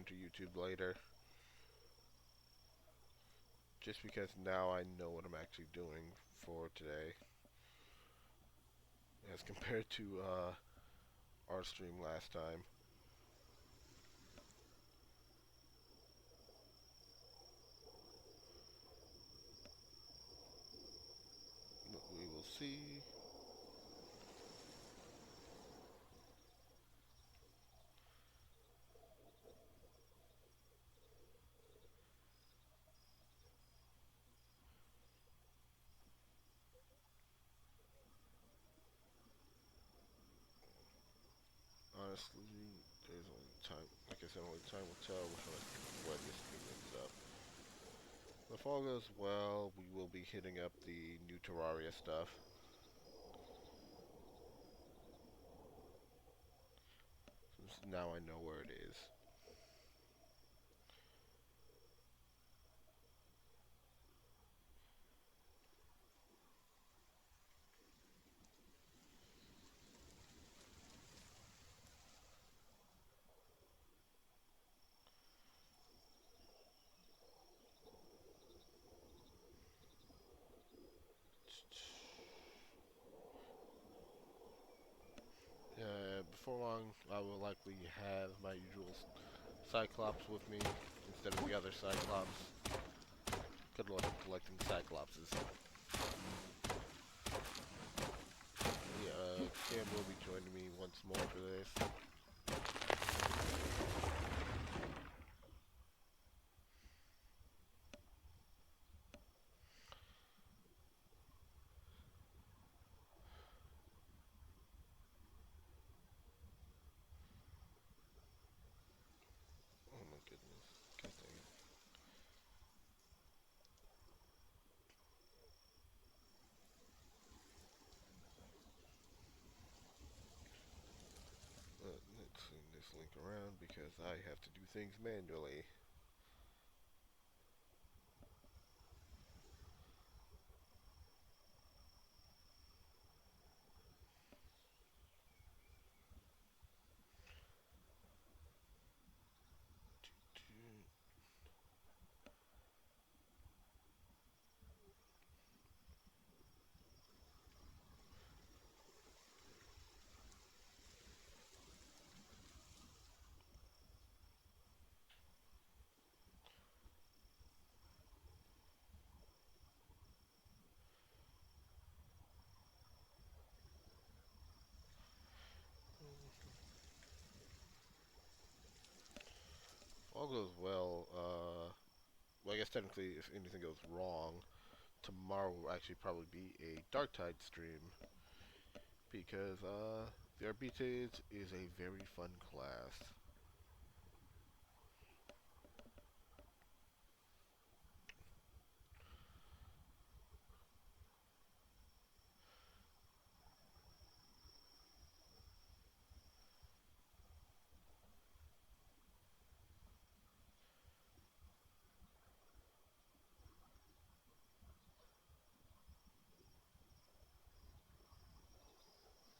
return to YouTube later. Just because now I know what I'm actually doing for today. As compared to our stream last time. But we will see. Honestly, there's only time, like I said, only time will tell when this thing ends up. If all goes well, we will be hitting up the new Terraria stuff. Since now I know where it is. Before long, I will likely have my usual Cyclops with me instead of the other Cyclops. Good luck collecting Cyclopses. Yeah, Cam will be joining me once more for this. Oh my goodness. God dang it. Let's swing this link around because I have to do things manually. All goes well. Well, I guess technically, if anything goes wrong, tomorrow will actually probably be a Dark Tide stream because the Arbites is a very fun class.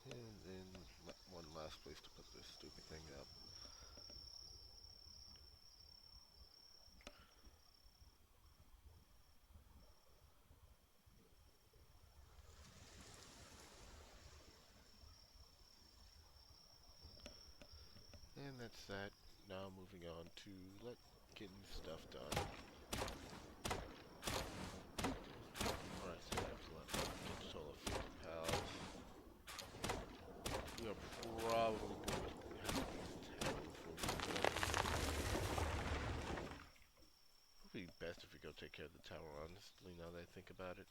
And then one last place to put this stupid thing up. And that's that. Now moving on to getting stuff done. Alright, so that's left. Get a total of 50 pals. We are probably going to have to use a town before we go. Probably best if we go take care of the tower, honestly, now that I think about it.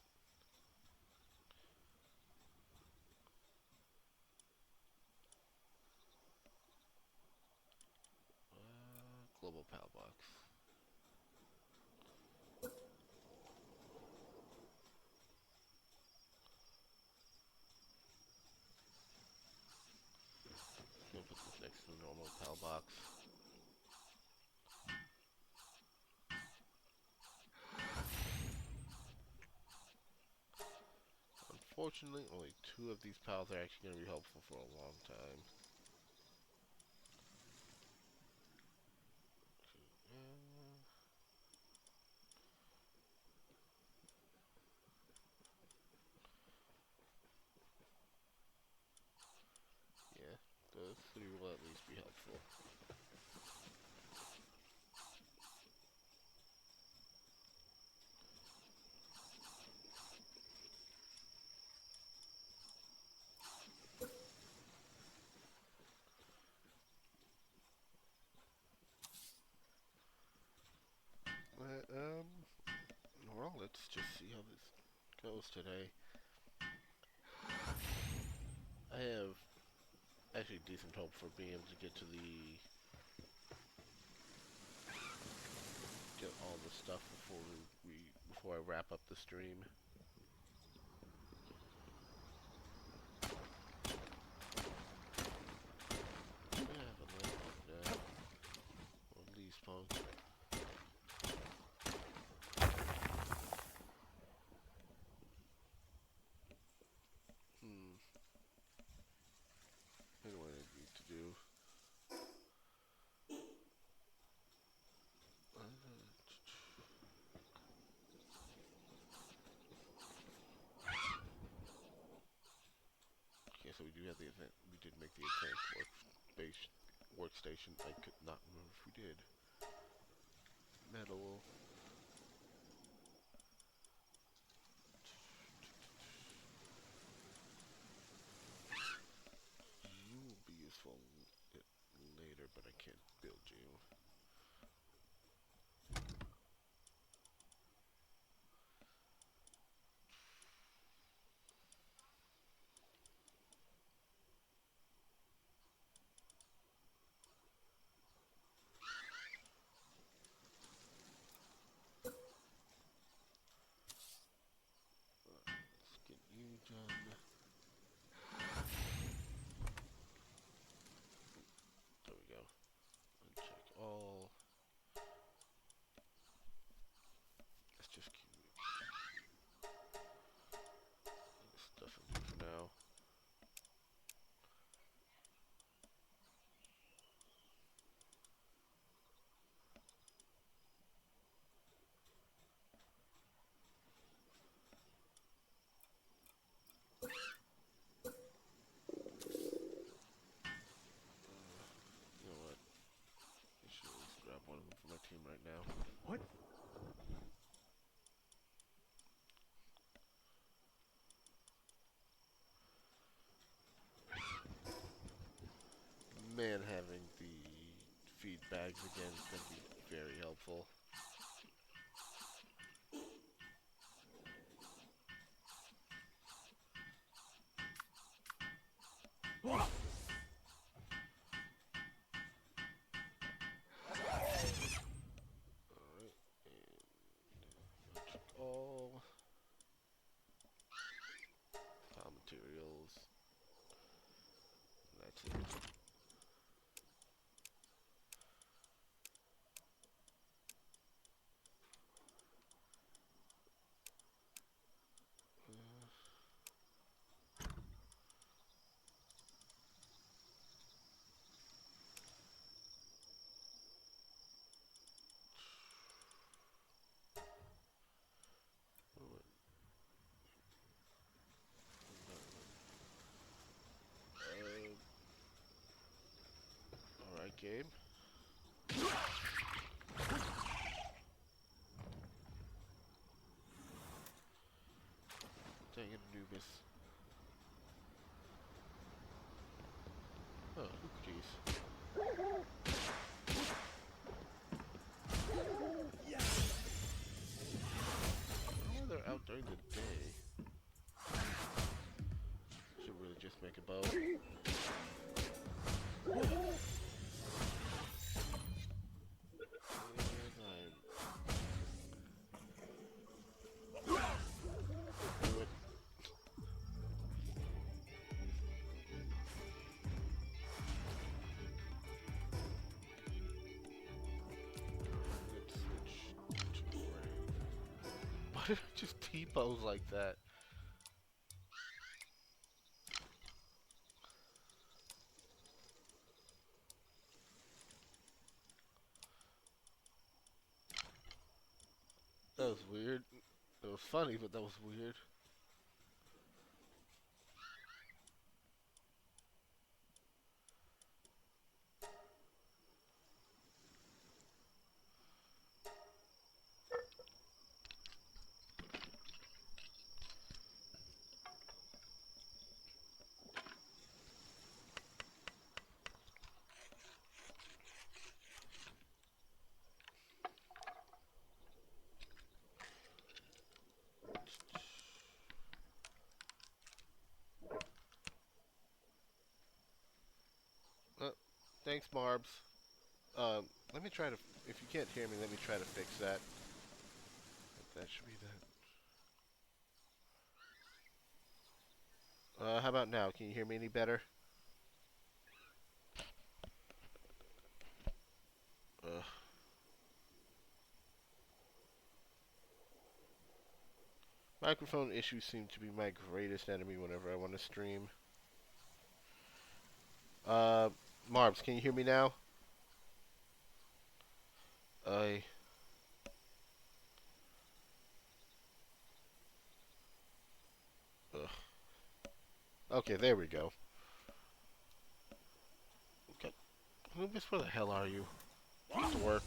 Global pal box. I'm gonna put this next to the normal pal box. Unfortunately, only 2 of these pals are actually going to be helpful for a long time. 3 will at least be helpful. Um, well, let's just see how this goes today. I have actually decent hope for being able to get to get all the stuff before I wrap up the stream. I have a lamp now, or at least one. What do I need to do? Okay, so we do have the event. We did make the advanced workstation. I could not remember if we did. Metal. You will be useful later, but I can't build you. Let's get you done. There we go. Uncheck all. Let's just keep this stuff in here for now. You know what? I should at least grab one of them for my team right now. What? Man, having the feed bags again is going to be very helpful. Whoa. Alright, and all materials. That's it. Alright, game. Dang it, Anubis. Oh, cookies. Oh, they're out during the day. Should really just make a bow. Why did I just T-pose like that? That was weird. It was funny, but that was weird. Thanks, Marbs. Let me try to. If you can't hear me, let me try to fix that. That should be that. How about now? Can you hear me any better? Ugh. Microphone issues seem to be my greatest enemy whenever I want to stream. Uh, Marbs, can you hear me now? I. Ugh. Okay, there we go. Okay. Lucas, where the hell are you? Get to work.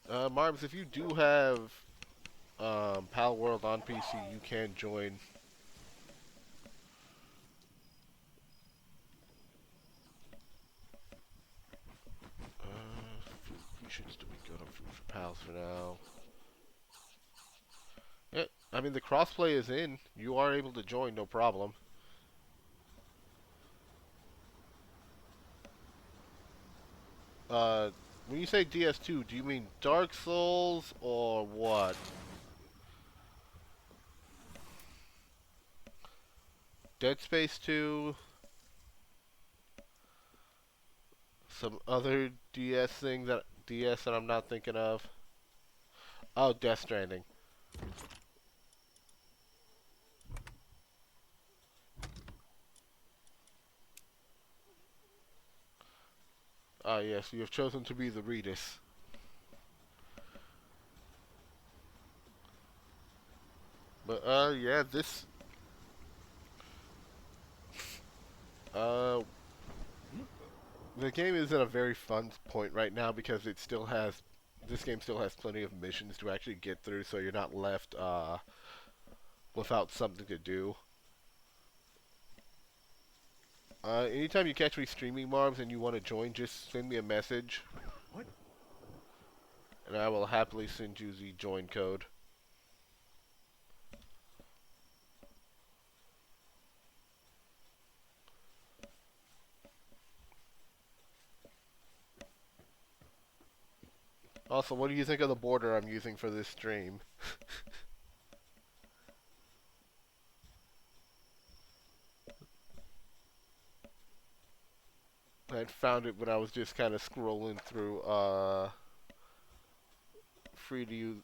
Marbs, if you do have Palworld on PC, you can join. You should still be good on Food for Pals for now. Yeah, I mean the crossplay is in. You are able to join, no problem. Uh, when you say DS2, do you mean Dark Souls or what? Dead Space 2? Some other DS that I'm not thinking of? Oh, Death Stranding. Ah, yes, you have chosen to be the Redis. But yeah, this uh the game is at a very fun point right now because this game still has plenty of missions to actually get through, so you're not left without something to do. Anytime you catch me streaming, Marbs, and you want to join, just send me a message. What? And I will happily send you the join code. Also, what do you think of the border I'm using for this stream? I found it when I was just kind of scrolling through free to use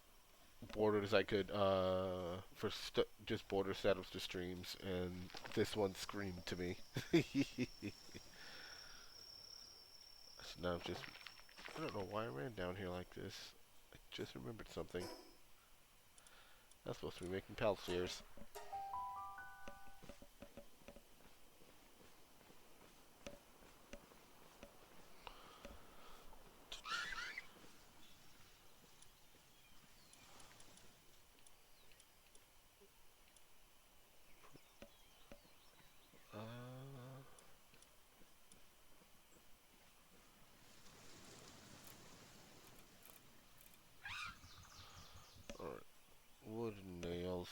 borders I could for just border setups to streams, and this one screamed to me. So now just I don't know why I ran down here like this. I just remembered something. That's supposed to be making pal spheres. Alright, wood and nails.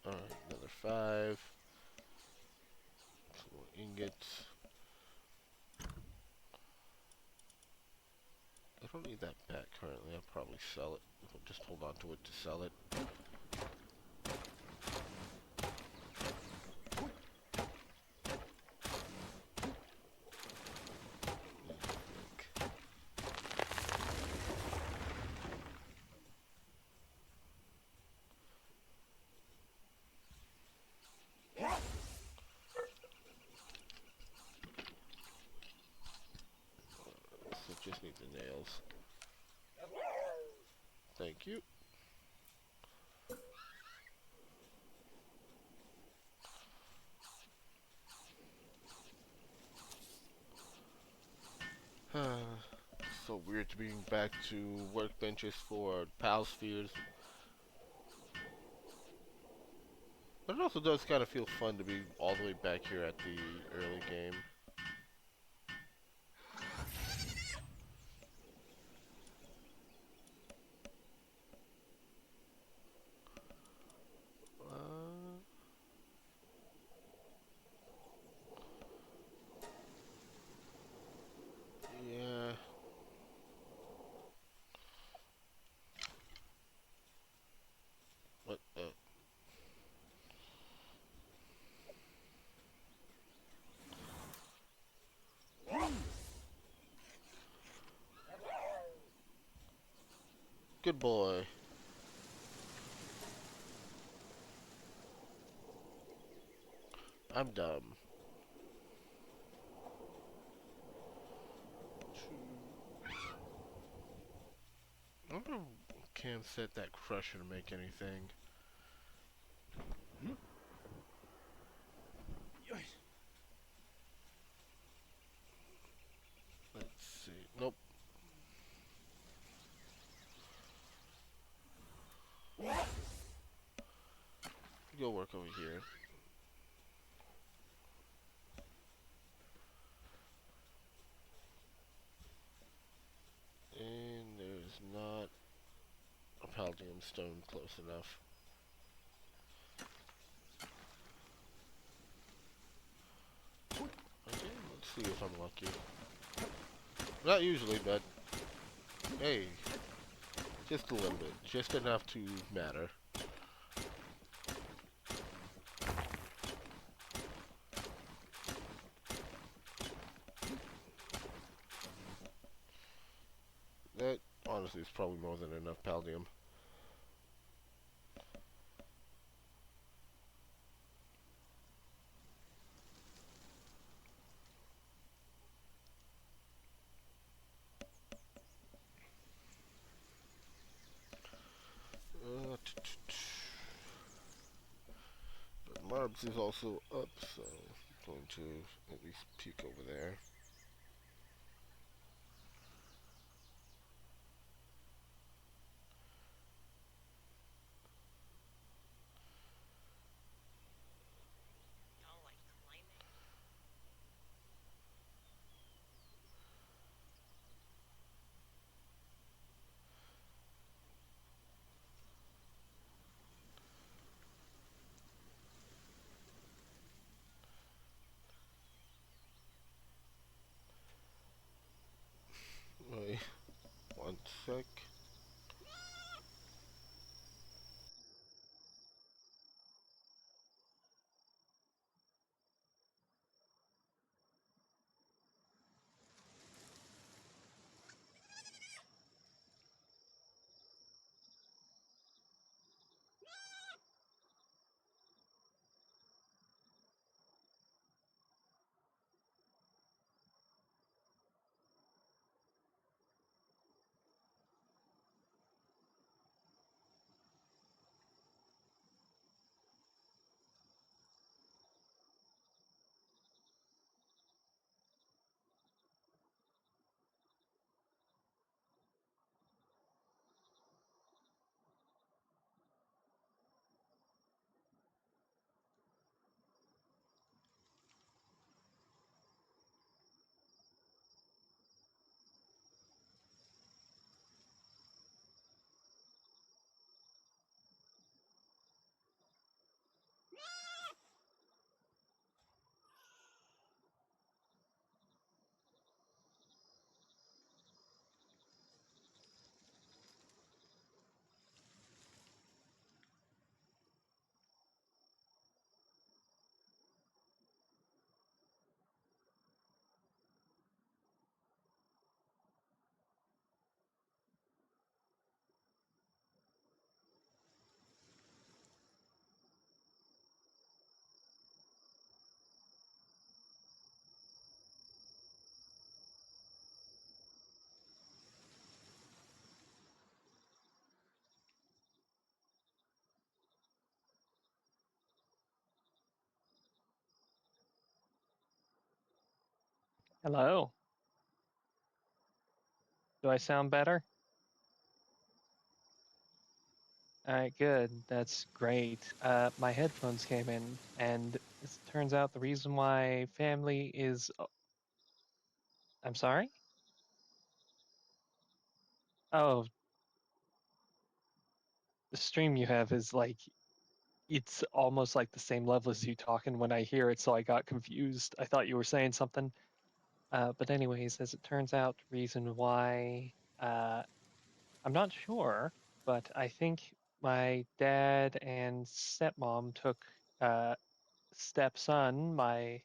Alright, another 5. Some more ingots. I don't need that back currently. I'll probably sell it. I'll just hold on to it to sell it. So just need the nails. Thank you. So weird to being back to workbenches for pal spheres. But it also does kind of feel fun to be all the way back here at the early game. Good boy. I'm dumb. I wonder if can set that crusher to make anything. Let's see. Nope. Go work over here. And there's not a palladium stone close enough. Okay, let's see if I'm lucky. Not usually, but hey, just a little bit. Just enough to matter. That honestly is probably more than enough palladium. But Marbs is also up, so I'm going to at least peek over there. Wait, one sec. Hello. Do I sound better? All right, good. That's great. My headphones came in, and it turns out the reason why family is. I'm sorry? Oh, the stream you have is like, it's almost like the same level as you talking when I hear it, so I got confused. I thought you were saying something. But anyways, as it turns out, the reason why, I'm not sure, but I think my dad and stepmom took stepson, my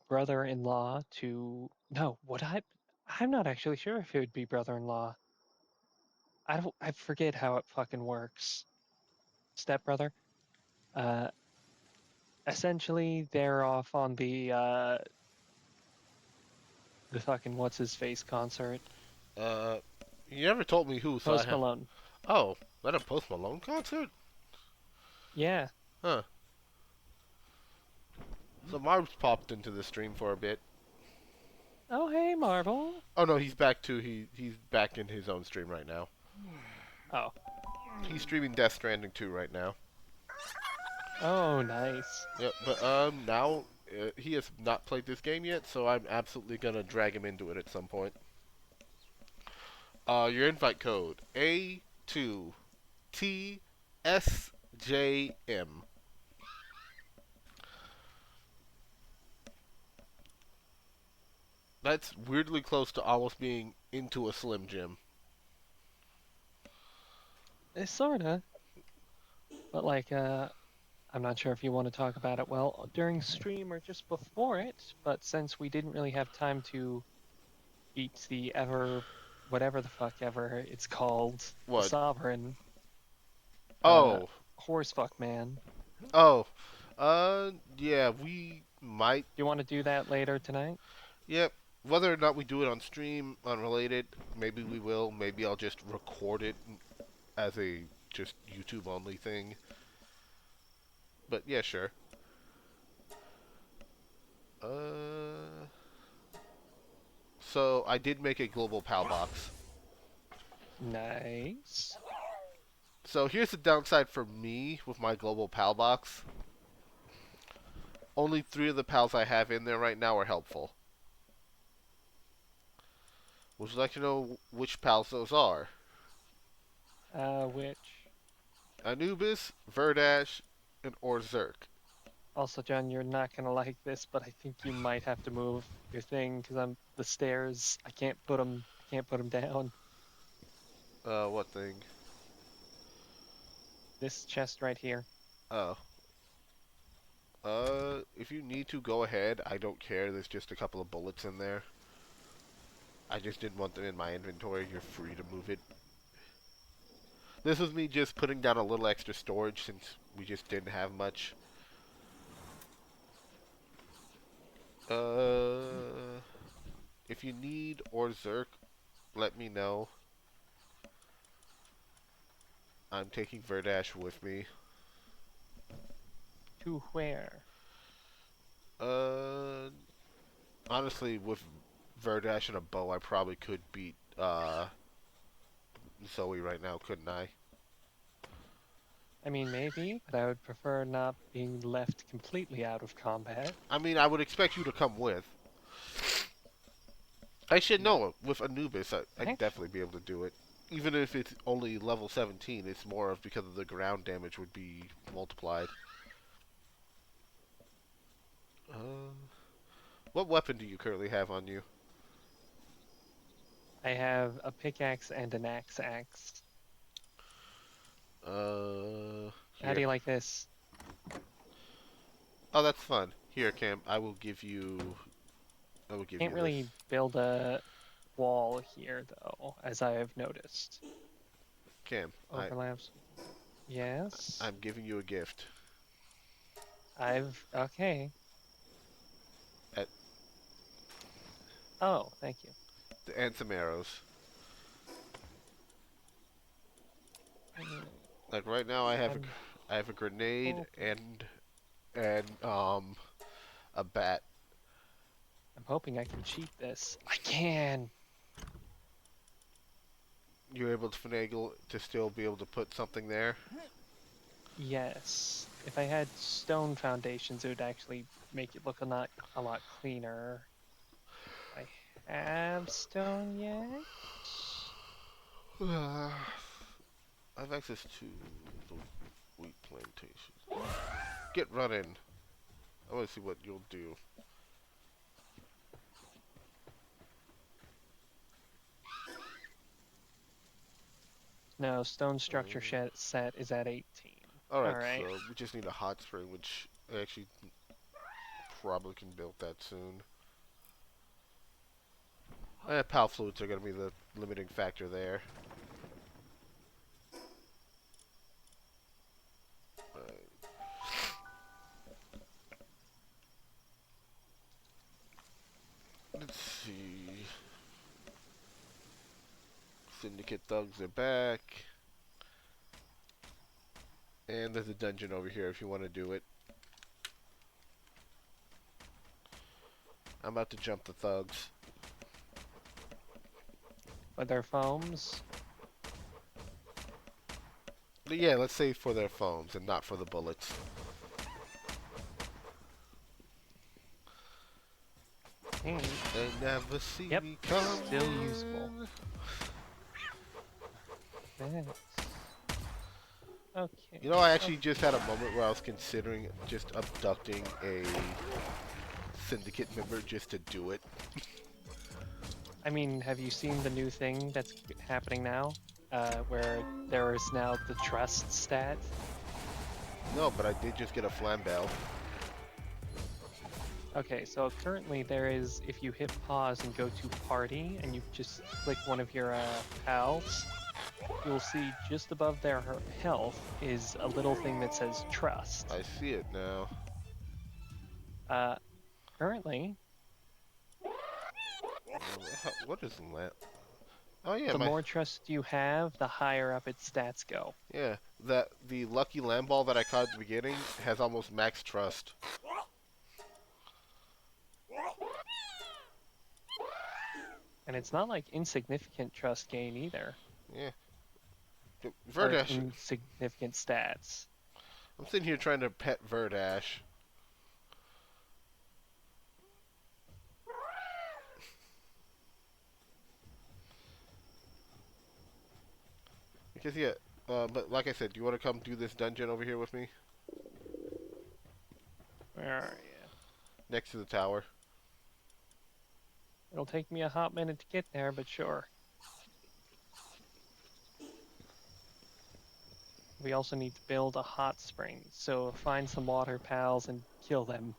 brother-in-law to no, would I? I'm not actually sure if it would be brother-in-law. I forget how it fucking works. Stepbrother. Uh, Essentially, they're off on the fucking what's his face concert. Uh, you never told me who, so I Post have. Malone. Oh, that a Post Malone concert? Yeah. Huh. So Marb's popped into the stream for a bit. Oh hey Marvel. Oh no, he's back too. He's back in his own stream right now. Oh. He's streaming Death Stranding 2 right now. Oh nice. Yep, but now he has not played this game yet, so I'm absolutely gonna drag him into it at some point. Your invite code A2TSJM. That's weirdly close to almost being into a Slim Jim. Sorta. But like I'm not sure if you want to talk about it well during stream or just before it, but since we didn't really have time to beat the ever whatever the fuck ever it's called, the What? sovereign uh Oh, horse fuck man. oh, yeah, we might. Do you want to do that later tonight? Yep. Whether or not we do it on stream, unrelated, maybe we will. Maybe I'll just record it as a just YouTube only thing. But yeah, sure. Uh, so I did make a global PAL box. Nice. So here's the downside for me with my global PAL box. Only 3 of the pals I have in there right now are helpful. Would you like to know which pals those are? Which Anubis, Verdash, and Orzerk. also, John, you're not gonna like this, but I think you might have to move your thing because I'm the stairs. I can't put them down. What thing? This chest right here. Oh. If you need to, go ahead. I don't care. There's just a couple of bullets in there. I just didn't want them in my inventory. You're free to move it. This was me just putting down a little extra storage since we just didn't have much. Uh, if you need Orzerk, let me know. I'm taking Verdash with me. To where? Uh, honestly, with Verdash and a bow, I probably could beat Zoe right now, couldn't I? I mean, maybe, but I would prefer not being left completely out of combat. I mean, I would expect you to come with. I should know with Anubis, I'd definitely Actually, be able to do it. Even if it's only level 17, it's more of because of the ground damage would be multiplied. Uh, what weapon do you currently have on you? I have a pickaxe and an axe. How do Here. you like this? Oh, that's fun. Here, Cam, I will give you. I will give Can't you this. really build a wall here, though, as I have noticed. Cam, Overlaps. Yes. I'm giving you a gift. Okay. At, Oh, thank you. and some arrows. Mm, Like right now, I'm I have a grenade hoping. and a bat. I'm hoping I can cheat this. I can. You're able to finagle to still be able to put something there. Yes. If I had stone foundations, it would actually make it look a lot cleaner. I have stone yet? I have access to the wheat plantation. Get running. I want to see what you'll do. No, stone structure Uh, set is at 18. Alright, Alright. so we just need a hot spring, which I actually probably can build that soon. Pal fluids are going to be the limiting factor there. Let's see. Syndicate thugs are back. And there's a dungeon over here if you want to do it. I'm about to jump the thugs. With their foams. But yeah, let's say for their foams and not for the bullets. And, They never see yep, me coming. still usable. That's... Okay. You know, I actually just had a moment where I was considering just abducting a syndicate member just to do it. I mean, have you seen the new thing that's happening now? Where there is now the trust stat? No, but I did just get a flambeau. Okay, so currently there is, if you hit pause and go to party, and you just click one of your pals, you'll see just above their health is a little thing that says trust. I see it now. Currently, What is that? Oh yeah, the more trust you have, the higher up its stats go. yeah. The lucky lamb ball that I caught at the beginning has almost max trust. And it's not like insignificant trust gain either. Yeah. Or Verdash. insignificant stats. I'm sitting here trying to pet Verdash. Because yeah, but like I said, do you want to come do this dungeon over here with me? Where are you? Next to the tower. It'll take me a hot minute to get there, but sure. We also need to build a hot spring, so find some water pals and kill them.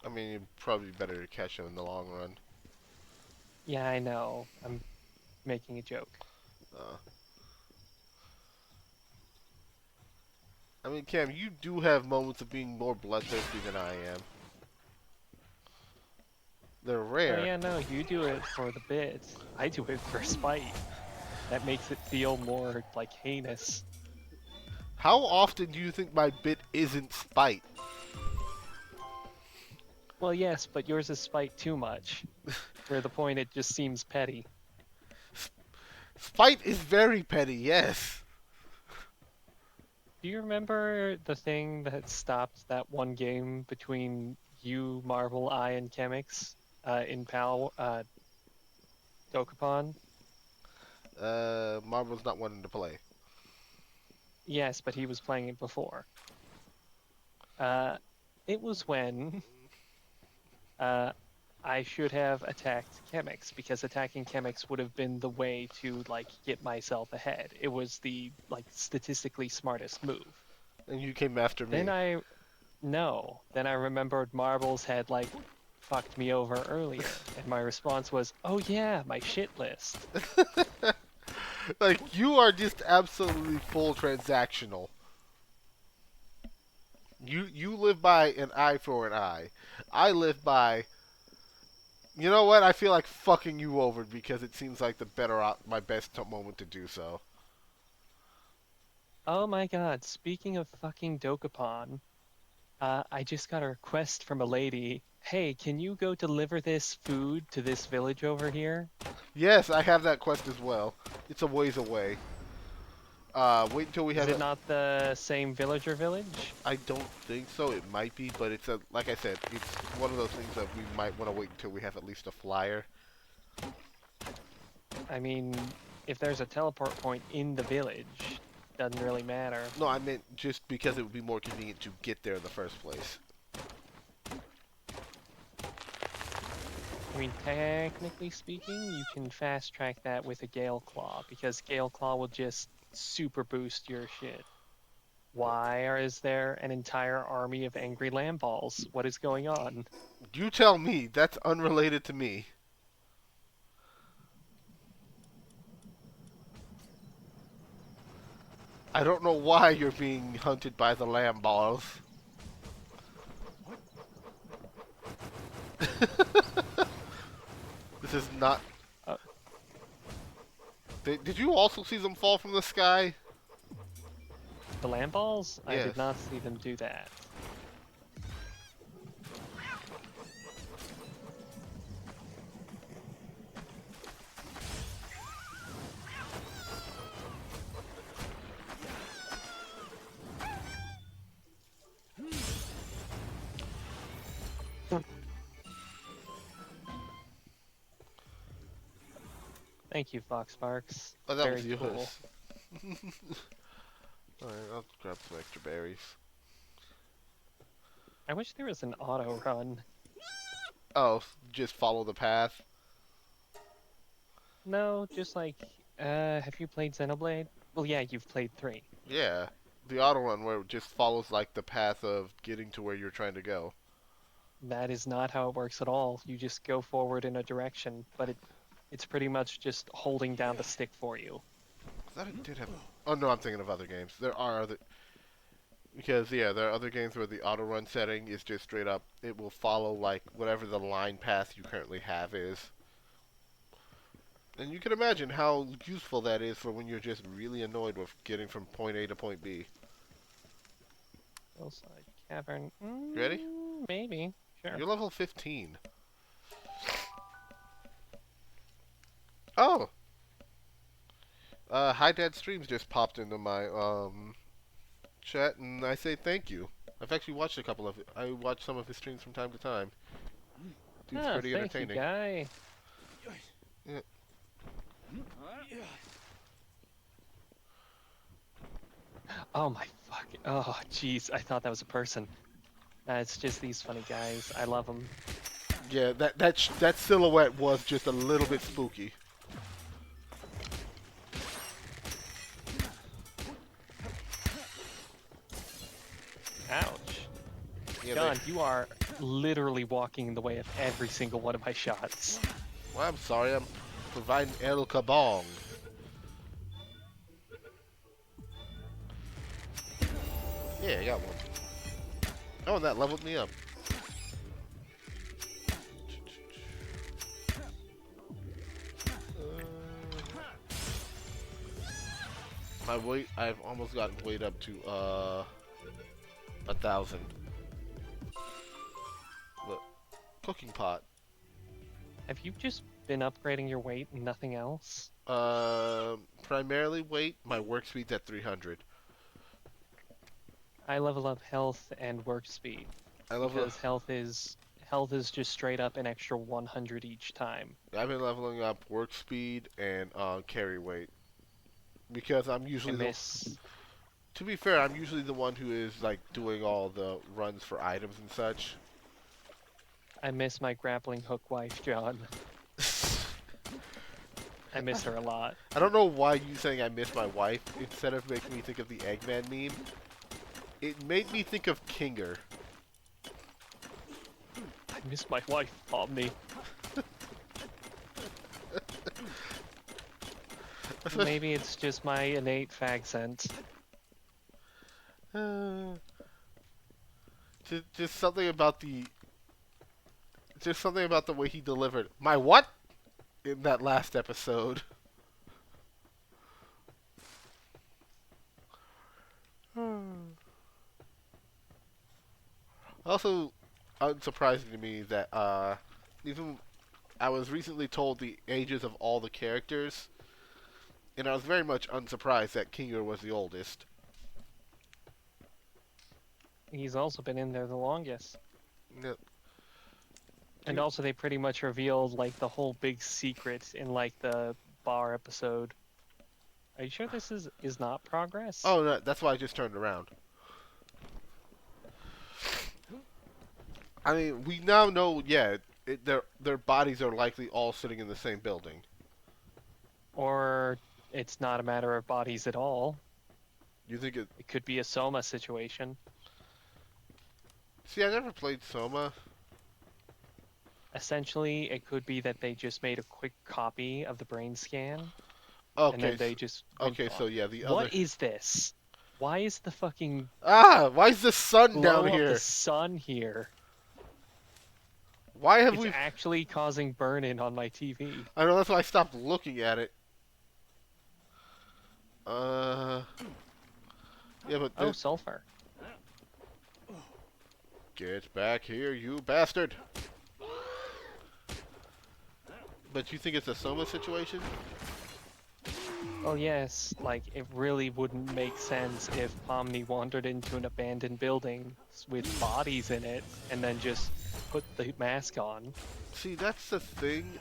I mean, you'd probably be better to catch them in the long run. Yeah, I know. I'm making a joke. Uh, I mean, Cam, you do have moments of being more bloodthirsty than I am. They're Oh rare. yeah, no, you do it for the bit. I do it for spite. That makes it feel more, like, heinous. How often do you think my bit isn't spite? Well, yes, but yours is spite too much. For the point it just seems petty. Spite is very petty, yes. Do you remember the thing that stopped that one game between you, Marvel, I, and Chemix in Dokapon? Marvel's not wanting to play. Yes, but he was playing it before. It was when I should have attacked Chemix, because attacking Chemix would have been the way to, like, get myself ahead. It was the, like, statistically smartest move. And you came after me. Then I remembered Marbles had, like, fucked me over earlier, and my response was, oh yeah, my shit list. Like, you are just absolutely full transactional. You live by an eye for an eye. I live by, you know what? I feel like fucking you over because it seems like my best moment to do so. Oh my god, speaking of fucking Dokapon, I just got a request from a lady. Hey, can you go deliver this food to this village over here? Yes, I have that quest as well. It's a ways away. Wait until we have Is it not the same villager village? I don't think so. It might be, but it's like I said, it's one of those things that we might want to wait until we have at least a flyer. I mean, if there's a teleport point in the village, doesn't really matter. No, I meant just because it would be more convenient to get there in the first place. I mean, technically speaking, you can fast track that with a Gale Claw, because Gale Claw will just super boost your shit. Why is there an entire army of angry lamb balls? What is going on? You tell me. That's unrelated to me. I don't know why you're being hunted by the lamb balls. not. Uh, Did you also see them fall from the sky? the land balls? I Yes. did not see them do that. Thank you, Fox Sparks. Oh, that was Very yours. cool. Alright, I'll grab some extra berries. I wish there was an auto run. Oh, just follow the path. No, just like, have you played Xenoblade? Well, yeah, you've played 3. Yeah, the auto run where it just follows like the path of getting to where you're trying to go. That is not how it works at all. You just go forward in a direction, but it's pretty much just holding down the stick for you. I thought it did have. Oh no, I'm thinking of other games. There are other because yeah, there are other games where the auto run setting is just straight up. It will follow like whatever the line path you currently have is. And you can imagine how useful that is for when you're just really annoyed with getting from point A to point B. Hillside Cavern. You ready? Maybe. Sure. You're level 15. Oh, Hi Dad Streams just popped into my chat, and I say thank you. I've actually watched a couple of. I watch some of his streams from time to time. Dude's Ah, pretty thank you, entertaining. guy. Yeah. Oh my fuck. Oh, jeez. I thought that was a person. It's just these funny guys. I love them. Yeah, that silhouette was just a little bit spooky. Ouch. Yeah, John, you are literally walking in the way of every single one of my shots. well, I'm sorry, I'm providing El Kabong. Yeah, I got one. Oh, and that leveled me up. My weight, I've almost gotten weight up to 1,000. Look, cooking pot. Have you just been upgrading your weight and nothing else? Primarily weight. My work speed's at 300. I level up health and work speed I level. because health is just straight up an extra 100 each time. I've been leveling up work speed and carry weight because I'm I usually the. miss To be fair, I'm usually the one who is like doing all the runs for items and such. I miss my grappling hook wife, John. I miss her a lot. I don't know why you saying I miss my wife instead of making me think of the Eggman meme. It made me think of Kinger. I miss my wife, Omni. Maybe it's just my innate fag sense. Just something about the. Just something about the way he delivered. My what? In that last episode. Also, unsurprising to me that even I was recently told the ages of all the characters, and I was very much unsurprised that Kinger was the oldest. He's also been in there the longest. Yeah. And also they pretty much revealed like the whole big secret in like the bar episode. Are you sure this is not progress? Oh, no, that's why I just turned around. I mean, we now know, yeah, their bodies are likely all sitting in the same building. Or it's not a matter of bodies at all. You think it? It could be a Soma situation. See, I never played Soma. Essentially, it could be that they just made a quick copy of the brain scan, and Okay, then they just okay, rethought. so yeah, the other. What is this? Why is the fucking Ah, why is the sun down glow of the here? sun here? Why have It's we? actually causing burn-in on my TV. I know that's why I stopped looking at it. Uh, yeah, but Oh, sulfur. get back here, you bastard! But you think it's a Soma situation? Well, yes, like, it really wouldn't make sense if Pomni wandered into an abandoned building with bodies in it and then just put the mask on. See, that's the thing.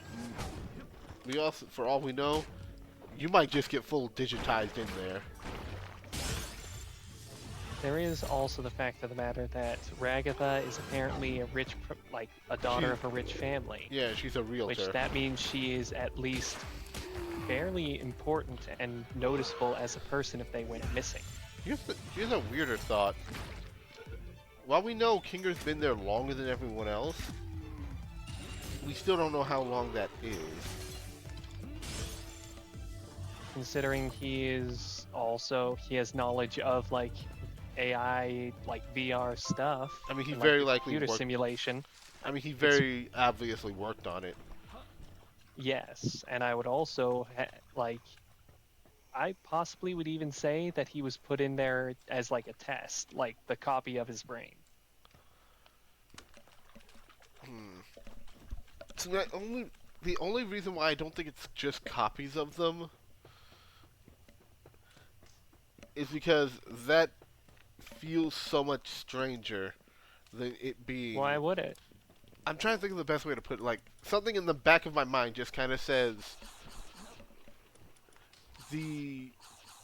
We also, for all we know, you might just get full digitized in there. There is also the fact of the matter that Ragatha is apparently a rich, like, a She, daughter of a rich family, yeah, she's a which realtor. that means she is at least fairly important and noticeable as a person if they went missing. Here's a weirder thought. While we know Kinger's been there longer than everyone else, we still don't know how long that is. Considering he has knowledge of like AI, like VR stuff, I mean, he and like very the likely computer worked. simulation. I mean, he It's very obviously worked on it. yes, and I would also like I possibly would even say that he was put in there as like a test, like the copy of his brain. Hmm. So the only reason why I don't think it's just copies of them is because that feels so much stranger than it Why being. would it? I'm trying to think of the best way to put it. Like something in the back of my mind just kind of says the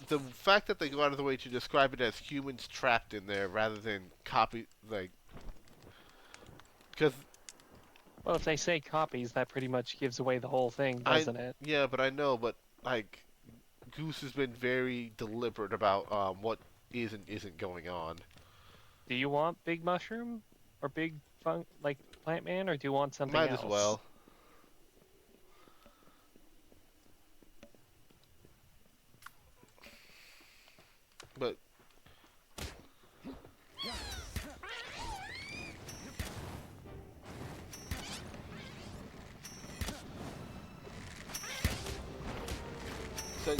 the fact that they go out of the way to describe it as humans trapped in there rather than copy, like, because Well, if they say copies, that pretty much gives away the whole thing, I doesn't it? yeah, but I know, but like Goose has been very deliberate about what is and isn't going on. Do you want Big Mushroom or Big like Plant Man, or do you want something Might as else? well, but so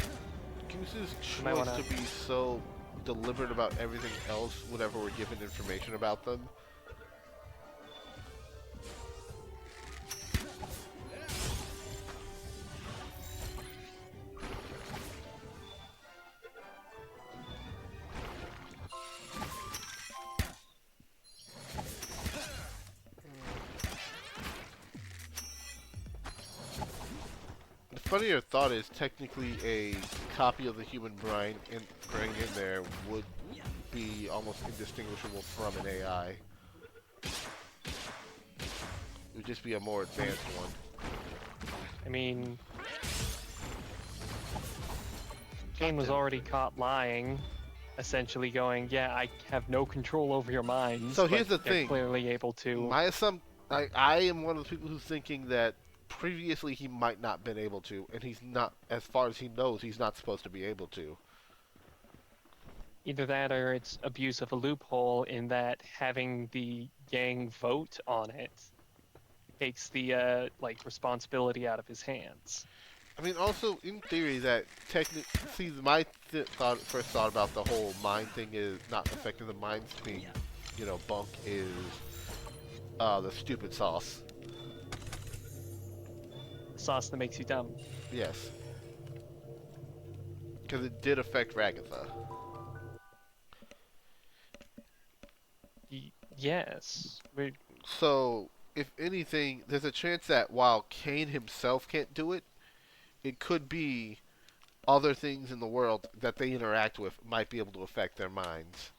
Goose's You might choice want to. to be so deliberate about everything else whenever we're given information about them. The funnier thought is technically a copy of the human brain in there would be almost indistinguishable from an AI. It would just be a more advanced one. I mean, God Kane was damn it. already caught lying, essentially going, "Yeah, I have no control over your minds," So but here's the they're thing. clearly able to. My assump I am one of the people who's thinking that previously he might not been able to, and he's not, as far as he knows, he's not supposed to be able to. Either that or it's abuse of a loophole in that having the gang vote on it takes the like responsibility out of his hands. I mean, also in theory that see my first thought about the whole mind thing is not affecting the minds being, bunk is the stupid sauce. The sauce that makes you dumb. Yes, because it did affect Ragatha. Yes, So if anything, there's a chance that while Kane himself can't do it, it could be other things in the world that they interact with might be able to affect their minds,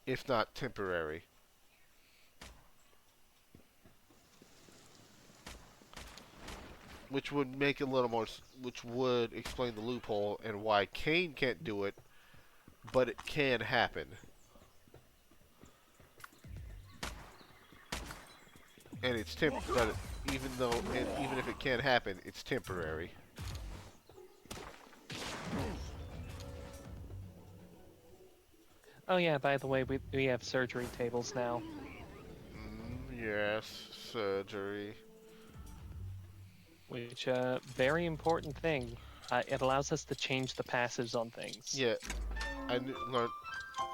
if not temporary. Which would make it a little more, which would explain the loophole and why Kane can't do it, but it can happen. And it's but even if it can happen, it's temporary. oh yeah, by the way, we have surgery tables now. Yes, surgery. which very important thing. It allows us to change the passives on things. Yeah, learned.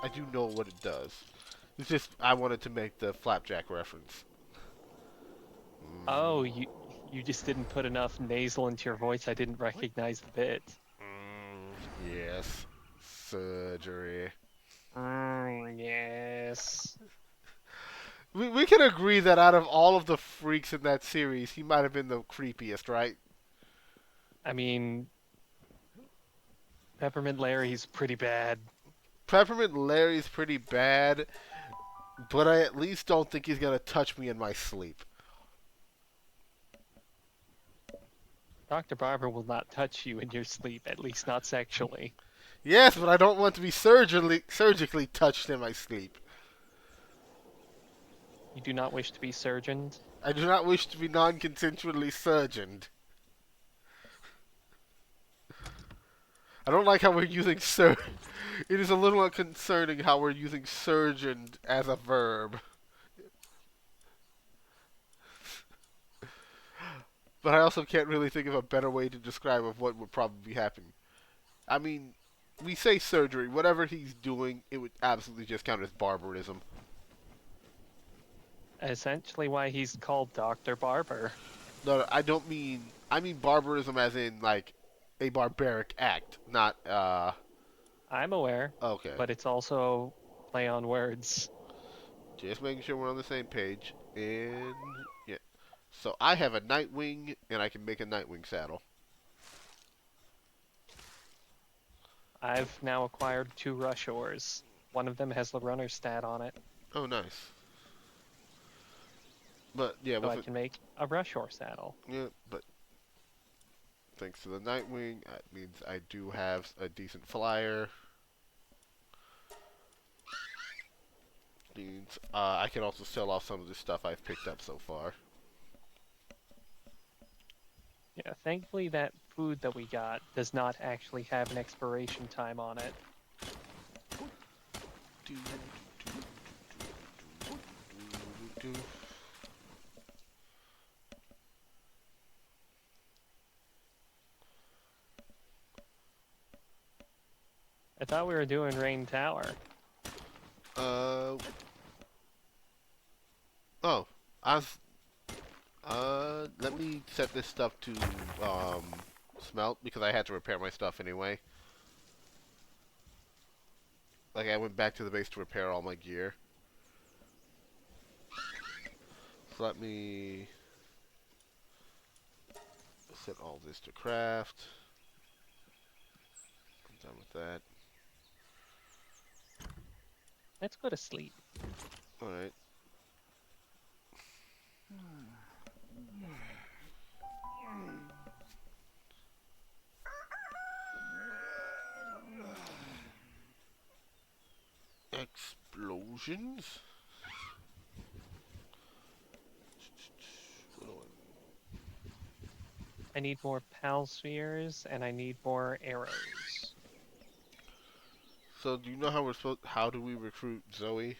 I do know what it does. It's just I wanted to make the flapjack reference. Oh, Mm, you just didn't put enough nasal into your voice. I didn't recognize the bit. yes, surgery. Yes. We can agree that out of all of the freaks in that series, he might have been the creepiest, right? I mean, Peppermint Larry's pretty bad. Peppermint Larry's pretty bad, but I at least don't think he's gonna touch me in my sleep. Dr. Barber will not touch you in your sleep, at least not sexually. Yes, but I don't want to be surgically touched in my sleep. You do not wish to be surgeoned. I do not wish to be non-consensually surgeoned. I don't like how we're using It is a little concerning how we're using surgeoned as a verb. But I also can't really think of a better way to describe of what would probably be happening. I mean, we say surgery. Whatever he's doing, it would absolutely just count as barbarism. Essentially, why he's called Dr. Barber. No, I don't mean. I mean barbarism as in like a barbaric act, not. I'm aware, Okay. but it's also play on words. Just making sure we're on the same page. And yeah. So I have a Nightwing, and I can make a Nightwing saddle. I've now acquired 2 Rush Ores. One of them has the runner stat on it, Oh, nice. But yeah, so with I it, can make a Rush Ore saddle. yeah. But thanks to the Nightwing, that means I do have a decent flyer. Means I can also sell off some of the stuff I've picked up so far. Yeah, thankfully that food that we got does not actually have an expiration time on it. Do, do, do. I thought we were doing Rain Tower. Uh oh, I was let me set this stuff to smelt because I had to repair my stuff anyway. Like I went back to the base to repair all my gear. So let me set all this to craft. I'm done with that. Let's go to sleep. All right. Explosions. I need more Pal Spheres, and I need more arrows. So do you know how we're supposed? How do we recruit Zoe?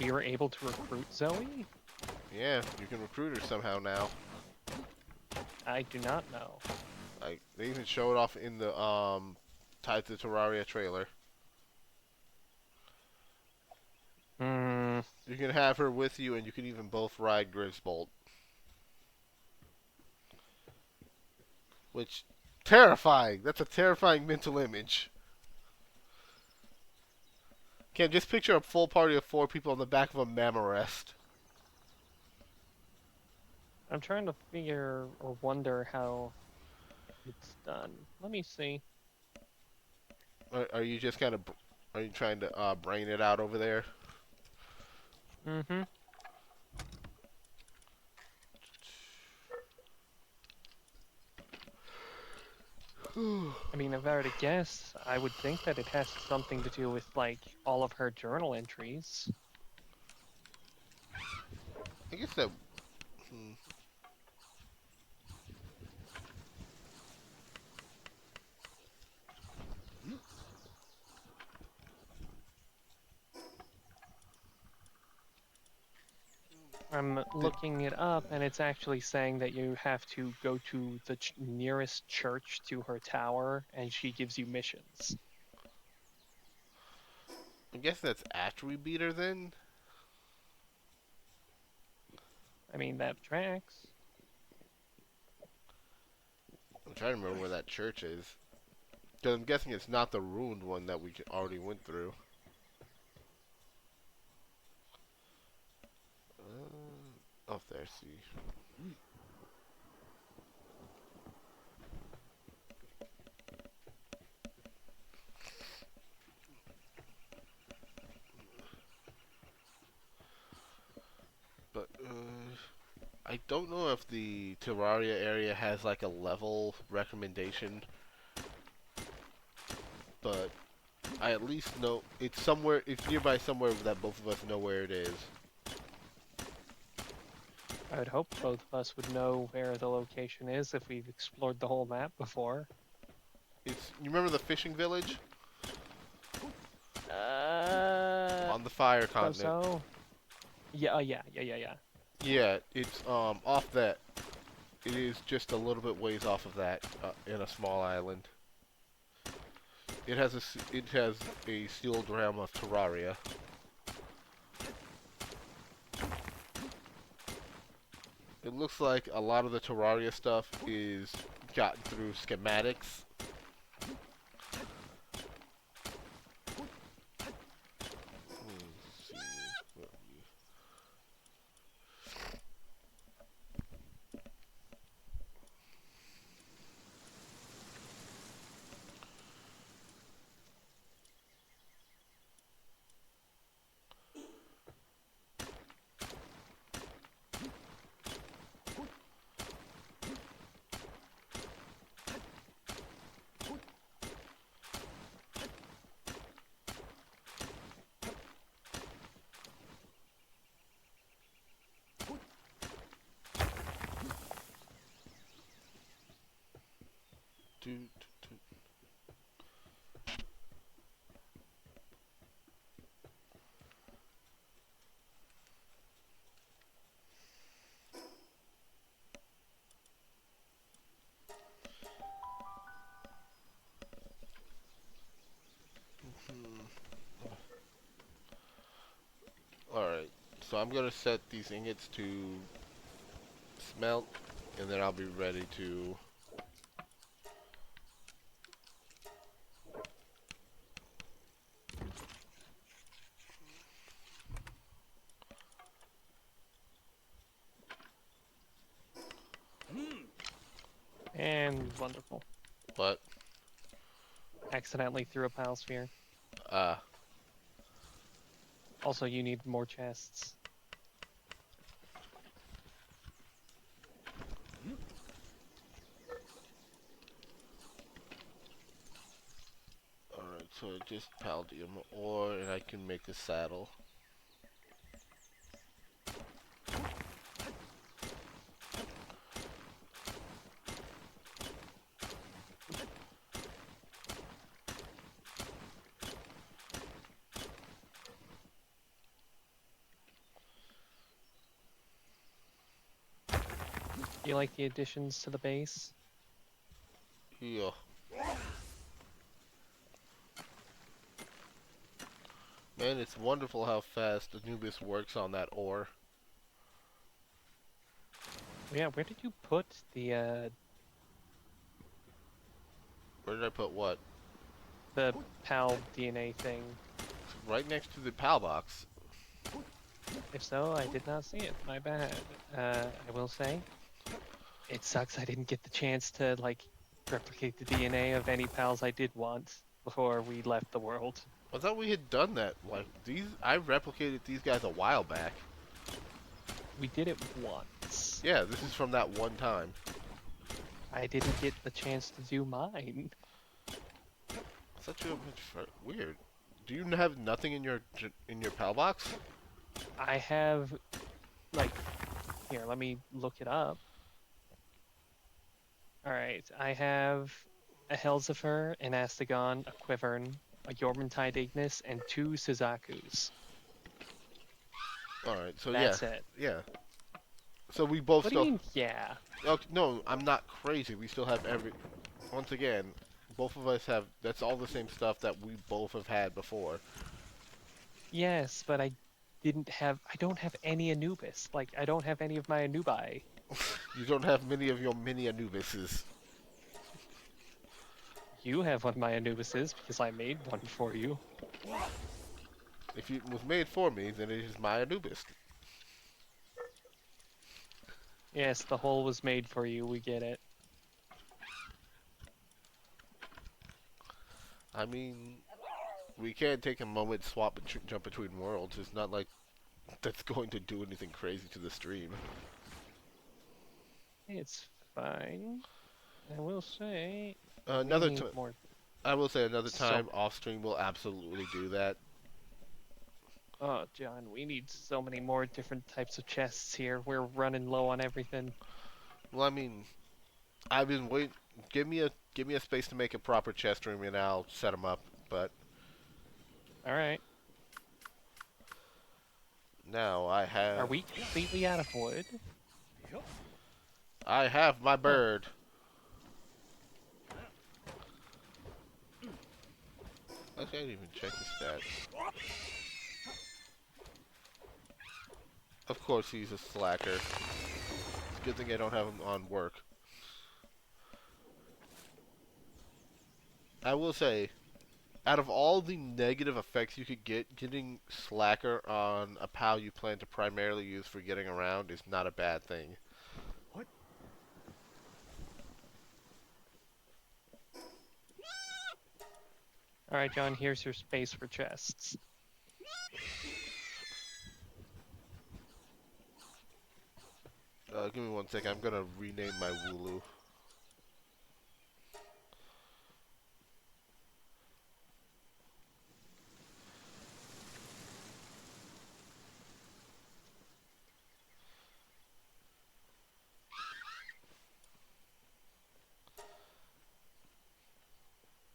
We were able to recruit Zoe? Yeah, you can recruit her somehow now. I do not know. Like they even show it off in the Tied to Terraria trailer. Hmm. You can have her with you, and you can even both ride Grisbolt. Which terrifying. That's a terrifying mental image. Can't just picture a full party of 4 people on the back of a Mammorest. I'm trying to figure or wonder how it's done. Let me see. Are you just kind of? Are you trying to brain it out over there? Mm-hmm. I mean, if I were to guess, I would think that it has something to do with, like, all of her journal entries. I guess that. Hmm. I'm Did, looking it up, and it's actually saying that you have to go to the nearest church to her tower, and she gives you missions. I guess that's after we beat her then? I mean, that tracks. I'm trying to remember where that church is. Because I'm guessing it's not the ruined one that we already went through. Oh, there, see. But, I don't know if the Terraria area has like a level recommendation, but I at least know it's somewhere, it's nearby somewhere that both of us know where it is. I would hope both of us would know where the location is if we've explored the whole map before. You remember the fishing village? Uh, On the fire so continent. so. Yeah, yeah. Yeah, it's off that. It is just a little bit ways off of that, in a small island. It has a sealed realm of Terraria. It looks like a lot of the Terraria stuff is gotten through schematics. Let's see. Do, Alright, so I'm gonna set these ingots to smelt, and then I'll be ready to... And wonderful. But, Accidentally threw a pile sphere. uh, Also, you need more chests. alright, so just Paldium ore, and I can make a saddle. Do you like the additions to the base? Yeah. Man, it's wonderful how fast Anubis works on that ore. Yeah, where did you put Where did I put what? the PAL DNA thing? Right next to the PAL box. If so, I did not see it. My bad. I will say, it sucks I didn't get the chance to like replicate the DNA of any pals I did want before we left the world. I thought we had done that. Like, I replicated these guys a while back. We did it once. Yeah, this is from that one time. I didn't get the chance to do mine. Such a weird. Do you have nothing in your PAL box? I have, like, here, let me look it up. Alright, I have a Helzifer, an Astagon, a Quivern, a Yormantide Ignis, and 2 Suzakus. Alright, so yeah. That's it. Yeah. So we both What do you still. mean, yeah? Okay, no, I'm not crazy. We still have every. Once again, both of us have. That's all the same stuff that we both have had before. Yes, but I don't have any Anubis. Like, I don't have any of my Anubi. You don't have many of your mini Anubises. You have one of my Anubises because I made one for you. If it was made for me, then it is my Anubis. Yes, the hole was made for you. We get it. I mean, we can't take a moment, swap, and jump between worlds. It's not like that's going to do anything crazy to the stream. It's fine. I will say we Another need time, more. I will say another So time many. off stream will absolutely do that. Oh, John, we need so many more different types of chests here. We're running low on everything. Well, I mean, I've been waiting. Give me a space to make a proper chest room, and I'll set them up. But All right. now I Are have we completely out of wood? I have my Huh. bird. Actually, I didn't even check his stats. Of course, he's a slacker. It's a good thing I don't have him on work. I will say, out of all the negative effects you could get, getting slacker on a POW you plan to primarily use for getting around is not a bad thing. All right, John, here's your space for chests. Give me one second. I'm gonna rename my Wooloo.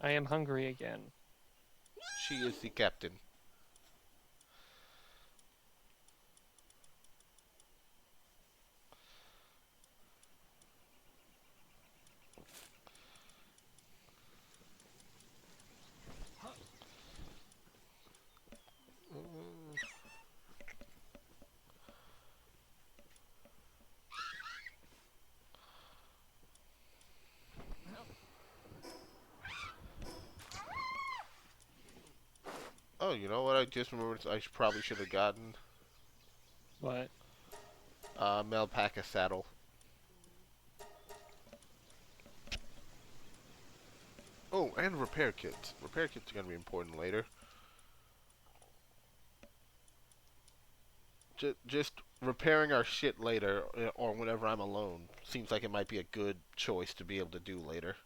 I am hungry again. She is the captain. Oh, you know what? I just remembered. Probably should have gotten What? Melpaca saddle. Oh, and repair kits. Repair kits are gonna be important later. Just repairing our shit later, or whenever I'm alone, seems like it might be a good choice to be able to do later.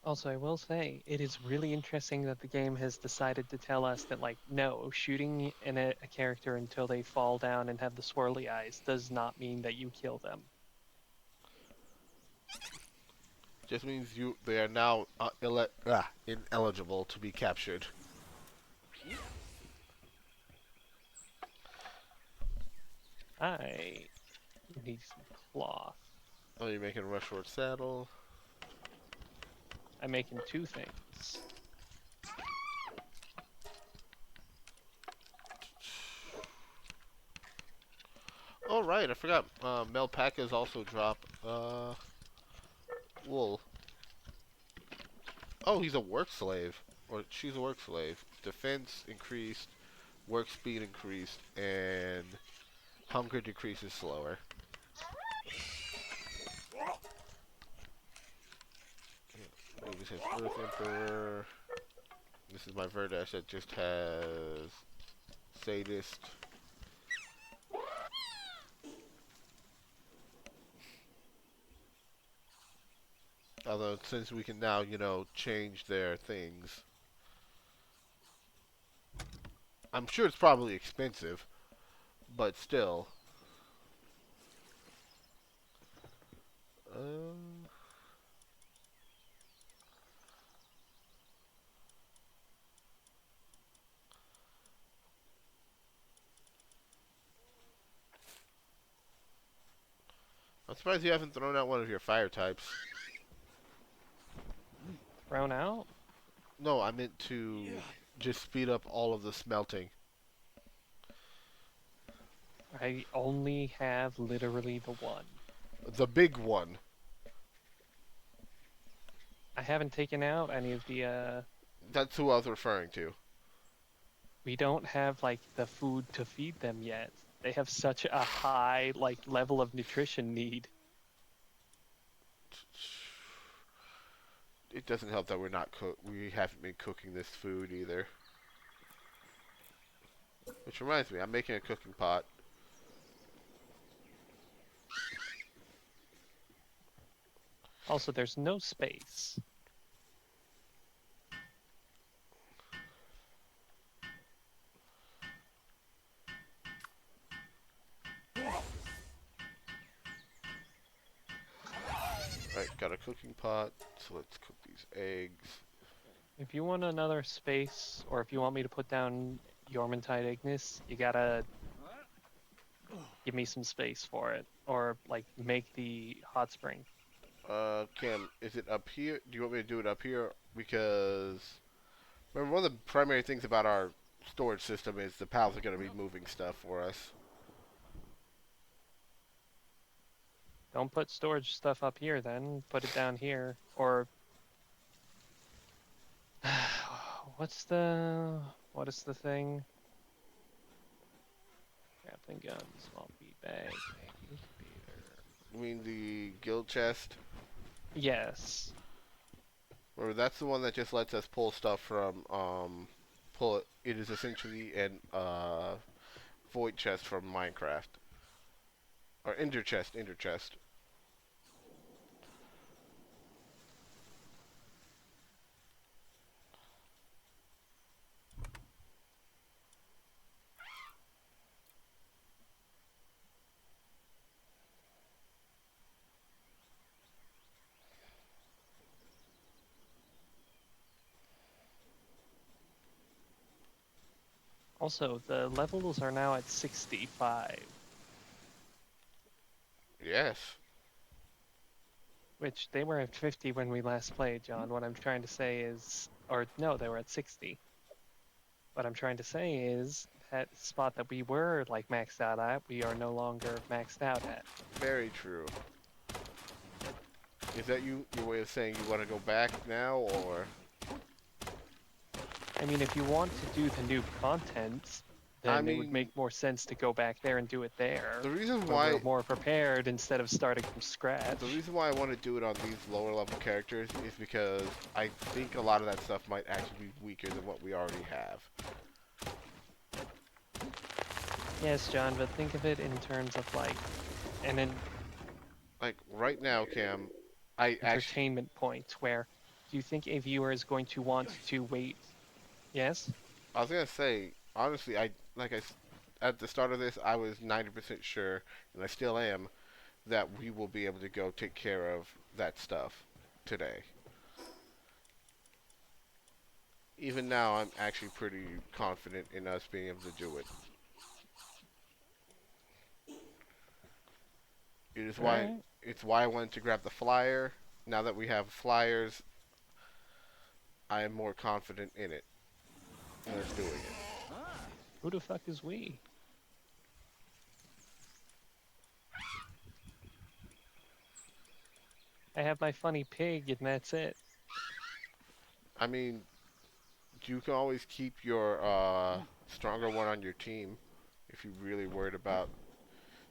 Also, I will say it is really interesting that the game has decided to tell us that, like, no, shooting a character until they fall down and have the swirly eyes does not mean that you kill them. Just means they are now ineligible to be captured. I need some cloth. Oh, you're making a rushword saddle. I'm making two things. Oh right, I forgot. Melpacas also drop wool. Oh, he's a work slave, or she's a work slave. Defense increased, work speed increased, and hunger decreases slower. This has Earth Emperor. This is my Verdash that just has Sadist. Although, since we can now, change their things. I'm sure it's probably expensive, but still. Um, I'm surprised you haven't thrown out one of your fire types. Thrown out? No, I meant to just speed up all of the smelting. I only have literally the one. The big one. I haven't taken out any of the That's who I was referring to. we don't have like the food to feed them yet. They have such a high like level of nutrition need. It doesn't help that we haven't been cooking this food either. Which reminds me, I'm making a cooking pot. Also, there's no space. Right, got a cooking pot, so let's cook these eggs. If you want another space, or if you want me to put down Yormantide Ignis, you gotta give me some space for it, or like make the hot spring. Cam, is it up here? Do you want me to do it up here? Because remember, one of the primary things about our storage system is the pals are going to be moving stuff for us. Don't put storage stuff up here then. Put it down here. Or what is the thing? Grappling gun, small feed bag, incubator. I mean, the guild chest. Yes. Remember, that's the one that just lets us pull stuff from, pull it. It is essentially an, void chest from Minecraft. Or ender chest, ender chest. Also, the levels are now at 65, Yes. which they were at 50 when we last played, John. What I'm trying to say is, or no, they were at 60. What I'm trying to say is that spot that we were like maxed out at, we are no longer maxed out at. Very true. Is that your way of saying you want to go back now, or? I mean, if you want to do the new content, I then it would mean, make more sense to go back there and do it there, the reason where we're why more prepared instead of starting from scratch. the reason why I want to do it on these lower level characters is because I think a lot of that stuff might actually be weaker than what we already have. Yes, John, but think of it in terms of like an Like right now, Cam, I actually entertainment point where do you think a viewer is going to want to wait? Yes? I was gonna say honestly, at the start of this I was 90% sure, and I still am, that we will be able to go take care of that stuff today. Even now, I'm actually pretty confident in us being able to do it. It is why Alright. it's why I wanted to grab the flyer. Now that we have flyers, I am more confident in it. And us doing it. Who the fuck is we? I have my funny pig and that's it. I mean, you can always keep your stronger one on your team if you're really worried about.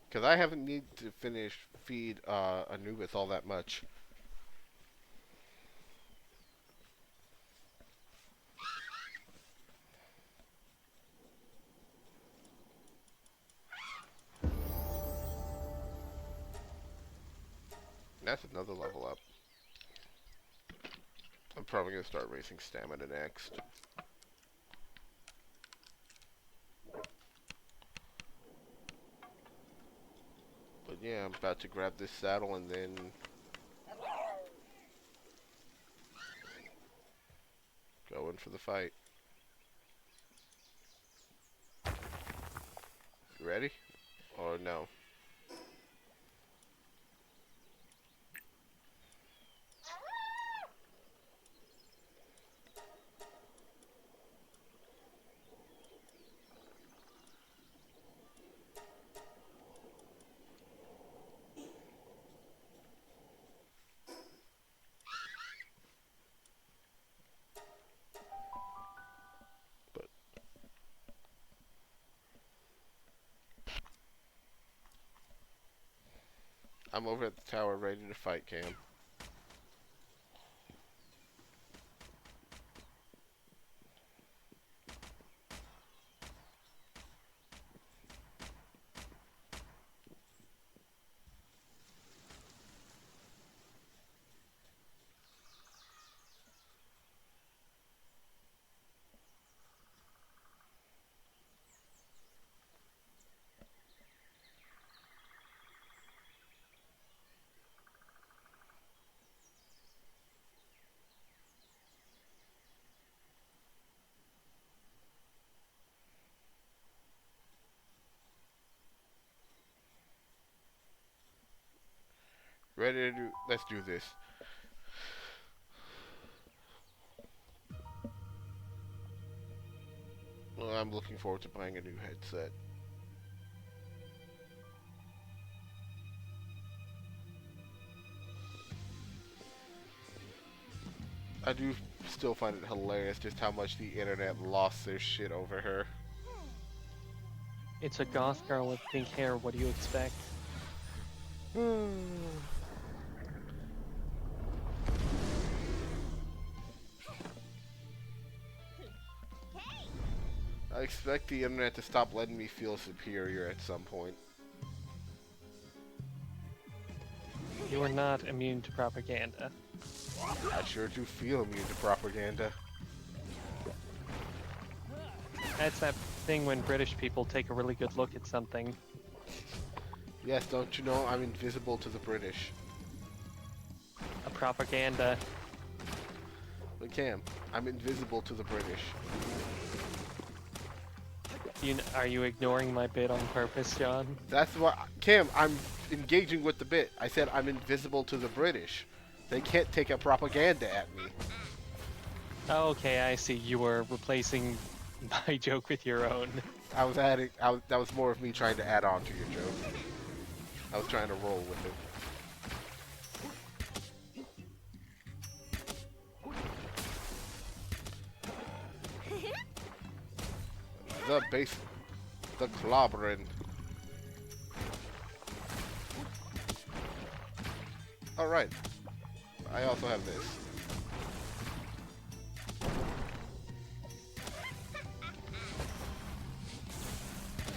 Because I haven't need to feed Anubis all that much. That's another level up. I'm probably gonna start racing stamina next. But yeah, I'm about to grab this saddle and then go in for the fight. You ready? Or no? I'm over at the tower ready to fight, Cam. Ready to do. Let's do this. Well, I'm looking forward to buying a new headset. I do still find it hilarious just how much the internet lost their shit over her. It's a goth girl with pink hair. What do you expect? I expect the internet to stop letting me feel superior at some point. You are not immune to propaganda. I sure do feel immune to propaganda. That's that thing when British people take a really good look at something. Yes, don't you know I'm invisible to the British? A propaganda. But Cam, I'm invisible to the British. Are you ignoring my bit on purpose, John? That's why, Cam, I'm engaging with the bit. I said I'm invisible to the British. They can't take a propaganda at me. Okay, I see. You were replacing my joke with your own. I was adding. That was more of me trying to add on to your joke. I was trying to roll with it. The base, the clobbering. All right. I also have this.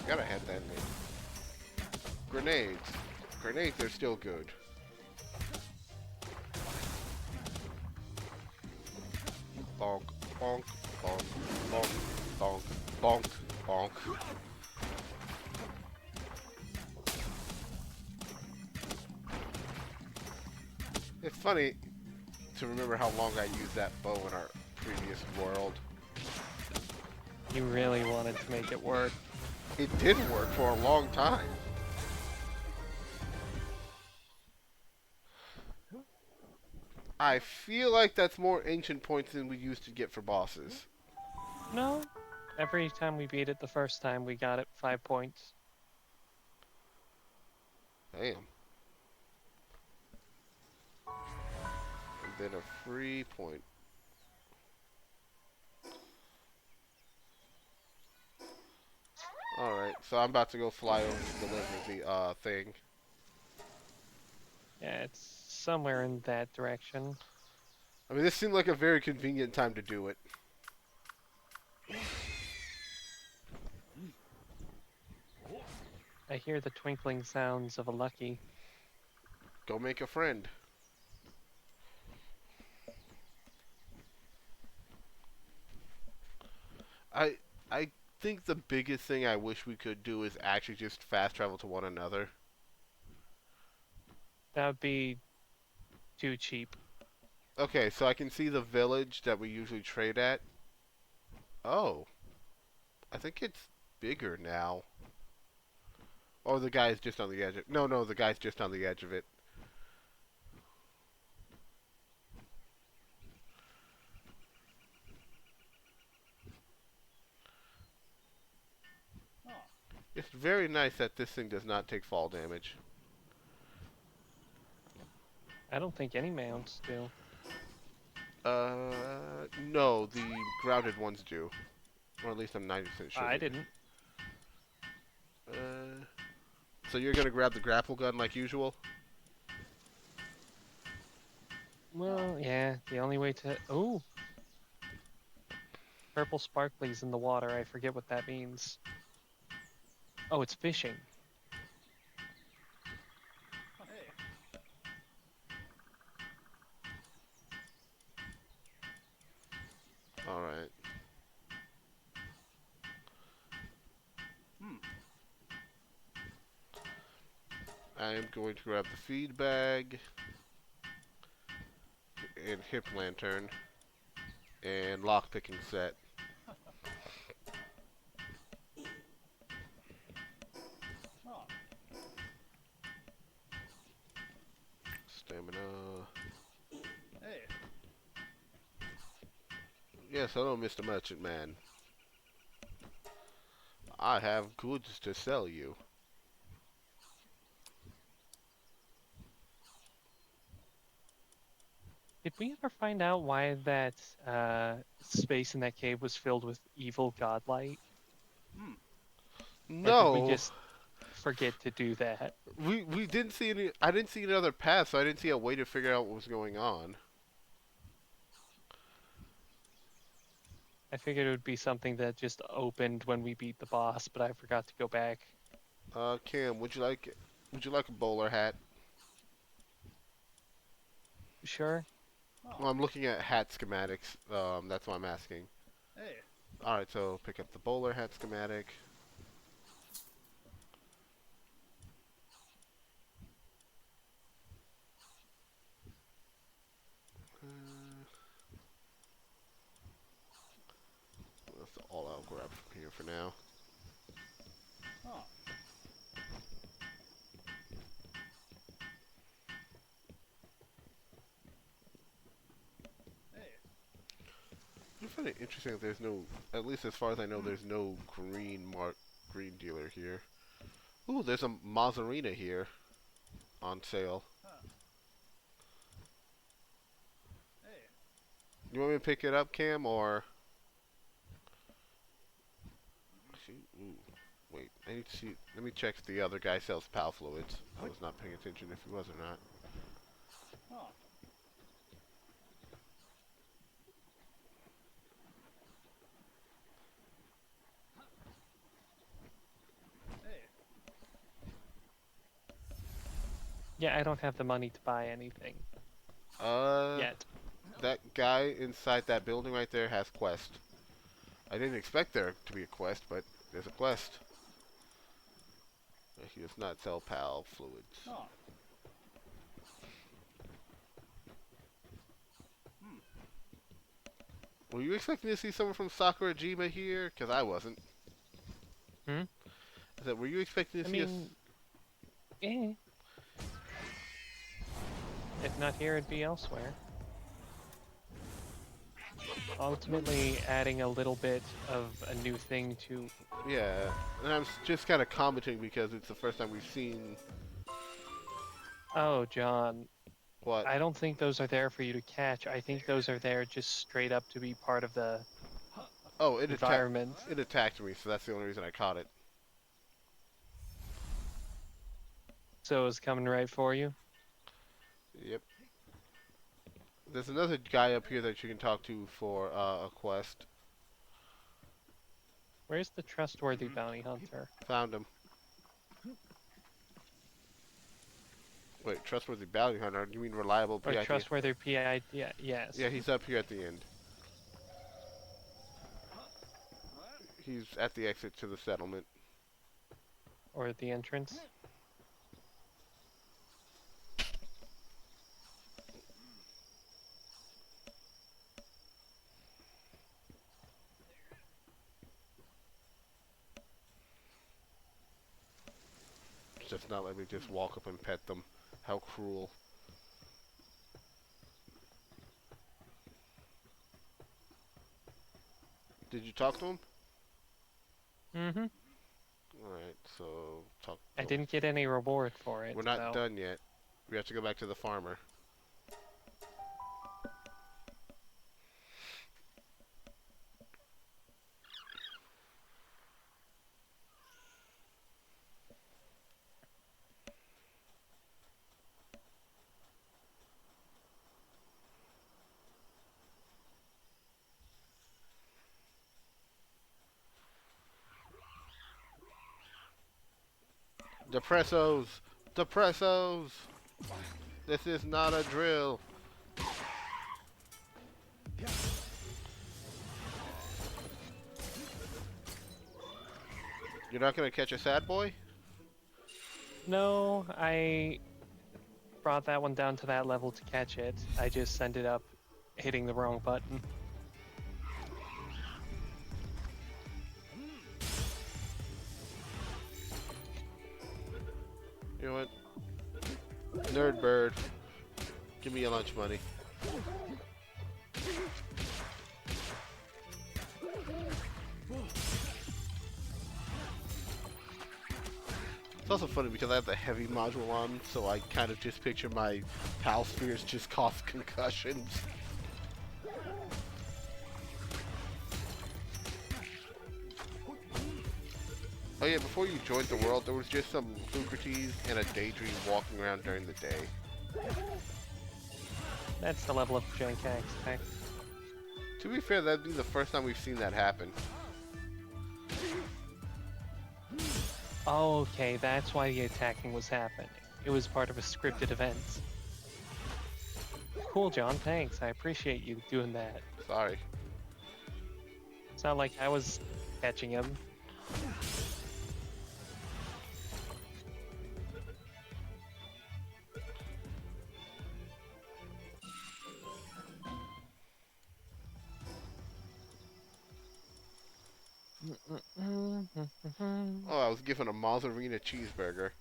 Gotta have that name. Grenades. Grenades are still good. Bonk, bonk, bonk, bonk, bonk, bonk, bonk. It's funny to remember how long I used that bow in our previous world. You really wanted to make it work. It did work for a long time. I feel like that's more ancient points than we used to get for bosses. No. Every time we beat it the first time, we got it 5 points. Damn. And then a free point. Alright, so I'm about to go fly over to deliver the thing. Yeah, it's somewhere in that direction. I mean, this seemed like a very convenient time to do it. I hear the twinkling sounds of a lucky. Go make a friend. I I think the biggest thing I wish we could do is actually just fast travel to one another. That would be too cheap. Okay, so I can see the village that we usually trade at. Oh, I think it's bigger now. Oh, the guy's just on the edge of... No, the guy's just on the edge of it. It's very nice that this thing does not take fall damage. I don't think any mounts do. No, the grounded ones do. Or at least I'm 90% sure I they do. didn't. So you're gonna grab the grapple gun like usual? Well, yeah, the only way to. Oh, purple sparklies in the water. I forget what that means. Oh, it's fishing. All right. I am going to grab the feed bag and hip lantern and lock picking set. Stamina. Yes, hello, Mr. Merchant Man. I have goods to sell you. Did we ever find out why that space in that cave was filled with evil godlight? Or did we No, just forget to do that? we didn't see any. I didn't see any other path, so I didn't see a way to figure out what was going on. I figured it would be something that just opened when we beat the boss, but I forgot to go back. Cam, would you like a bowler hat? Sure. Well, I'm looking at hat schematics. That's why I'm asking. All right, so pick up the bowler hat schematic. Uh, that's all I'll grab from here for now. I find it interesting that there's no, at least as far as I know, there's no green dealer here. Ooh, there's a Mazzarina here on sale. You want me to pick it up, Cam, or? Shoot, ooh, wait, I need to see. Let me check if the other guy sells pal fluids. I was not paying attention if he was or not. Yeah, I don't have the money to buy anything Uh, yet. that guy inside that building right there has quest. I didn't expect there to be a quest, but there's a quest. He does not sell pal fluids. Were you expecting to see someone from Sakurajima here? Because I wasn't. Hmm? I said, were you expecting to I see us? mean, eh. If not here, it'd be elsewhere. Ultimately, adding a little bit of a new thing to. Yeah, and I'm just kind of commenting because it's the first time we've seen Oh, John, what. I don't think those are there for you to catch. I think those are there just straight up to be part of the Oh, environment. it attacked me, so that's the only reason I caught it. So it's coming right for you. Yep. There's another guy up here that you can talk to for a quest. Where's the trustworthy bounty hunter? Found him. Wait, trustworthy bounty hunter? You mean reliable Or PIT? trustworthy PI? Yeah, Yeah, yes. he's up here at the end. He's at the exit to the settlement. Or the entrance. Just not let me just walk up and pet them. How cruel. Did you talk to him? Mm-hmm. Alright, so talk. I Go. didn't get any reward for We're it, not though. done yet. We have to go back to the farmer. Depressos! Depressos! This is not a drill. You're not gonna catch a sad boy? No, I brought that one down to that level to catch it. I just ended up hitting the wrong button. You know what? Nerd bird. Give me your lunch money. It's also funny because I have the heavy module on, so I kind of just picture my pal spheres just cause concussions. Oh yeah, before you joined the world, there was just some Socrates and a daydream walking around during the day. That's the level of jank I expect. To be fair, that'd be the first time we've seen that happen. Okay, that's why the attacking was happening. It was part of a scripted event. Cool, John, thanks. I appreciate you doing that. Sorry. It's not like I was catching him. Oh, I was given a Mazzarina cheeseburger.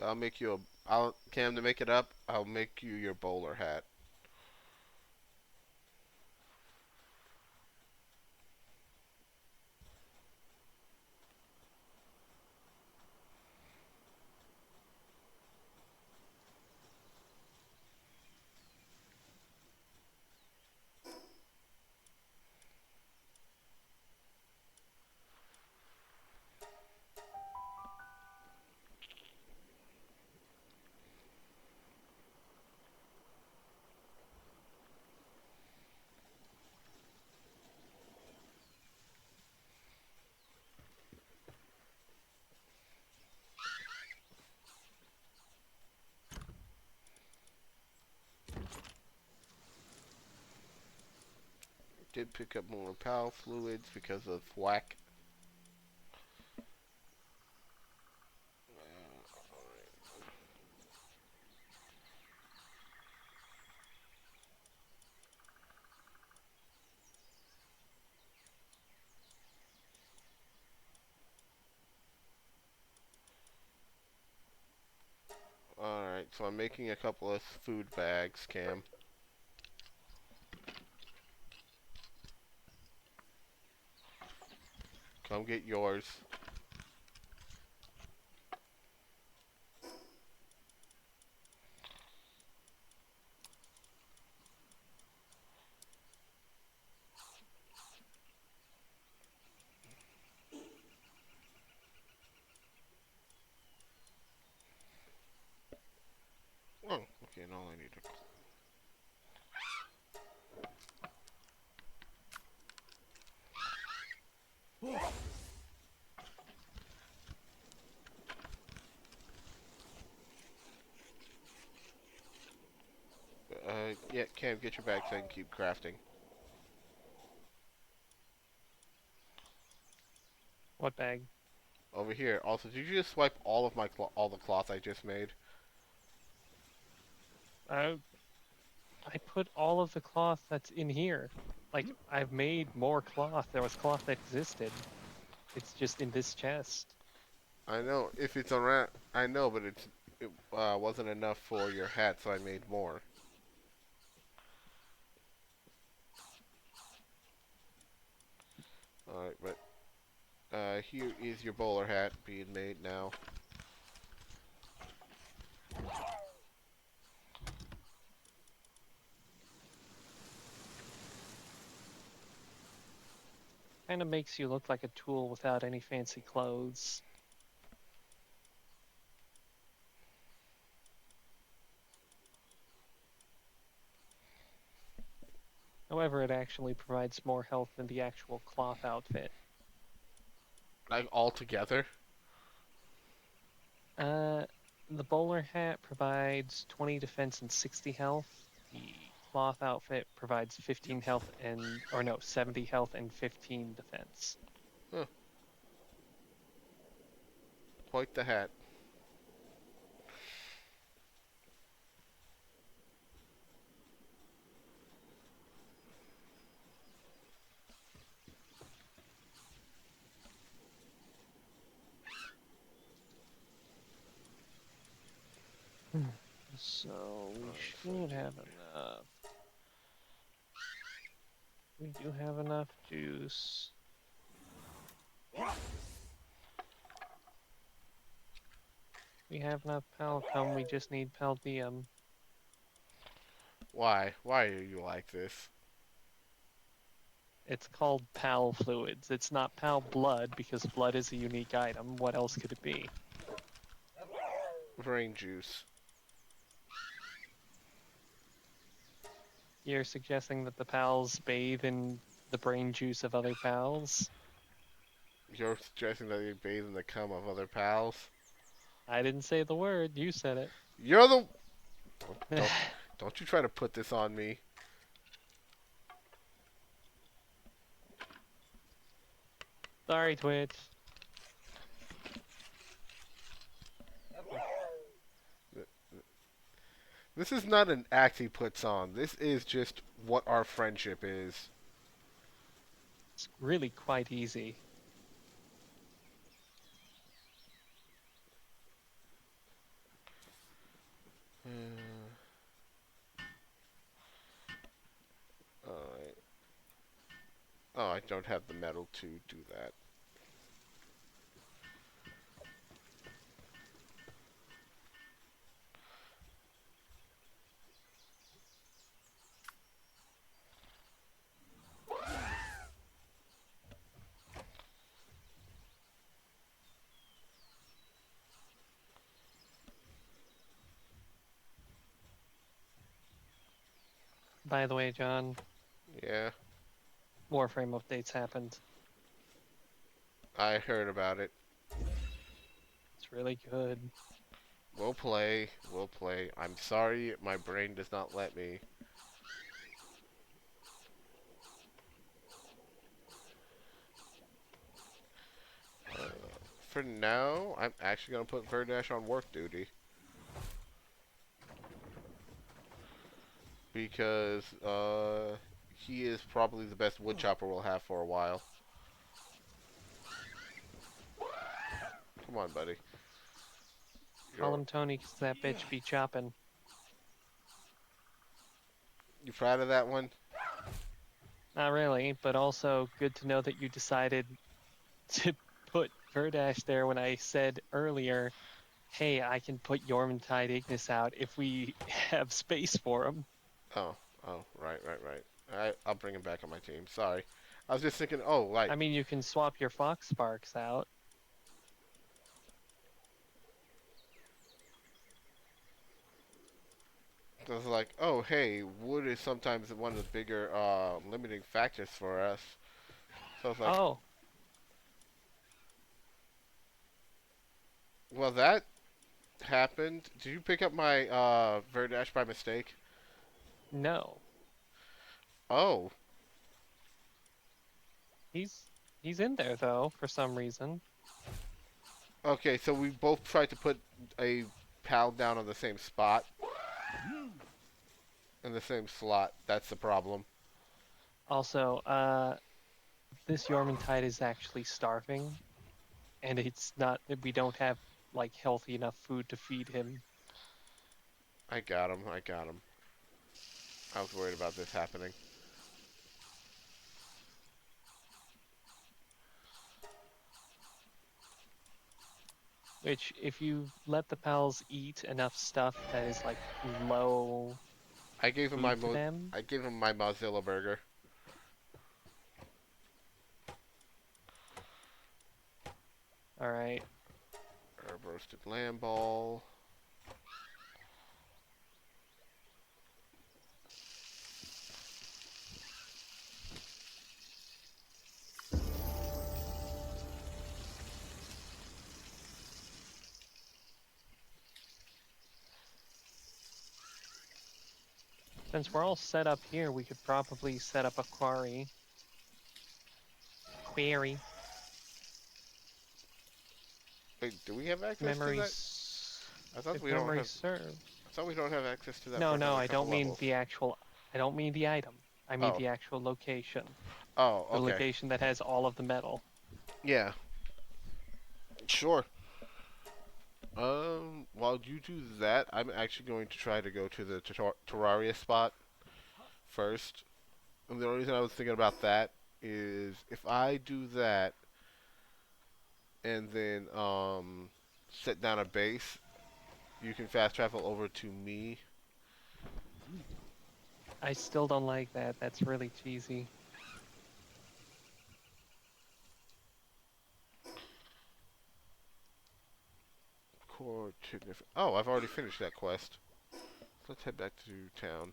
I'll make you a. Cam, to make it up, I'll make you your bowler hat. Did pick up more PAL fluids because of whack. Alright, so I'm making a couple of food bags, Cam. Come get yours. Oh, okay, now I need to. Yeah, Cam, get your bag so I can keep crafting. What bag? Over here. Also, did you just swipe all of my all the cloth I just made? I I put all of the cloth that's in here. Like, I've made more cloth. There was cloth that existed. It's just in this chest. I know. If it's around, I know, but it wasn't enough for your hat, so I made more. All right, but here is your bowler hat being made now. Kind of makes you look like a tool without any fancy clothes. However, it actually provides more health than the actual cloth outfit. Like all together. Uh, the bowler hat provides 20 defense and 60 health. The cloth outfit provides 15 health and, or no, 70 health and 15 defense. Huh, quite the hat. So we So should have enough. We do have enough juice. We have enough Palcum. We just need Paldium. why? Why are you like this? It's called Pal Fluids. It's not Pal Blood because blood is a unique item. What else could it be? Brain juice. You're suggesting that the pals bathe in the brain juice of other pals? You're suggesting that you bathe in the cum of other pals. I didn't say the word. You said You're the it. don't don't you try to put this on me. Sorry, Twitch. This is not an act he puts on. This is just what our friendship is. It's really quite easy. Alright. Oh, I don't have the metal to do that. By the way, John, Yeah, Warframe updates happened. I heard about it. It's really good. We'll play. We'll play. I'm sorry my brain does not let me. Uh, for now, I'm actually going to put Verdash on work duty. Because he is probably the best woodchopper we'll have for a while. Come on, buddy. Call You're him Tony because that bitch be chopping. you proud of that one? Not really, but also good to know that you decided to put Verdash there when I said earlier, hey, I can put Yormtide Ignis out if we have space for him. Oh, oh, right, right, right. I'll bring him back on my team. Sorry. I was just thinking, oh, right. I mean, you can swap your Fox Sparks out. I was like, oh, hey, wood is sometimes one of the bigger limiting factors for us. So I was like, Oh, well, that happened. Did you pick up my Verdash by mistake? no. Oh, He's he's in there though for some reason. okay. So we both tried to put a pal down on the same spot in the same slot. That's the problem. Also, this Yormtide is actually starving, and it's not that we don't have like healthy enough food to feed him. I got him. I got him. I was worried about this happening. Which, if you let the pals eat enough stuff that is like low I gave him my food to them, I gave him my Mozilla burger. all right. Herb roasted lamb ball. Since we're all set up here, we could probably set up a quarry. Quarry. Wait, do we have access to that? Memories. I thought If we don't memory have. serves. I thought we don't have access to that No, for no, another I couple don't mean levels. the actual. I don't mean the item. I mean Oh. the actual location. Oh, The okay. location that has all of the metal. Yeah. Sure. While you do that, I'm actually going to try to go to the Terraria spot first. And the only reason I was thinking about that is if I do that and then set down a base, you can fast travel over to me. I still don't like that. That's really cheesy. Core Oh, I've already finished that quest. Let's head back to town.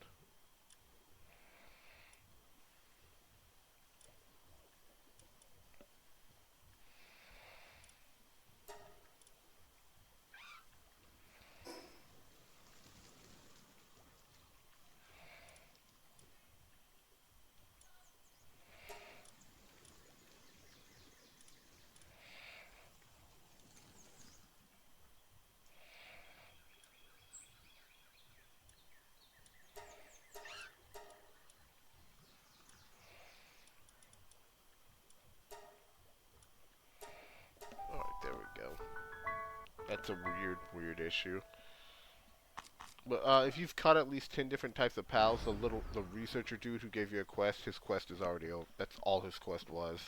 Alright, there we go. That's a weird issue. But if you've caught at least 10 different types of pals, the researcher dude who gave you a quest, his quest is already over. That's all his quest was.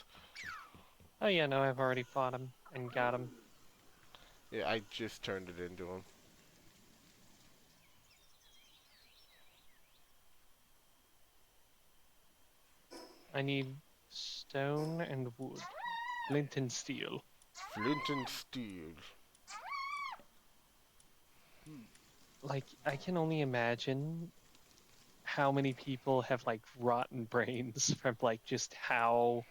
Oh yeah, no, I've already fought him and got him. Yeah, I just turned it into him. I need stone and wood. Flint and steel. Flint and steel. Like, I can only imagine how many people have like rotten brains from like just how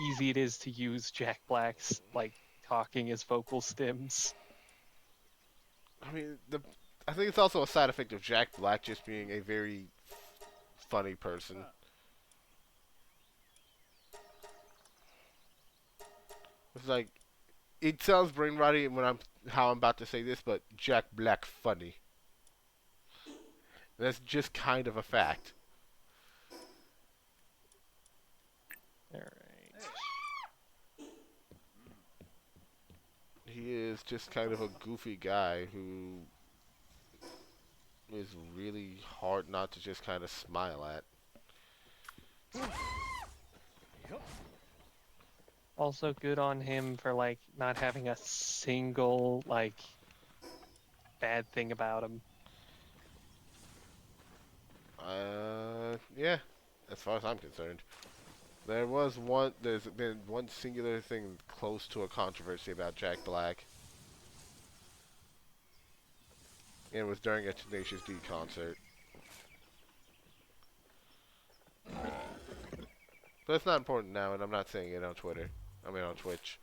easy it is to use Jack Black's like talking as vocal stems. I mean, I think it's also a side effect of Jack Black just being a very funny person. It's like it sounds brain rotty when I'm about to say this, but Jack Black funny. That's just kind of a fact. All right. He is just kind of a goofy guy who is really hard not to just kind of smile at. Also good on him for like not having a single like bad thing about him. Yeah, as far as I'm concerned. There's been one singular thing close to a controversy about Jack Black. And it was during a Tenacious D concert. But it's not important now, and I'm not saying it on Twitter. I mean on Twitch.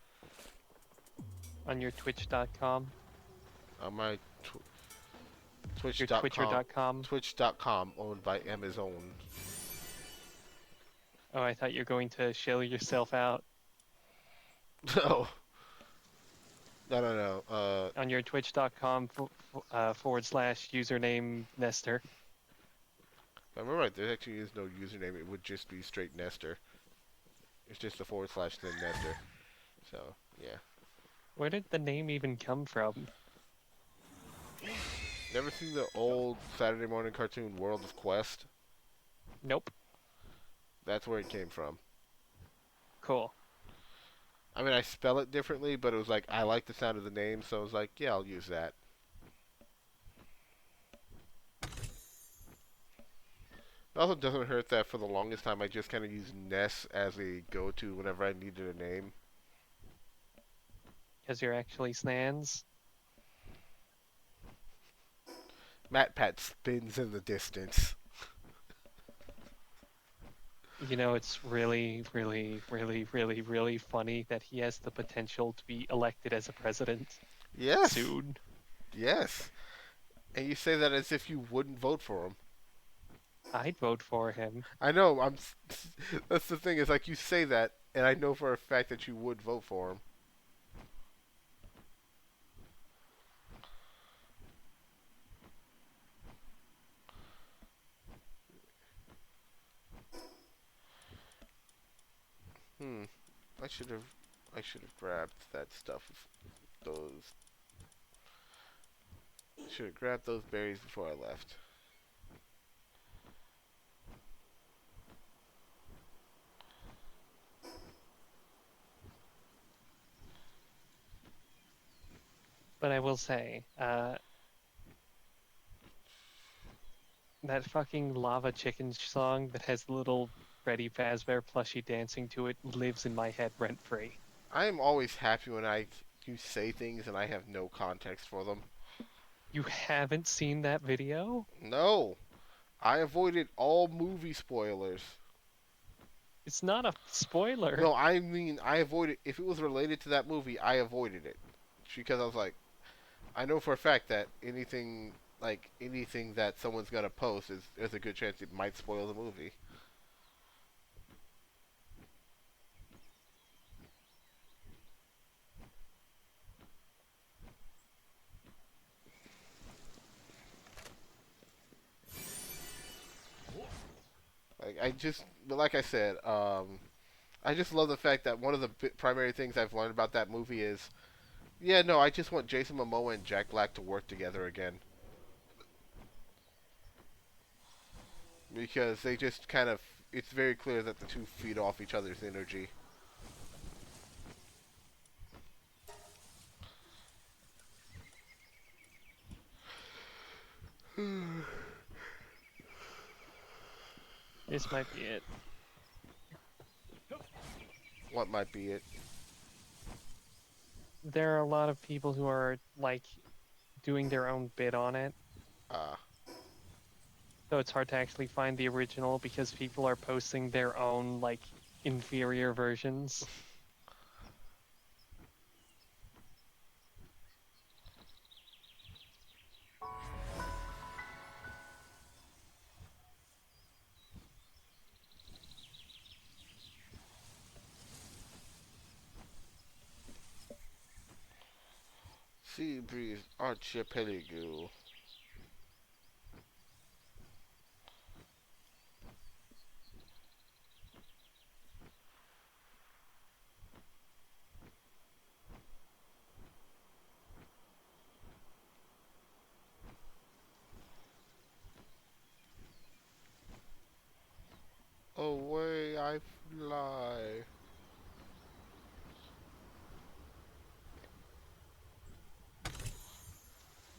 On your twitch.com, On my your twitch.com twitcher.com. twitch.com owned by Amazon. Oh, I thought you were going to shell yourself out No. No. on your twitch.com forward slash username Nestor. If I remember right, there actually is no username. It would just be straight Nestor. It's just a forward slash then Nestor. So, yeah. Where did the name even come from? Never seen the old Saturday morning cartoon World of Quest? Nope. That's where it came from. Cool. I mean, I spell it differently, but it was like, I like the sound of the name, so I was like, yeah, I'll use that. It also doesn't hurt that for the longest time I just kind of used Ness as a go-to whenever I needed a name. Because you're actually Snans. Matt Pat spins in the distance. You know, it's really, really, really, really, really funny that he has the potential to be elected as a president Yes, soon. yes. And you say that as if you wouldn't vote for him. I'd vote for him. I know. I'm. That's the thing. Is like you say that, and I know for a fact that you would vote for him. Hmm. I should have. I should have grabbed that stuff. Those. Should have grabbed those berries before I left. But I will say, that fucking lava chicken song that has the little Freddy Fazbear plushie dancing to it lives in my head rent free. I am always happy when you say things and I have no context for them. You haven't seen that video? No, I avoided all movie spoilers. It's not a spoiler. No, I mean I avoided. If it was related to that movie, I avoided it because I was like, I know for a fact that anything that someone's gonna post is there's a good chance it might spoil the movie. But like I said, I just love the fact that one of the primary things I've learned about that movie is, yeah, no, I just want Jason Momoa and Jack Black to work together again because they just kind of, it's very clear that the two feed off each other's energy. This might be it. What might be it? There are a lot of people who are like doing their own bit on it, Uh, so it's hard to actually find the original because people are posting their own like inferior versions. Sea Breeze Archipelago. Away I fly.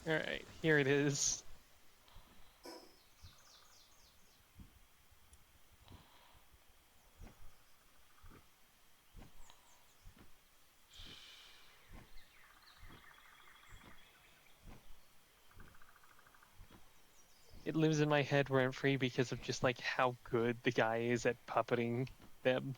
All right, here it is. It lives in my head rent free because of just like how good the guy is at puppeting them.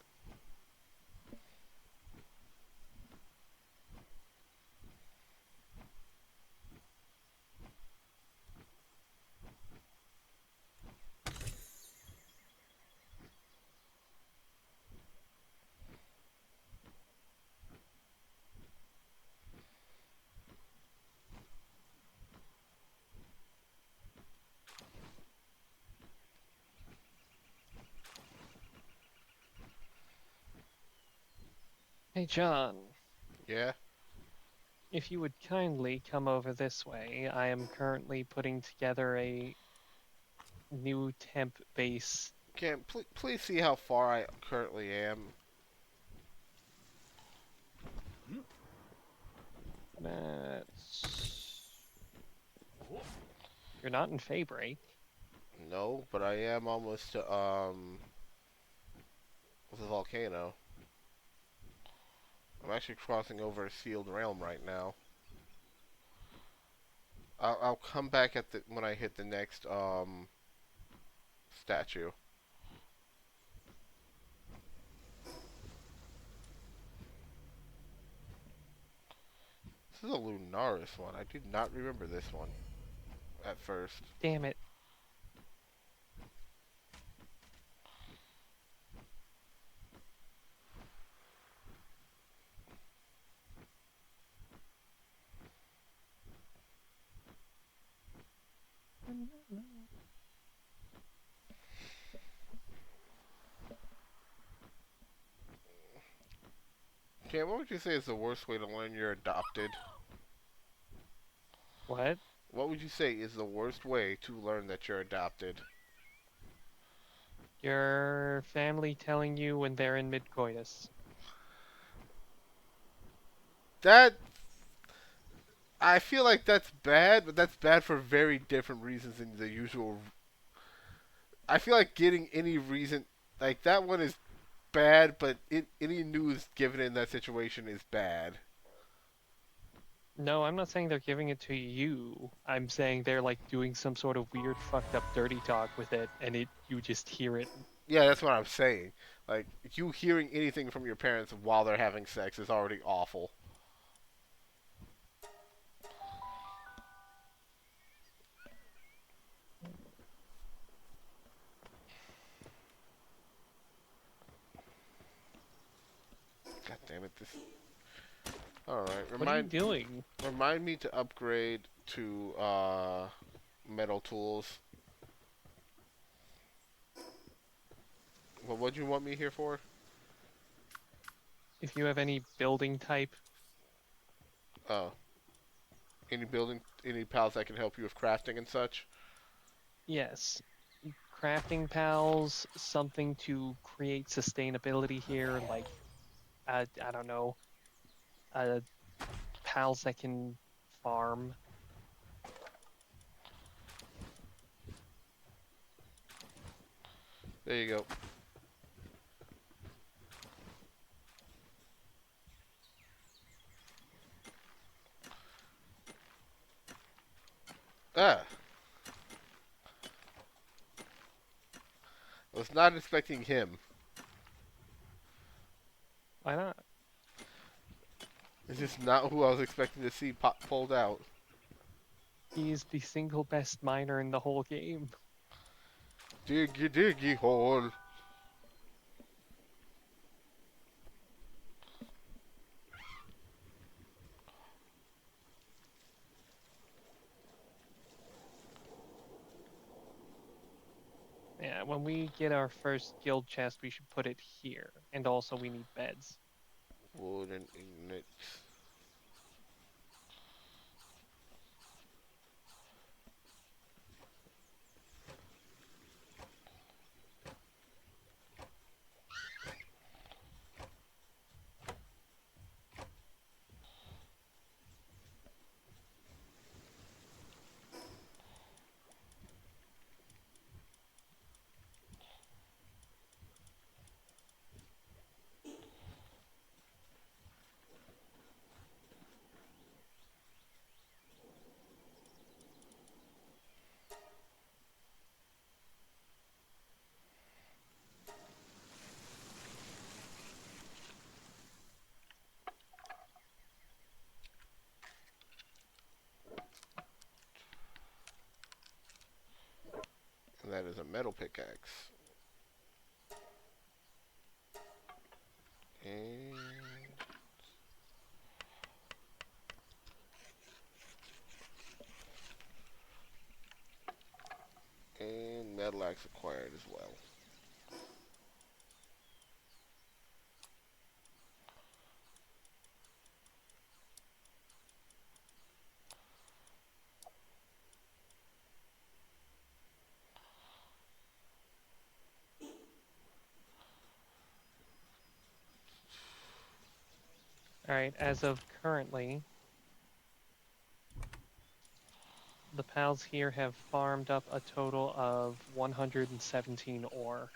Hey, John, Yeah? if you would kindly come over this way, I am currently putting together a new temp base. Can please see how far I currently am? That's... You're not in Faybreak. No, but I am almost to the volcano. I'm actually crossing over a sealed realm right now. I'll come back at the when I hit the next statue. This is a Lunaris one. I did not remember this one. at first. Damn it. Cam, what would you say is the worst way to learn you're adopted? What? What would you say is the worst way to learn that you're adopted? Your family telling you when they're in mid-coitus. That I feel like that's bad, but that's bad for very different reasons than the usual. I feel like getting any reason like that one is bad, but any news given in that situation is bad. No, I'm not saying they're giving it to you. I'm saying they're like doing some sort of weird fucked up dirty talk with it and it you just hear it. Yeah, that's what I'm saying. Like you hearing anything from your parents while they're having sex is already awful. God damn it! This. All right, What are you doing? remind me to upgrade to metal tools. Well, what do you want me here for? If you have any building type, Oh, any pals that can help you with crafting and such. yes. Crafting pals, something to create sustainability here, like I don't know, uh pals that can farm. There you go. Ah, I was not expecting him. Why not? It's just not who I was expecting to see pulled out. He's the single best miner in the whole game. Diggy diggy hole. Yeah, when we get our first guild chest, we should put it here. And also we need beds. Wooden ignites. And that is a metal pickaxe. And metal axe acquired as well. Alright, as of currently, the pals here have farmed up a total of 117 ore.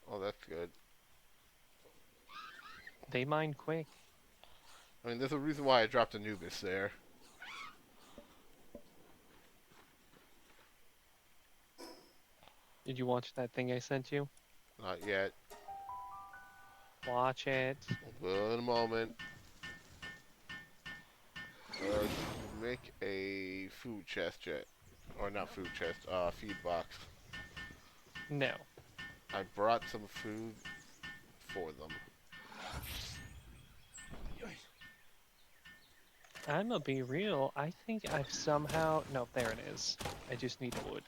Oh, that's good. They mine quick. I mean, there's a reason why I dropped Anubis there. Did you watch that thing I sent you? Not yet. Watch it. But in a moment. Did you make a food chest yet? Or not food chest, feed box. No. I brought some food for them. I'm gonna be real. I think I've somehow. Nope, there it is. I just need wood.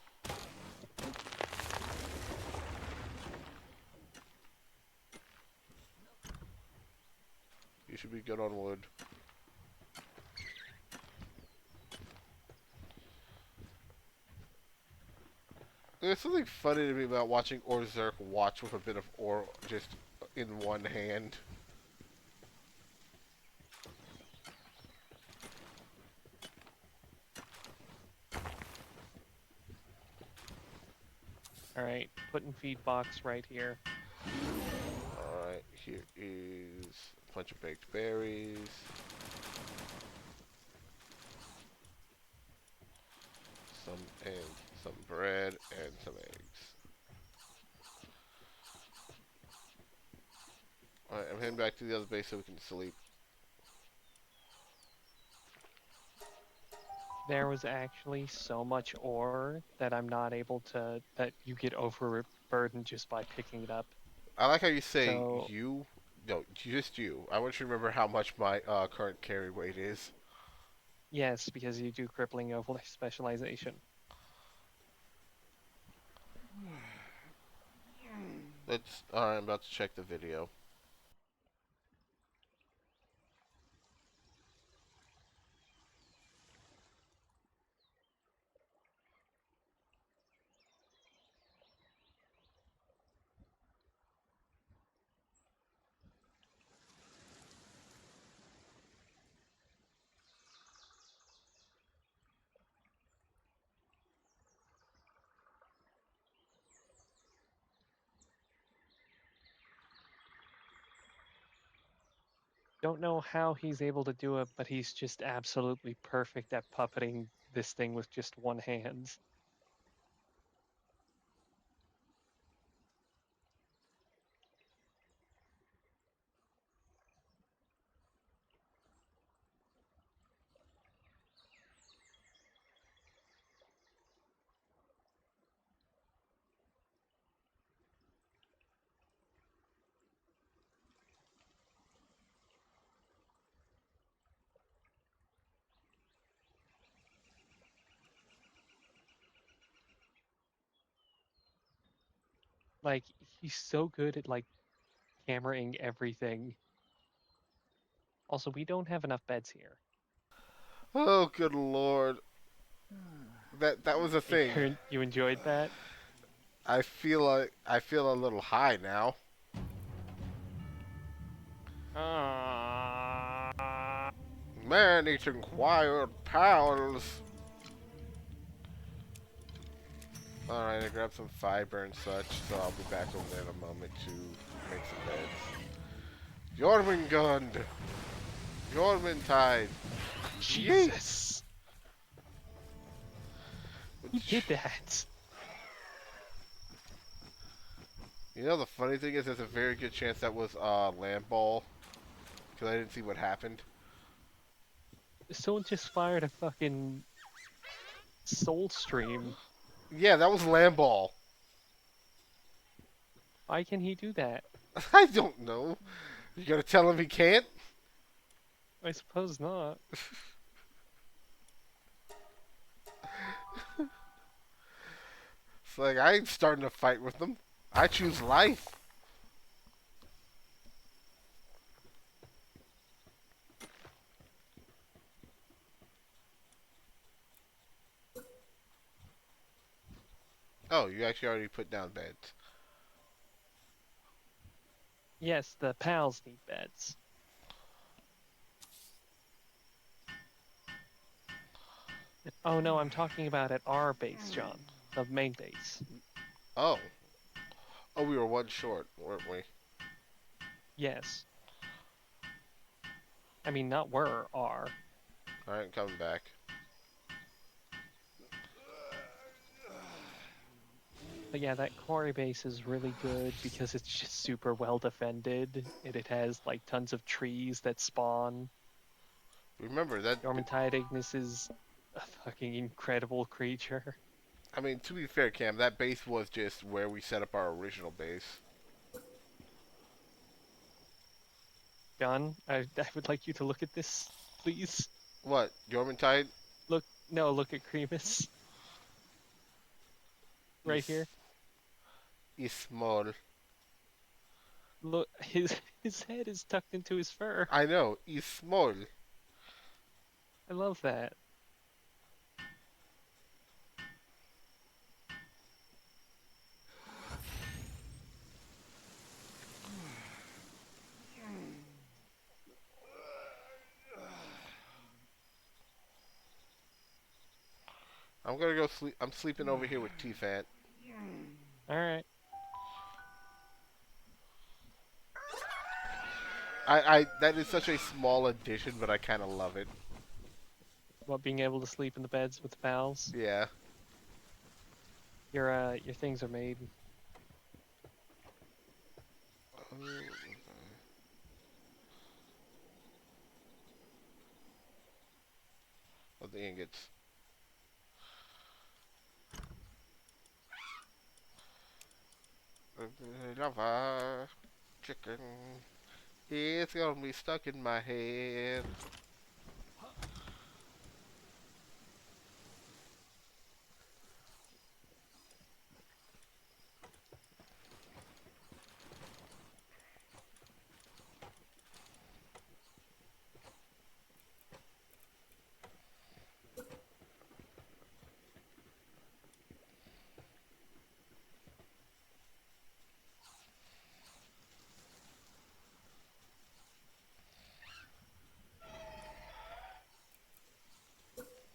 You should be good on wood. There's something funny to me about watching Orzerk watch with a bit of ore just in one hand. All right, putting feed box right here. Alright, here is a bunch of baked berries. Some and some bread and some eggs. Alright, I'm heading back to the other base so we can sleep. There was actually so much ore that I'm not able to. That you get overburdened just by picking it up. I like how you say So you. No, just you. I want you to remember how much my current carry weight is. yes, because you do crippling over specialization. Let's. Alright, I'm about to check the video. Don't know how he's able to do it, but he's just absolutely perfect at puppeting this thing with just one hand. Like he's so good at like cameraing everything. Also, we don't have enough beds here. Oh, good lord. That was a thing. You enjoyed that? I feel a little high now. Ah. Man eating quiet pals. Alright, I grabbed some fiber and such, so I'll be back over there in a moment to make some beds. Jormungand! Jormuntide! Yeet! Jesus! Who Which, did that? you know, the funny thing is, there's a very good chance that was land ball, because I didn't see what happened. Someone just fired a fucking soul stream. Yeah, that was land ball. Why can he do that? I don't know. You gonna tell him he can't? I suppose not. It's like, I ain't starting a fight with them. I choose life. Oh, you actually already put down beds. Yes, the pals need beds. Oh no, I'm talking about at our base, John. The main base. Oh. Oh, we were one short, weren't we? Yes. I mean, not were, are. Alright, coming back. But yeah, that quarry base is really good because it's just super well defended and it has like tons of trees that spawn. Remember that. Jormuntide Ignis is a fucking incredible creature. I mean, to be fair, Cam, that base was just where we set up our original base. John, I would like you to look at this, please. What? Yormintide Look, no, look at Cremus right is here. is small. Look, his head is tucked into his fur. I know, is small. I love that. I'm gonna go sleep. I'm sleeping over here with T-Fant. All right. That is such a small addition, but I kind of love it. What, being able to sleep in the beds with the pals? Yeah. Your things are made. Of the ingots. Lava chicken. It's gonna be stuck in my head.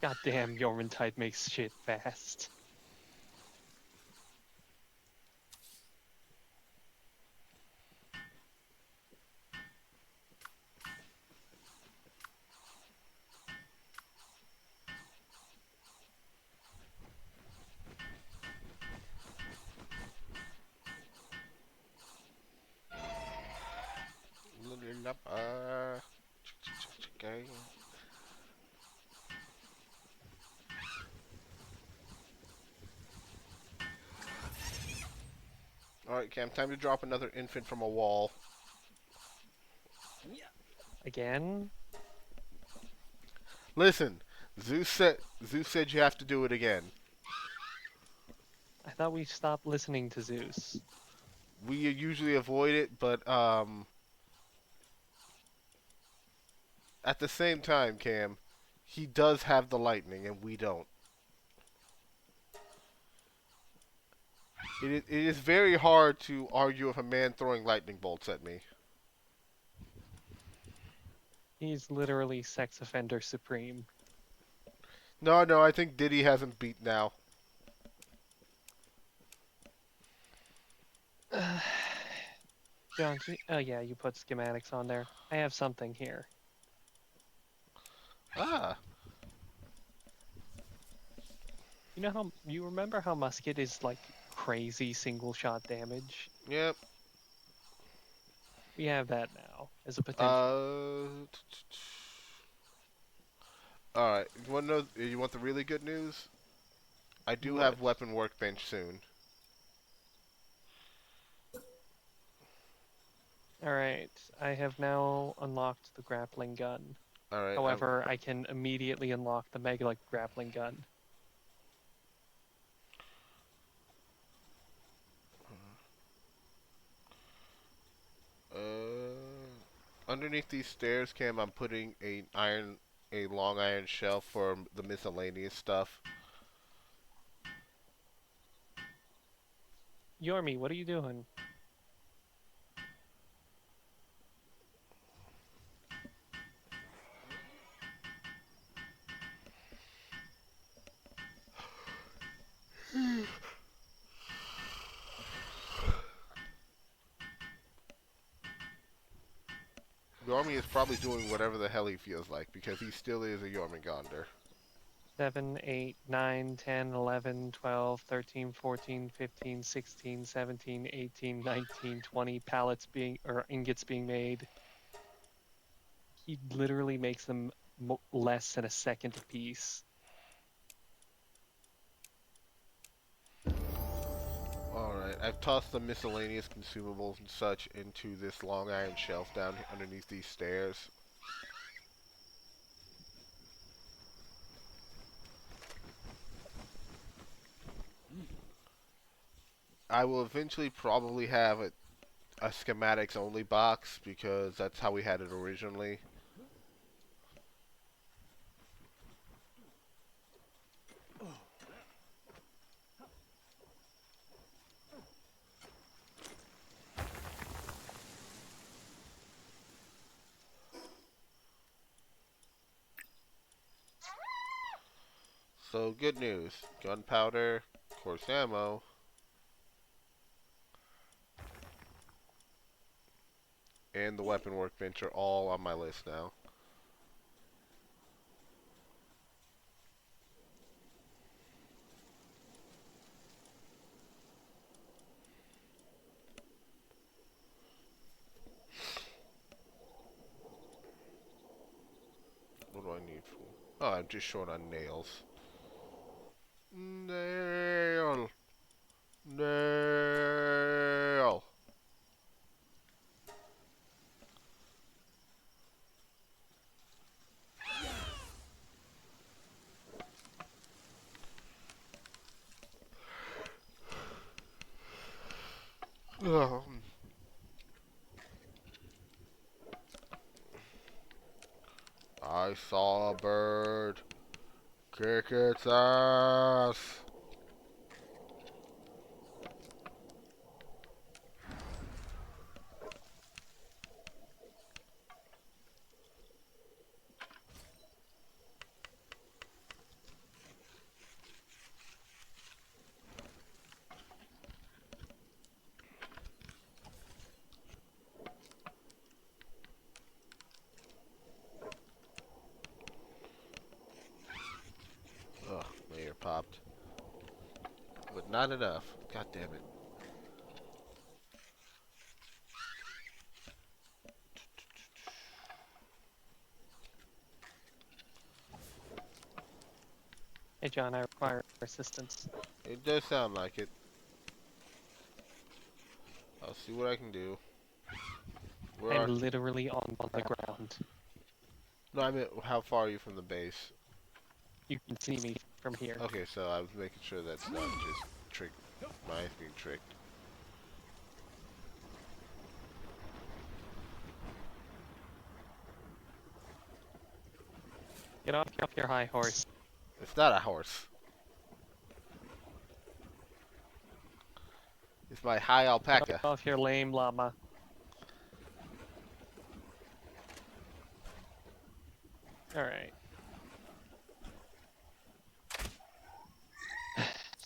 Goddamn, Jormuntide makes shit fast. Lava chicken. Alright, Cam, time to drop another infant from a wall. Again? Listen, Zeus said you have to do it again. I thought we stopped listening to Zeus. We usually avoid it, but at the same time, Cam, he does have the lightning and we don't. It is very hard to argue with a man throwing lightning bolts at me. He's literally sex offender supreme. No, no, I think Diddy has him beat now. John, oh yeah, you put schematics on there. I have something here. Ah, You know how you remember how musket is like crazy single shot damage? yep. We have that now as a potential. Uh, all right. You want to know? You want the really good news? I do What? have weapon workbench soon. All right, I have now unlocked the grappling gun. All right. However, I can immediately unlock the mega grappling gun. Underneath these stairs, Cam, I'm putting a long iron shelf for the miscellaneous stuff. Yormi, what are you doing? Yormi is probably doing whatever the hell he feels like because he still is a Jormungandr. 7, 8, 9, 10, 11, 12, 13, 14, 15, 16, 17, 18, 19, 20 pallets being or ingots being made. He literally makes them less than a second apiece. Alright, I've tossed the miscellaneous consumables and such into this long iron shelf down underneath these stairs. I will eventually probably have a schematics only box because that's how we had it originally. So good news. Gunpowder, coarse ammo, and the weapon workbench are all on my list now. What do I need for? Oh, I'm just short on nails. Nail! Nail! Ugh. I saw a bird. Kick its ass. Ugh, my ear popped. But not enough. God damn it. Hey, John, I require assistance. It does sound like it. I'll see what I can do. Where I'm are... literally on the ground. No, I mean, how far are you from the base? You can see me from here. Okay, so I was making sure that's not just trick. My eyes being tricked. Get off your high horse. It's not a horse. It's my high Get alpaca. off your lame llama. Alright.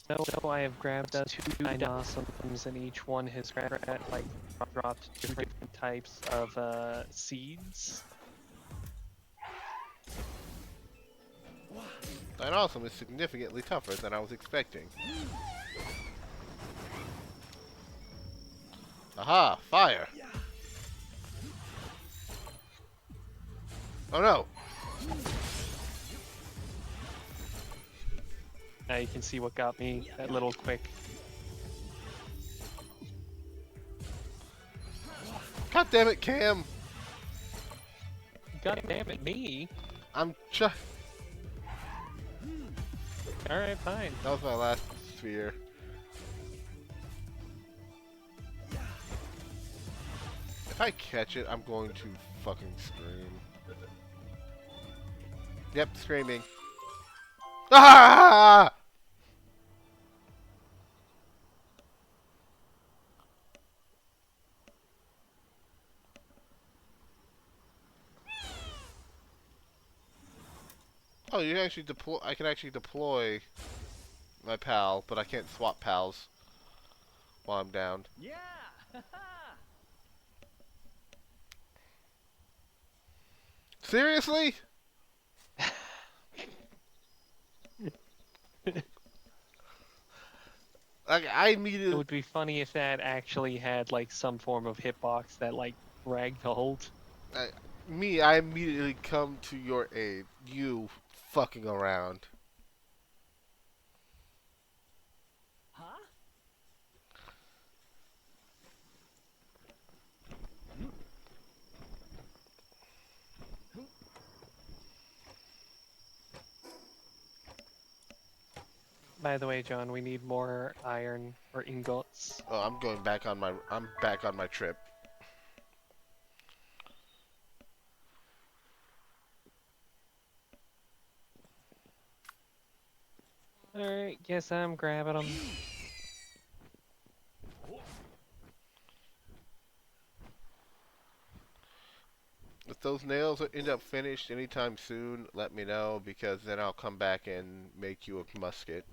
So I have grabbed us two dinosaurs, and each one has dropped different types of seeds. Dinosaur is significantly tougher than I was expecting. Aha! Fire! Oh no! Now you can see what got me that little quick. God damn it, Cam! God damn it, me! I'm Alright, fine. That was my last sphere. If I catch it, I'm going to fucking scream. Yep, screaming. Ah! Oh, you can actually deploy. I can actually deploy my pal, but I can't swap pals while I'm down. Yeah. Seriously? Like I It immediately. would be funny if that actually had like some form of hitbox that like ragdolled. Me, I immediately come to your aid. You fucking around. By the way, John, we need more iron or ingots. Oh, I'm going back on my. I'm back on my trip. Alright, guess I'm grabbing them. If those nails end up finished anytime soon, let me know because then I'll come back and make you a musket.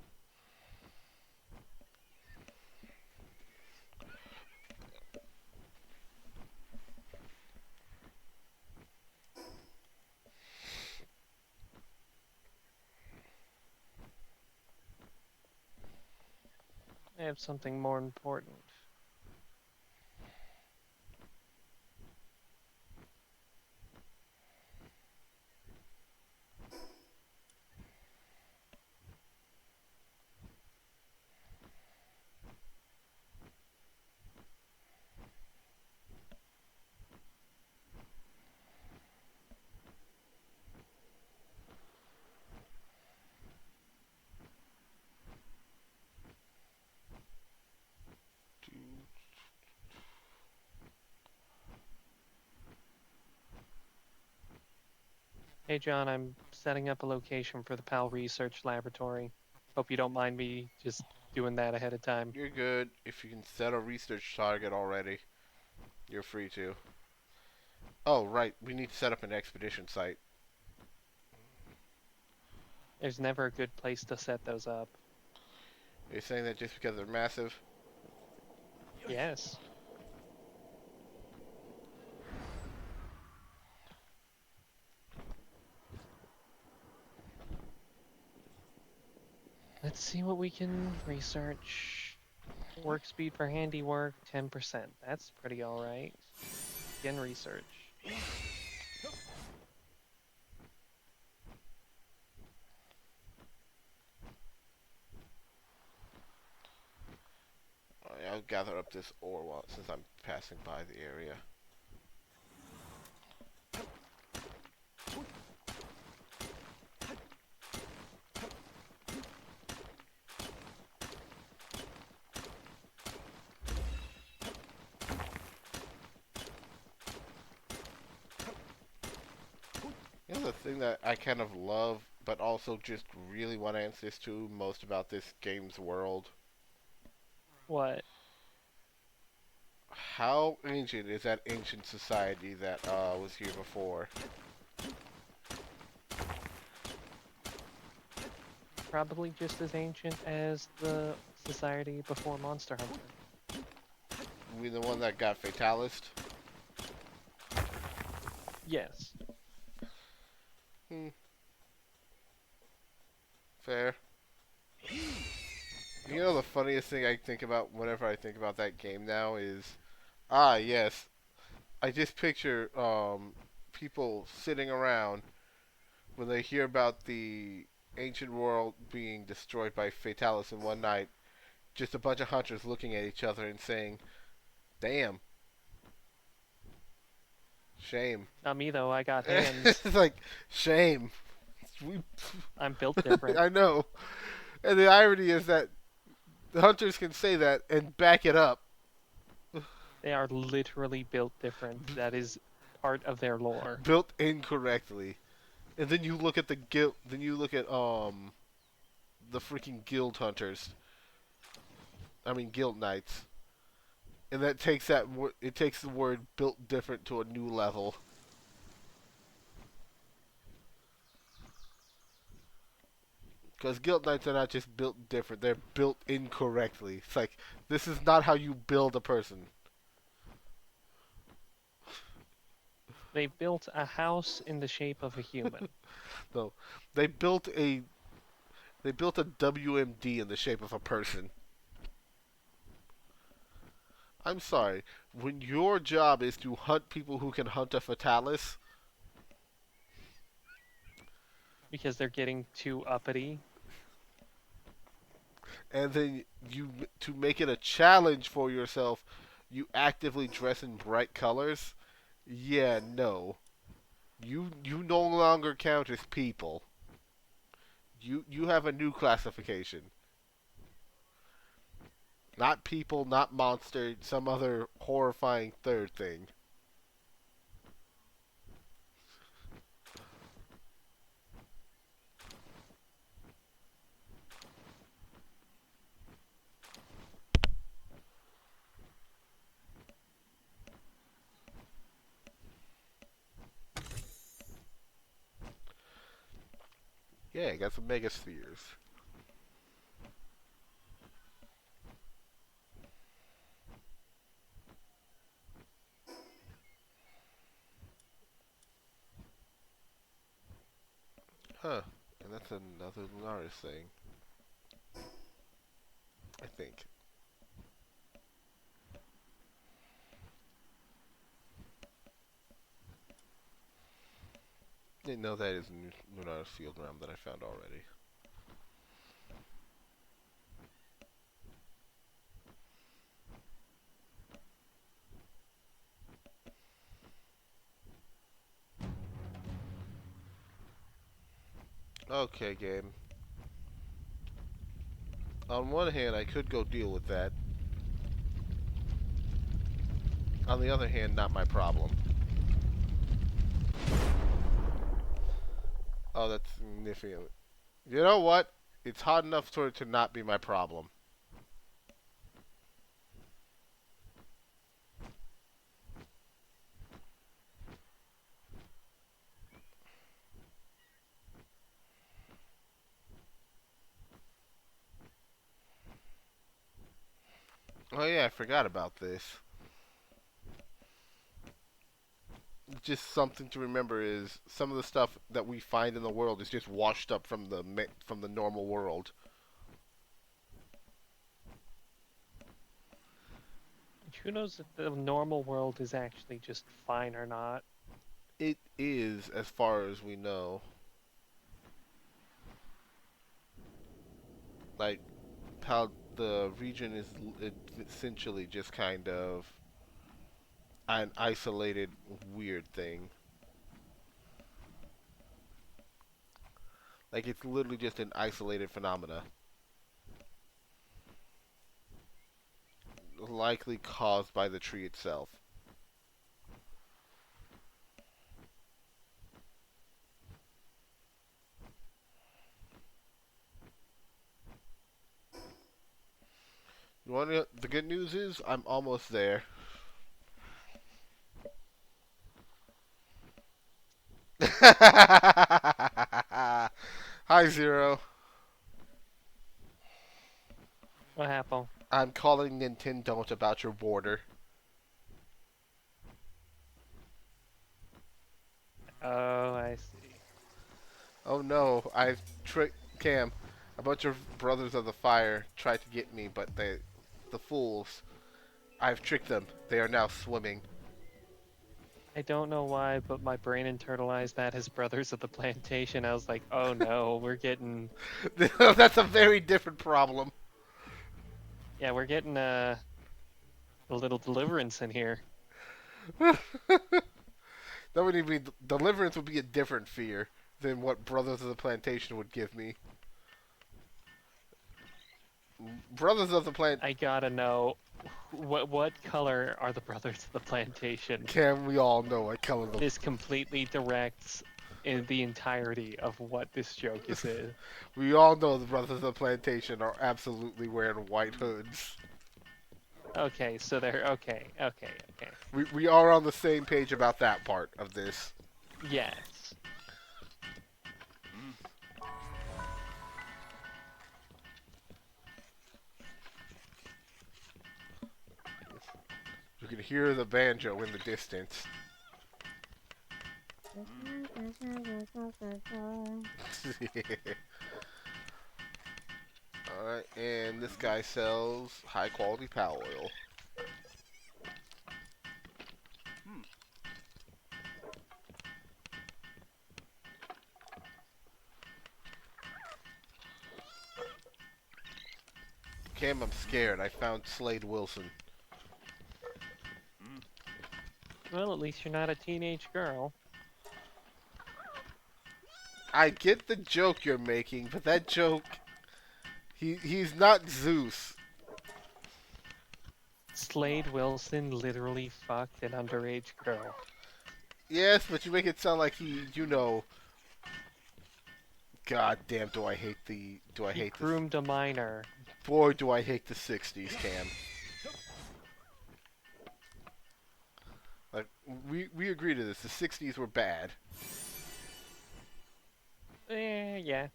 I have something more important. Hey, John, I'm setting up a location for the PAL Research Laboratory. Hope you don't mind me just doing that ahead of time. You're good. If you can set a research target already, you're free to. Oh, right. We need to set up an expedition site. There's never a good place to set those up. You're saying that just because they're massive? Yes. Let's see what we can research. Work speed for handiwork, 10%. That's pretty alright. Again, research. Alright, I'll gather up this ore since I'm passing by the area. You know the thing that I kind of love, but also just really want answers to most about this game's world? What? How ancient is that ancient society that was here before? Probably just as ancient as the society before Monster Hunter. You mean the one that got fatalist? Yes. Hmm, fair. You know the funniest thing I think about whenever I think about that game now is, yes, I just picture people sitting around when they hear about the ancient world being destroyed by Fatalis in one night, just a bunch of hunters looking at each other and saying, "Damn, shame." Not me though, I got hands. It's like shame. We, I'm built different. I know, and the irony is that the hunters can say that and back it up. They are literally built different. That is part of their lore. Built incorrectly. And then you look at the guild. Then you look at the freaking guild hunters. I mean guild knights. And that takes it takes the word built different to a new level. Because guild knights are not just built different; they're built incorrectly. It's like this is not how you build a person. They built a house in the shape of a human. No, they built a they built a WMD in the shape of a person. I'm sorry. When your job is to hunt people who can hunt a fatalis, because they're getting too uppity. And then you, to make it a challenge for yourself, you actively dress in bright colors. Yeah, no. You no longer count as people. You have a new classification. Not people, not monster, some other horrifying third thing. Yeah, I got some megaspheres. Huh. And that's another Lunaris thing, I think. Didn't know that is a new Lunaris field realm that I found already. Okay, game. On one hand, I could go deal with that. On the other hand, not my problem. Oh, that's significant. You know what? It's hot enough for it to not be my problem. Oh yeah, I forgot about this. Just something to remember is some of the stuff that we find in the world is just washed up from the normal world. Who knows if the normal world is actually just fine or not? It is, as far as we know. Like how the region is essentially just kind of an isolated weird thing. Like it's literally just an isolated phenomena, likely caused by the tree itself. You want the good news is I'm almost there. Hi Zero. What happened? I'm calling Nintendo about your border. Oh, I see. Oh no, I've tricked Cam. A bunch of brothers of the fire tried to get me, but the fools, I've tricked them. They are now swimming. I don't know why, but my brain internalized that as Brothers of the Plantation. I was like, oh no, That's a very different problem. we're getting a little deliverance in here. That would even be deliverance would be a different fear than what Brothers of the Plantation would give me. Brothers of the Plant I gotta know what color are the Brothers of the Plantation? Cam, we all know what color the This completely directs in the entirety of what this joke is. we all know the Brothers of the Plantation are absolutely wearing white hoods. Okay, so they're okay. We are on the same page about that part of this. Yes. You can hear the banjo in the distance. Alright, and this guy sells high quality power oil. Cam, I'm scared. I found Slade Wilson. Well, at least you're not a teenage girl. I get the joke you're making, but that joke, he's not Zeus. Slade Wilson literally fucked an underage girl. Yes, but you make it sound like he. God damn, do I He hate this? groomed a minor. Boy, do I hate the '60s, Cam. Like we agree to this. The '60s were bad. Yeah.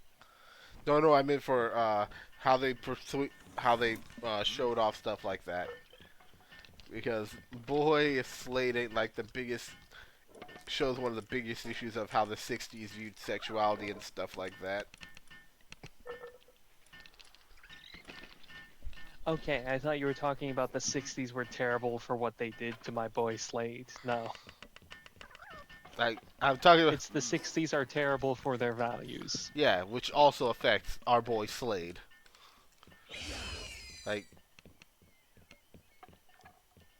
No, no, I meant for how they how they showed off stuff like that. Because boy, if Slade ain't like the biggest shows one of the biggest issues of how the '60s viewed sexuality and stuff like that. Okay, I thought you were talking about the 60s were terrible for what they did to my boy Slade. No. Like I'm talking about, It's the 60s are terrible for their values. yeah, which also affects our boy Slade. Like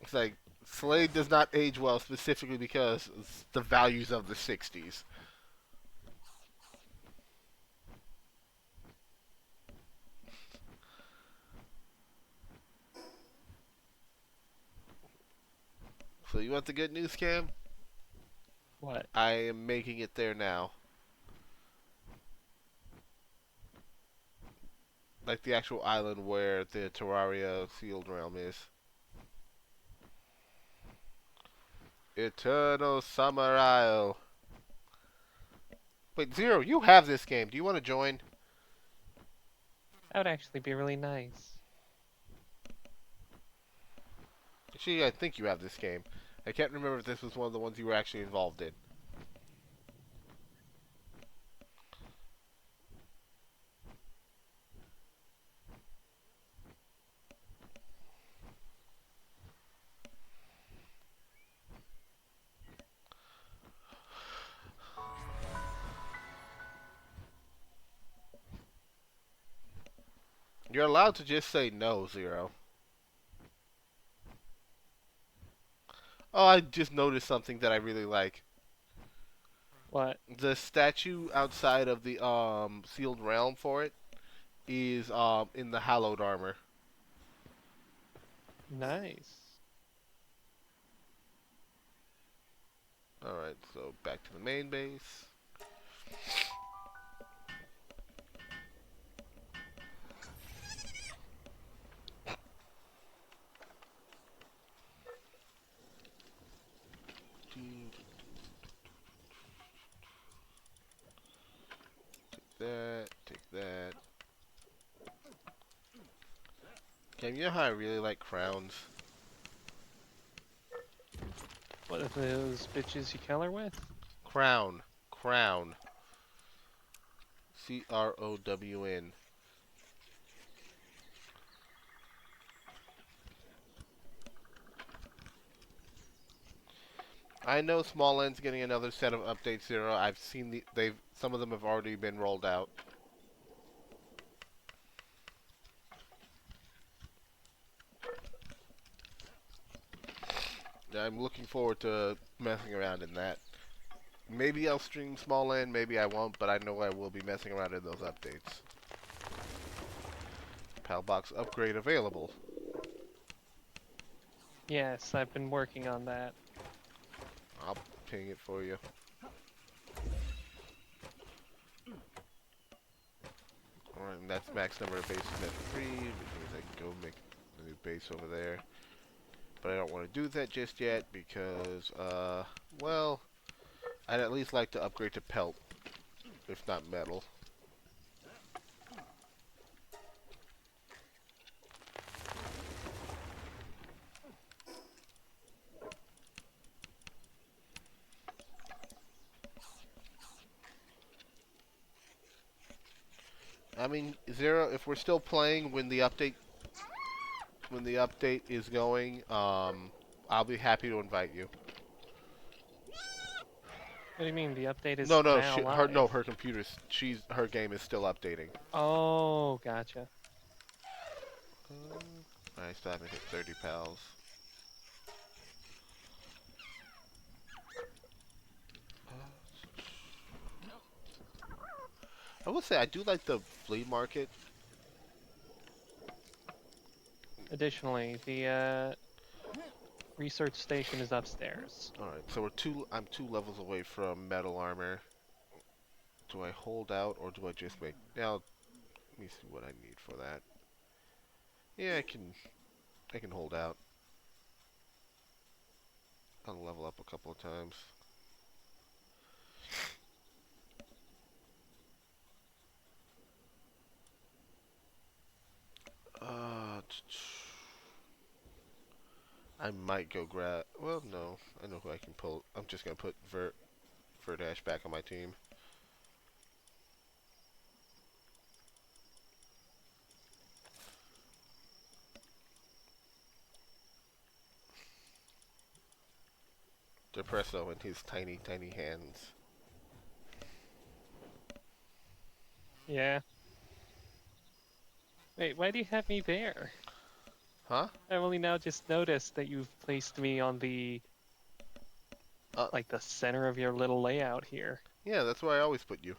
it's like Slade does not age well specifically because it's the values of the '60s. So you want the good news, Cam? What? I am making it there now. Like the actual island where the Terraria sealed realm is. Eternal Summer Isle. Wait, Zero, you have this game. Do you want to join? That would actually be really nice. Actually, I think you have this game. I can't remember if this was one of the ones you were actually involved in. You're allowed to just say no, Zero. Oh, I just noticed something that I really like. What? The statue outside of the sealed realm for it is in the hallowed armor. Nice. Alright, so back to the main base. Take that. Cam, you know how I really like crowns? What are those bitches you kill her with? Crown. Crown. Crown. I know Small End's getting another set of updates, Zero. I've seen some of them have already been rolled out. I'm looking forward to messing around in that. Maybe I'll stream Small End, maybe I won't, but I know I will be messing around in those updates. Palbox upgrade available. Yes, I've been working on that. I'll ping it for you. Alright, and that's max number of bases at 3, which means I can go make a new base over there. But I don't want to do that just yet because, well, I'd at least like to upgrade to pelt, if not metal. I mean, Zero, if we're still playing when the update is going, I'll be happy to invite you. What do you mean? The update No, is no, now no, live. her computer's, her game is still updating. Oh, gotcha. I still haven't hit 30 pals. I will say I do like the flea market. Additionally, the research station is upstairs. All right, so I'm 2 levels away from metal armor. Do I hold out or do I just make? Now, let me see what I need for that. Yeah, I can hold out. I'll level up a couple of times. I might go grab. Well, no, I know who I can pull. I'm just gonna put Verdash back on my team. Depresso in his tiny, tiny hands. Yeah. Wait, why do you have me there? Huh? I only now just noticed that you've placed me on the Uh, like the center of your little layout here. yeah, that's where I always put you.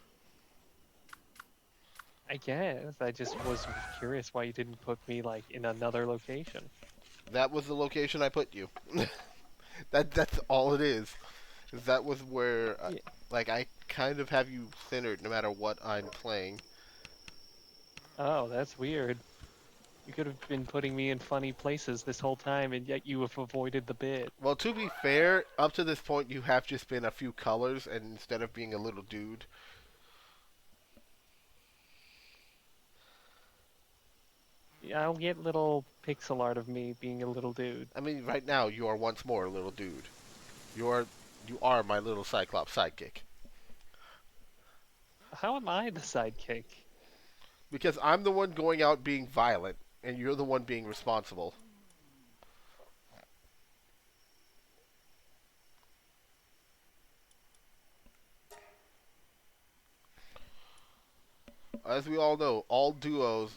I guess I just was curious why you didn't put me like in another location. That was the location I put you. That's all it is. That was where, Yeah. like, I kind of have you centered no matter what I'm playing. Oh, that's weird. You could have been putting me in funny places this whole time, and yet you have avoided the bit. Well, to be fair, up to this point, you have just been a few colors, and instead of being a little dude, Yeah, I'll get little pixel art of me being a little dude. I mean, right now you are once more a little dude. You are, you are my little Cyclops sidekick. How am I the sidekick? Because I'm the one going out being violent, and you're the one being responsible. As we all know, all duos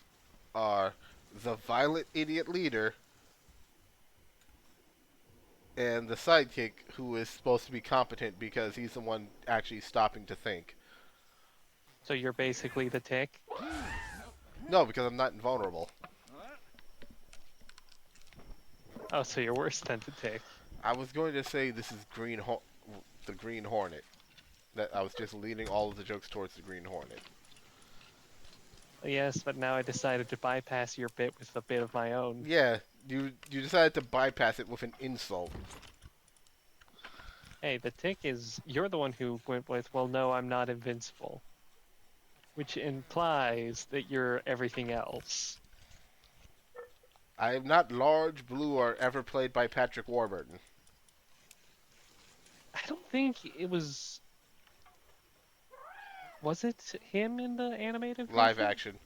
are the violent idiot leader and the sidekick who is supposed to be competent because he's the one actually stopping to think. So you're basically the tick? No, because I'm not invulnerable. Oh, so you're worse than the tick. I was going to say this is the Green Hornet. That I was just leading all of the jokes towards the Green Hornet. Yes, but now I decided to bypass your bit with a bit of my own. Yeah, you decided to bypass it with an insult. Hey, the tick is. You're the one who went with, well, no, I'm not invincible. Which implies that you're everything else. I am not large, blue, or ever played by Patrick Warburton. I don't think it was. Was it him in the animated Live version? action.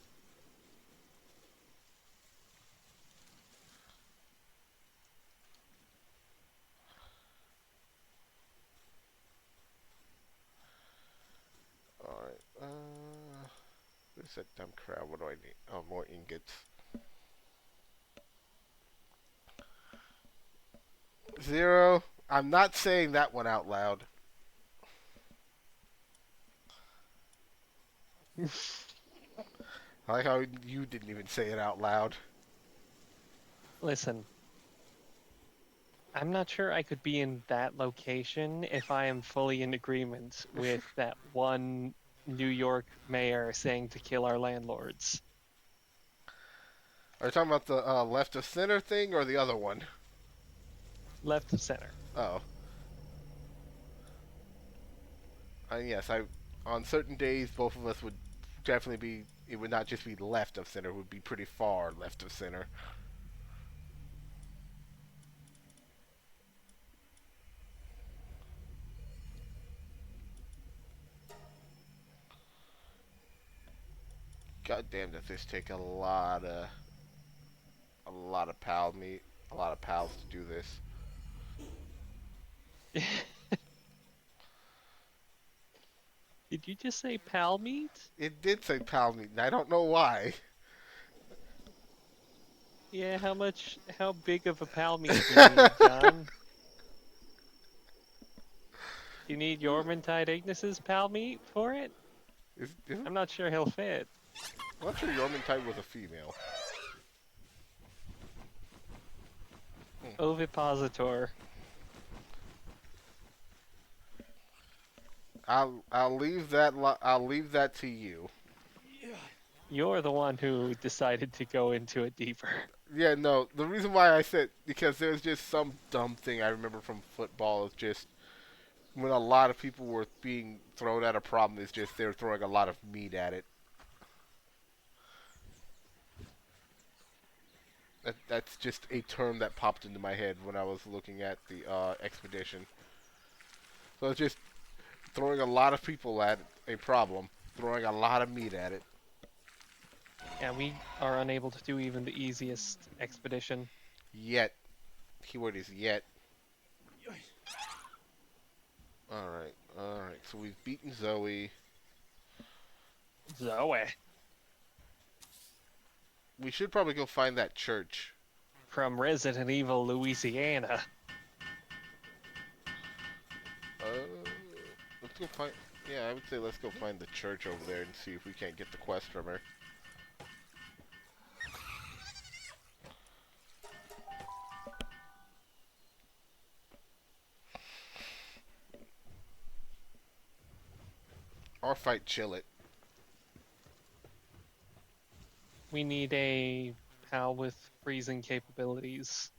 Alright, where's that dumb crowd? What do I need? Oh, more ingots. Zero. I'm not saying that one out loud. I like how you didn't even say it out loud. Listen, I'm not sure I could be in that location if I am fully in agreement with that one New York mayor saying to kill our landlords. Are you talking about the left of center thing or the other one? Left of center. Oh, yes. I on certain days both of us would definitely be. It would not just be left of center. It would be pretty far left of center. God damn, does this take a lot of pal meat, a lot of pals to do this. Did you just say pal meat? It did say pal meat, and I don't know why. Yeah, how big of a pal meat do you need, John? Do you need Jormungandr Ignis's pal meat for it? Isn't, I'm not sure he'll fit. I'm not sure Yormungandr was a female. Hmm. Ovipositor. I'll leave that to you. You're the one who decided to go into it deeper. Yeah, no. The reason why I said because there's just some dumb thing I remember from football is just when a lot of people were being thrown at a problem is just they're throwing a lot of meat at it. That's just a term that popped into my head when I was looking at the expedition. So it's just throwing a lot of people at a problem, throwing a lot of meat at it. Yeah, we are unable to do even the easiest expedition. Yet, keyword is yet. All right. So we've beaten Zoe. Zoe. We should probably go find that church. From Resident Evil, Louisiana. Uh, let's go find. Yeah, I would say let's go find the church over there and see if we can't get the quest from her. Or fight Chillet. We need a pal with freezing capabilities.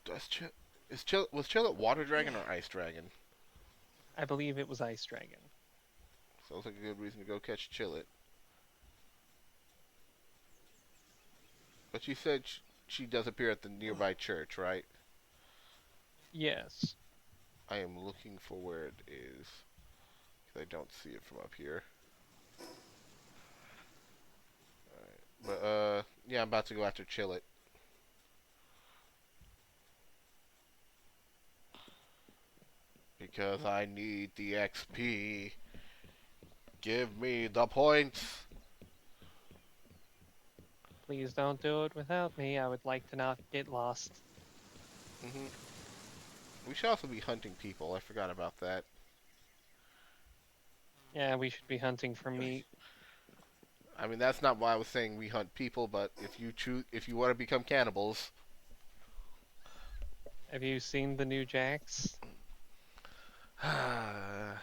Does Chill was Chillet Water Dragon or Ice Dragon? I believe it was Ice Dragon. Sounds like a good reason to go catch Chillet. But you said she does appear at the nearby church, right? Yes. I am looking for where it is. 'Cause I don't see it from up here. But, yeah, I'm about to go after Chillet. Because I need the XP. Give me the points. Please don't do it without me. I would like to not get lost. Hmm. We should also be hunting people. I forgot about that. Yeah, we should be hunting for meat. I mean, that's not why I was saying we hunt people, but if you want to become cannibals, Have you seen the new Jax? I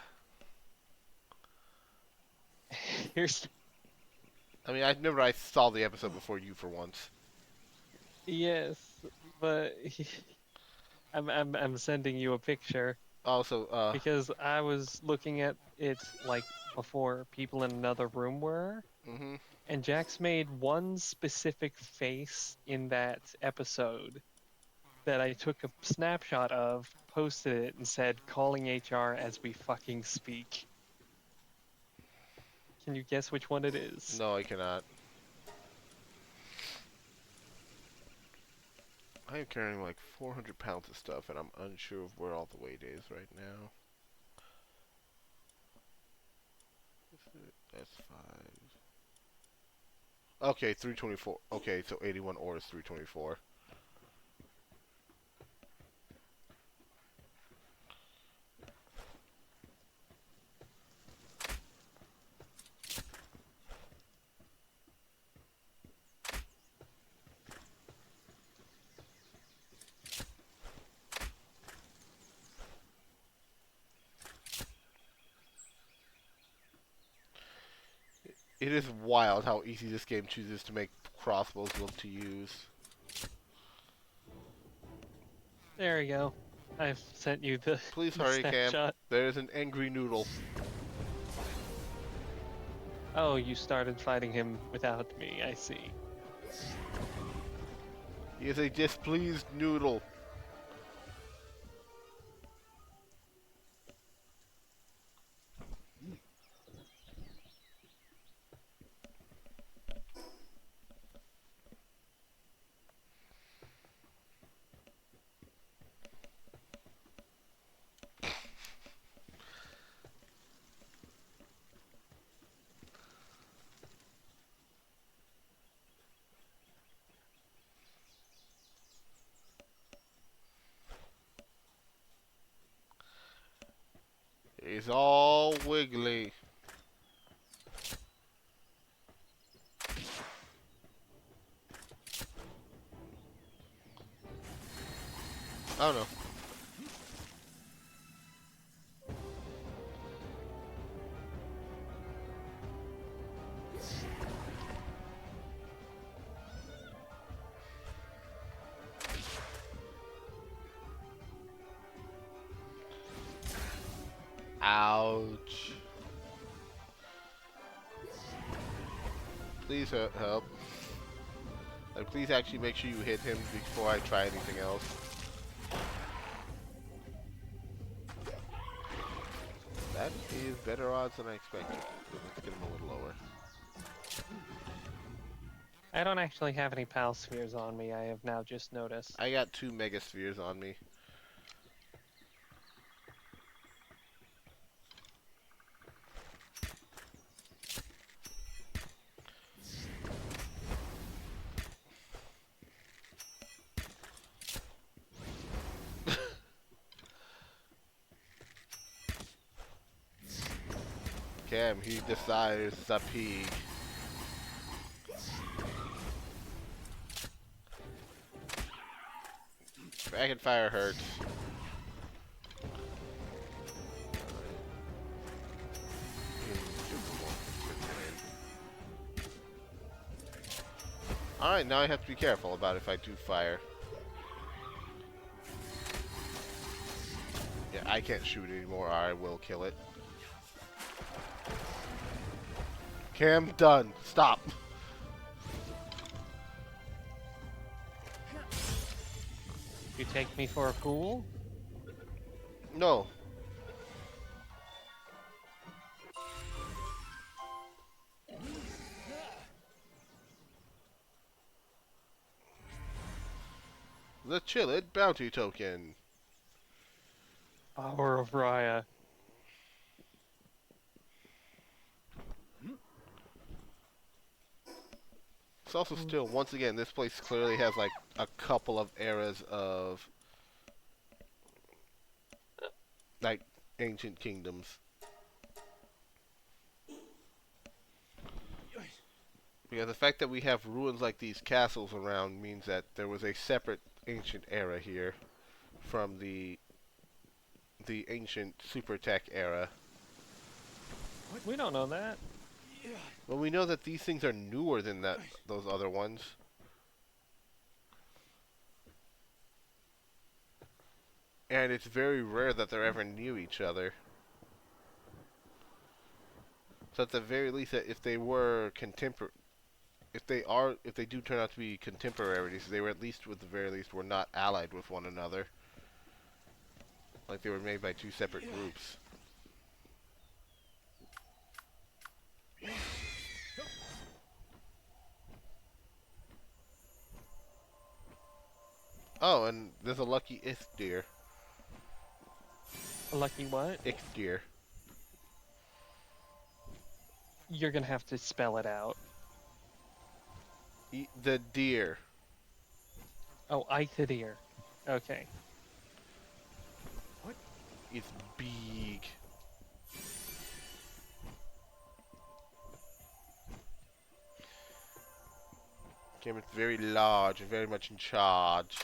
Here's mean, I saw the episode before you for once. yes, but I'm sending you a picture Also, because I was looking at it like before people in another room were, hmm and Jax made one specific face in that episode that I took a snapshot of, posted it, and said, calling HR as we fucking speak. Can you guess which one it is? no, I cannot. I am carrying like 400 pounds of stuff, and I'm unsure of where all the weight is right now. That's 5. Okay, 324. Okay, so 81 ore is 324. It is wild how easy this game chooses to make crossbows look to use. There we go. I've sent you the, Please the hurry, Cam. snapshot. There's an angry noodle. Oh, you started fighting him without me, I see. He is a displeased noodle. Wiggly. Oh no. Ouch. Please help. Like, please actually make sure you hit him before I try anything else. That is better odds than I expected. Let's get him a little lower. I don't actually have any pal spheres on me, I have now just noticed. I got 2 mega spheres on me. Cam, he decides the pig. Dragon fire hurts. Alright, now I have to be careful about if I do fire. Yeah, I can't shoot anymore, or I will kill it. Cam, done. Stop. You take me for a fool? No. The Chillet bounty token. Power of Raya. It's also still, once again, this place clearly has like a couple of eras of like ancient kingdoms. Because the fact that we have ruins like these castles around means that there was a separate ancient era here from the ancient super tech era. We don't know that. Well, we know that these things are newer than those other ones. And it's very rare that they're ever near each other. So at the very least, that if they were if they do turn out to be contemporaries, they were at least, with the very least, were not allied with one another. Like they were made by 2 separate groups. Oh, and there's a lucky Ixdir. A lucky what? Ixdir. You're gonna have to spell it out. The deer. Oh, Ithidיר. Okay. It's big. It's very large and very much in charge.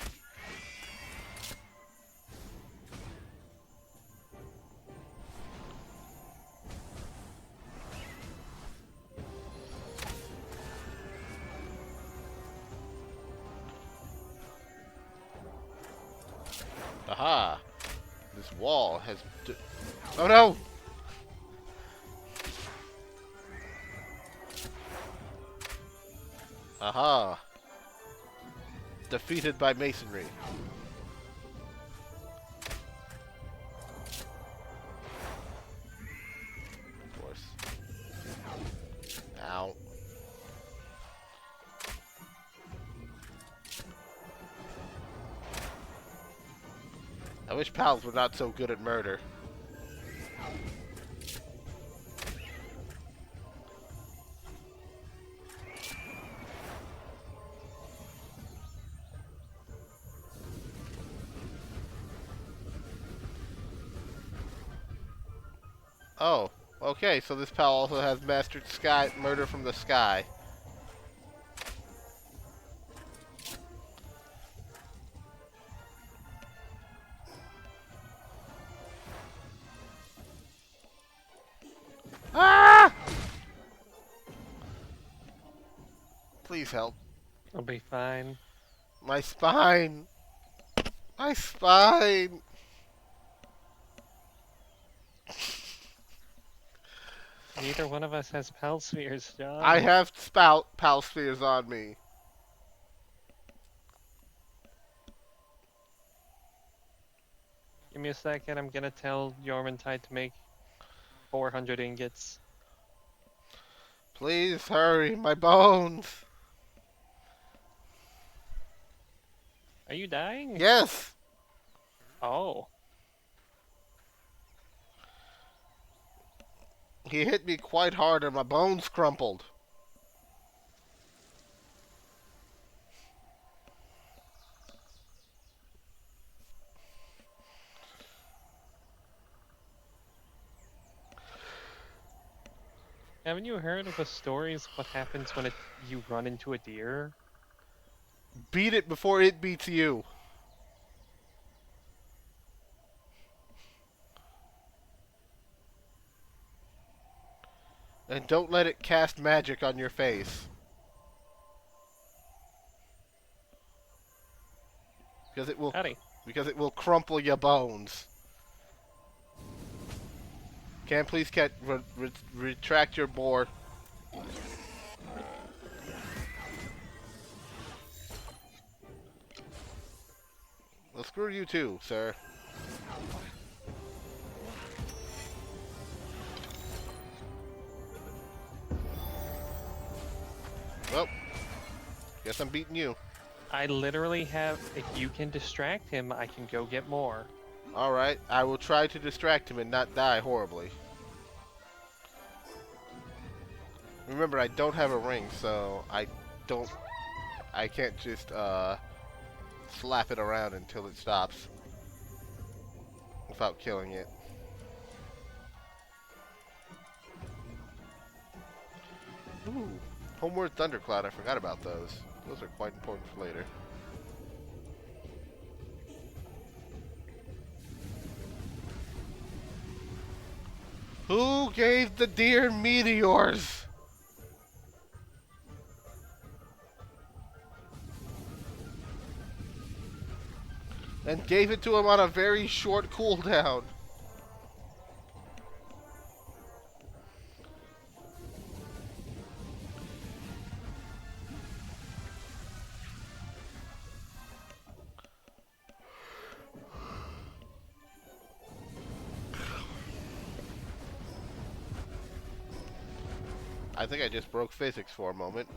Aha! This wall has... Oh no! Aha! Defeated by masonry. Of course. Ow. I wish pals were not so good at murder. Oh. Okay, so this pal also has mastered sky murder from the sky. Ah! Please help. I'll be fine. My spine. My spine. Neither one of us has pal spheres, I John. have spout pal spheres on me. Give me a second. I'm gonna tell Yormantide to make 400 ingots. Please hurry, my bones. Are you dying? Yes. Oh, He hit me quite hard and my bones crumpled. haven't you heard of the stories? What happens when you run into a deer? Beat it before it beats you. And don't let it cast magic on your face. Because it will Howdy. because it will crumple your bones. Can please retract your boar? Well, screw you too, sir. Well, guess I'm beating you. I literally have. If you can distract him, I can go get more. Alright, I will try to distract him and not die horribly. Remember, I don't have a ring, so don't... I can't just, slap it around until it stops. Without killing it. Ooh, Homeward Thundercloud, I forgot about those. Those are quite important for later. Who gave the deer meteors? And gave it to him on a very short cooldown. I think I just broke physics for a moment.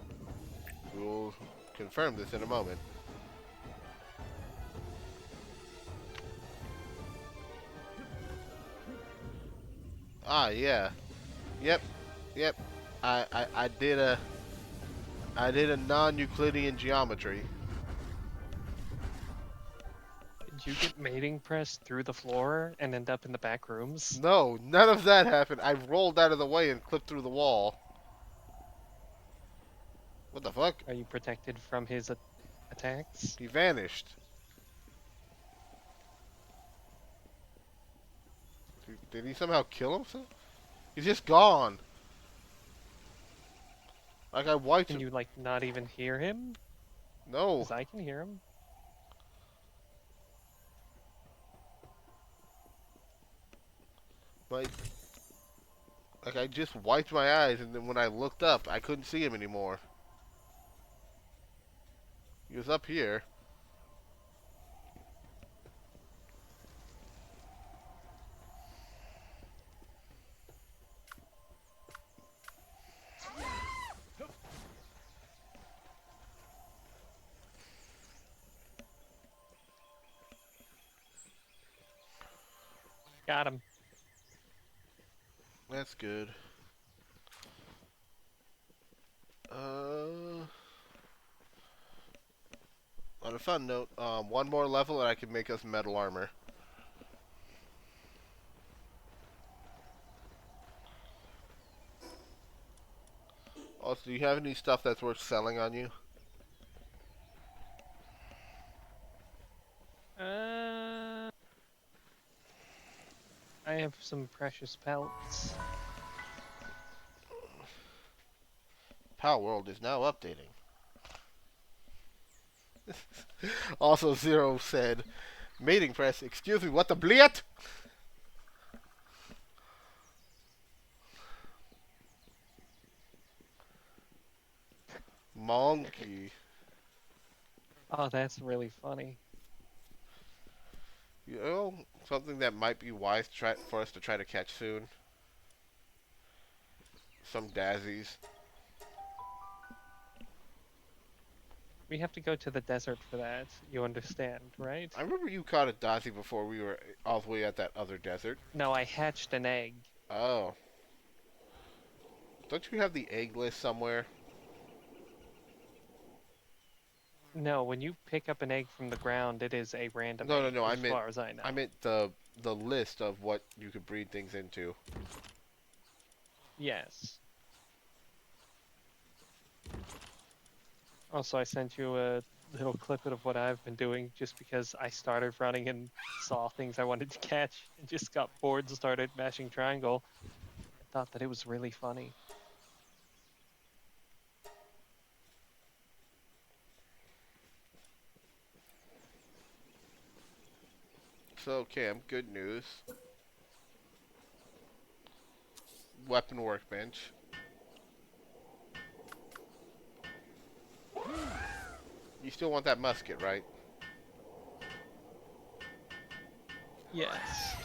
We will confirm this in a moment. Ah, yeah. Yep. Yep. I did a non-Euclidean geometry. Did you get mating pressed through the floor and end up in the back rooms? No, none of that happened. I rolled out of the way and clipped through the wall. What the fuck? Are you protected from his attacks? He vanished. Did he somehow kill himself? He's just gone. Like I wiped Can him. you like not even hear him? No. Because I can hear him. Like I just wiped my eyes and then when I looked up, I couldn't see him anymore. He was up here. Got him. That's good. On a fun note, one more level and I can make us metal armor. Also, do you have any stuff that's worth selling on you? Uh, I have some precious pelts. Palworld is now updating. Also, Zero said, mating press, excuse me, what the bliet? Monkey. Oh, that's really funny. You know, something that might be wise to try, for us to try to catch soon? Some daisies. We have to go to the desert for that. You understand, right? I remember you caught a daisy before we were all the way at that other desert. No, I hatched an egg. Oh. Don't you have the egg list somewhere? No, when you pick up an egg from the ground, it is a random No, no, egg, no. as far as I I know. meant the list of what you could breed things into. Yes. Also, I sent you a little clip of what I've been doing just because I started running and saw things I wanted to catch and just got bored and started mashing triangle. I thought that it was really funny. So, Cam, good news. Weapon workbench. You still want that musket, right? Yes.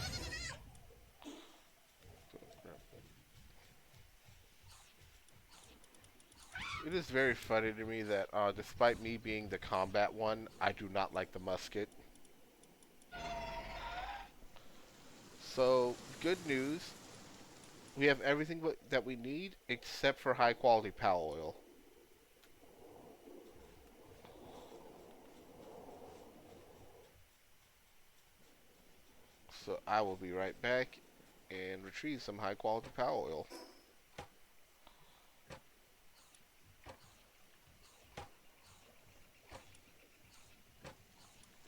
It is very funny to me that, despite me being the combat one, I do not like the musket. So, good news. We have everything that we need except for high quality pal oil. So, I will be right back and retrieve some high quality pal oil.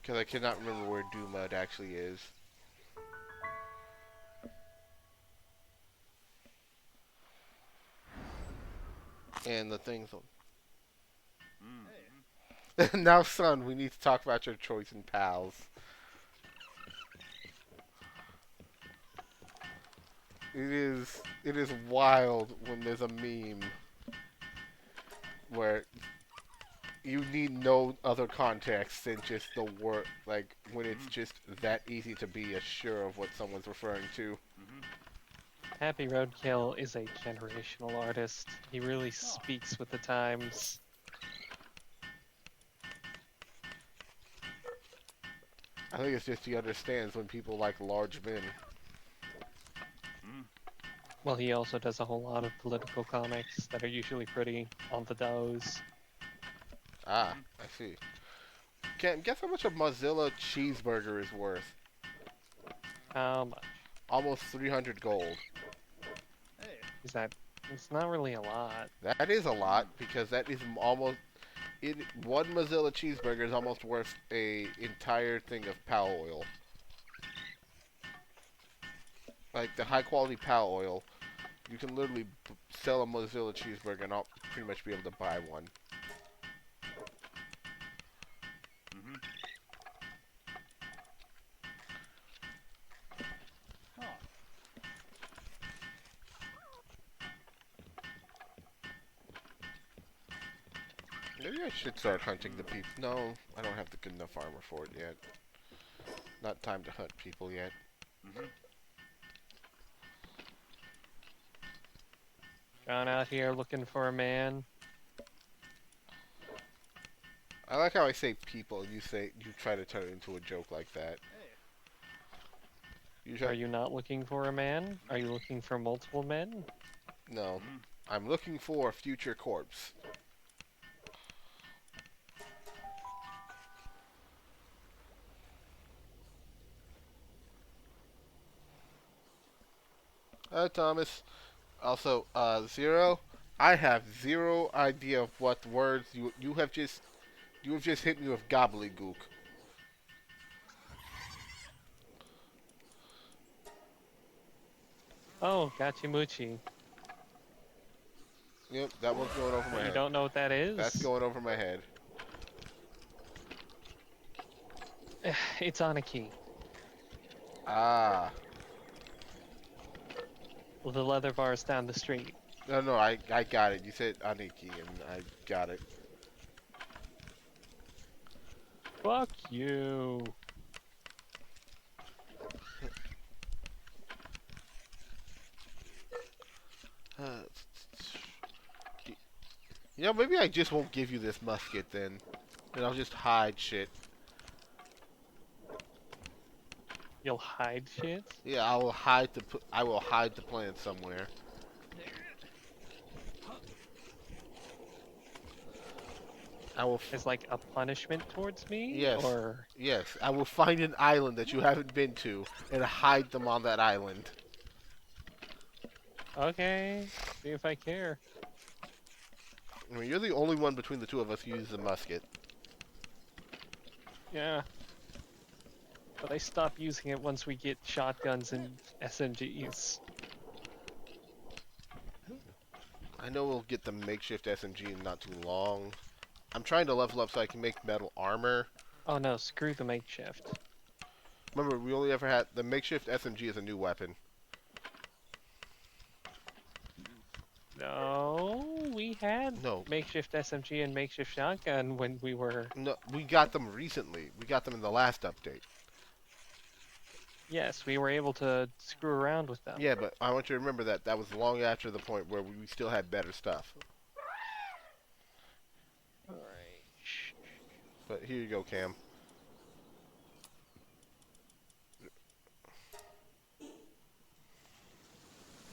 Because I cannot remember where Mud actually is. And the things. Now, son, we need to talk about your choice in pals. It is wild when there's a meme where you need no other context than just the word, like when it's just that easy to be assured of what someone's referring to. Happy Roadkill is a generational artist. He really speaks with the times. I think it's just he understands when people like large men. Well, he also does a whole lot of political comics that are usually pretty on the nose. Ah, I see. Guess how much a Mozilla cheeseburger is worth? How much Almost 300 gold. is that? It's not really a lot. That is a lot because that is almost one Mozilla cheeseburger is almost worth a entire thing of pal oil. Like the high quality pal oil, you can literally sell a Mozilla cheeseburger and I'll pretty much be able to buy one. Maybe I should start hunting the people. No, I don't have the good enough armor for it yet. Not time to hunt people yet. Gone out here looking for a man. I like how I say people and you try to turn it into a joke like that. You Are try, you not looking for a man? Are you looking for multiple men? no, I'm looking for a future corpse. Thomas. Also, Zero. I have zero idea of what words you have just hit me with gobbledygook. Oh, Gachimuchi. Yep, that one's going over my But you head. don't know what that That's is? going over my head. It's on a key. Ah. Well, the leather bar's down the street. No, no, I got it. You said Aniki, and I got it. Fuck you. Uh, you know, maybe I just won't give you this musket then, and I'll just hide shit. You'll hide shit? Yeah, I will hide the plan somewhere. I will. As like a punishment towards me? Yes, Or. yes. I will find an island that you haven't been to and hide them on that island. Okay. See if I care. I mean, you're the only one between the two of us who uses a musket. Yeah. But I stop using it once we get shotguns and SMGs. I know we'll get the makeshift SMG in not too long. I'm trying to level up so I can make metal armor. Oh no, screw the makeshift. Remember, we only ever had the makeshift SMG is a new weapon. No, we had No, makeshift SMG and makeshift shotgun when we were. no, we got them recently. We got them in the last update. Yes, we were able to screw around with them. Yeah, but I want you to remember that that was long after the point where we still had better stuff. Alright. But here you go, Cam.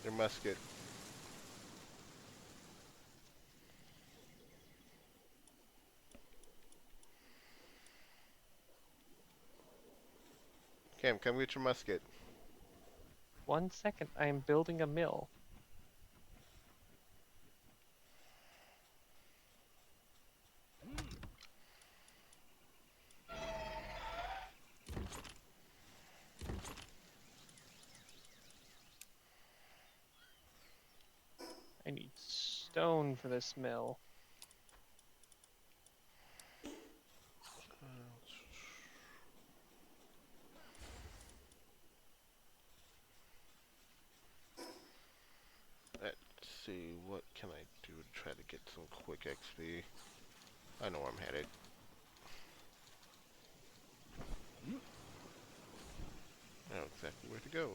Your musket. Cam, come get your musket. 1 second, I am building a mill. I need stone for this mill. Let's see, what can I do to try to get some quick XP? I know where I'm headed. I know exactly where to go.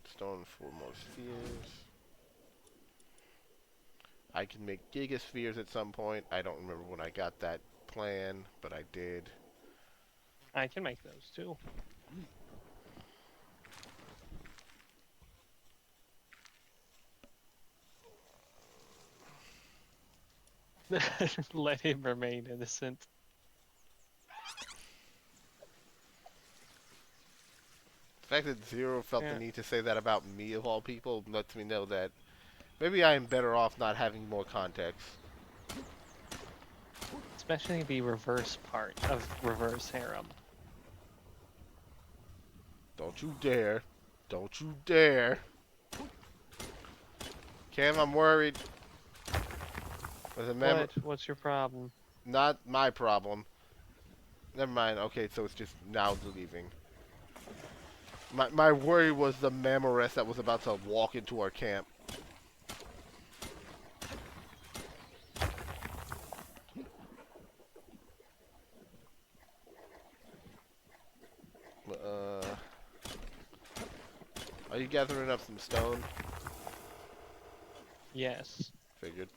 Stone for more spheres. I can make gigaspheres at some point. I don't remember when I got that plan, but I did. I can make those too. Let him remain innocent. The fact that Zero felt the Yeah. need to say that about me, of all people, lets me know that maybe I am better off not having more context. Especially the reverse part of reverse harem. Don't you dare. Don't you dare. Cam, I'm worried. As a member, What? What's your problem? not my problem. Never mind. Okay, so it's just now leaving. My worry was the Mamoress that was about to walk into our camp. Uh, are you gathering up some stone? Yes. Figured.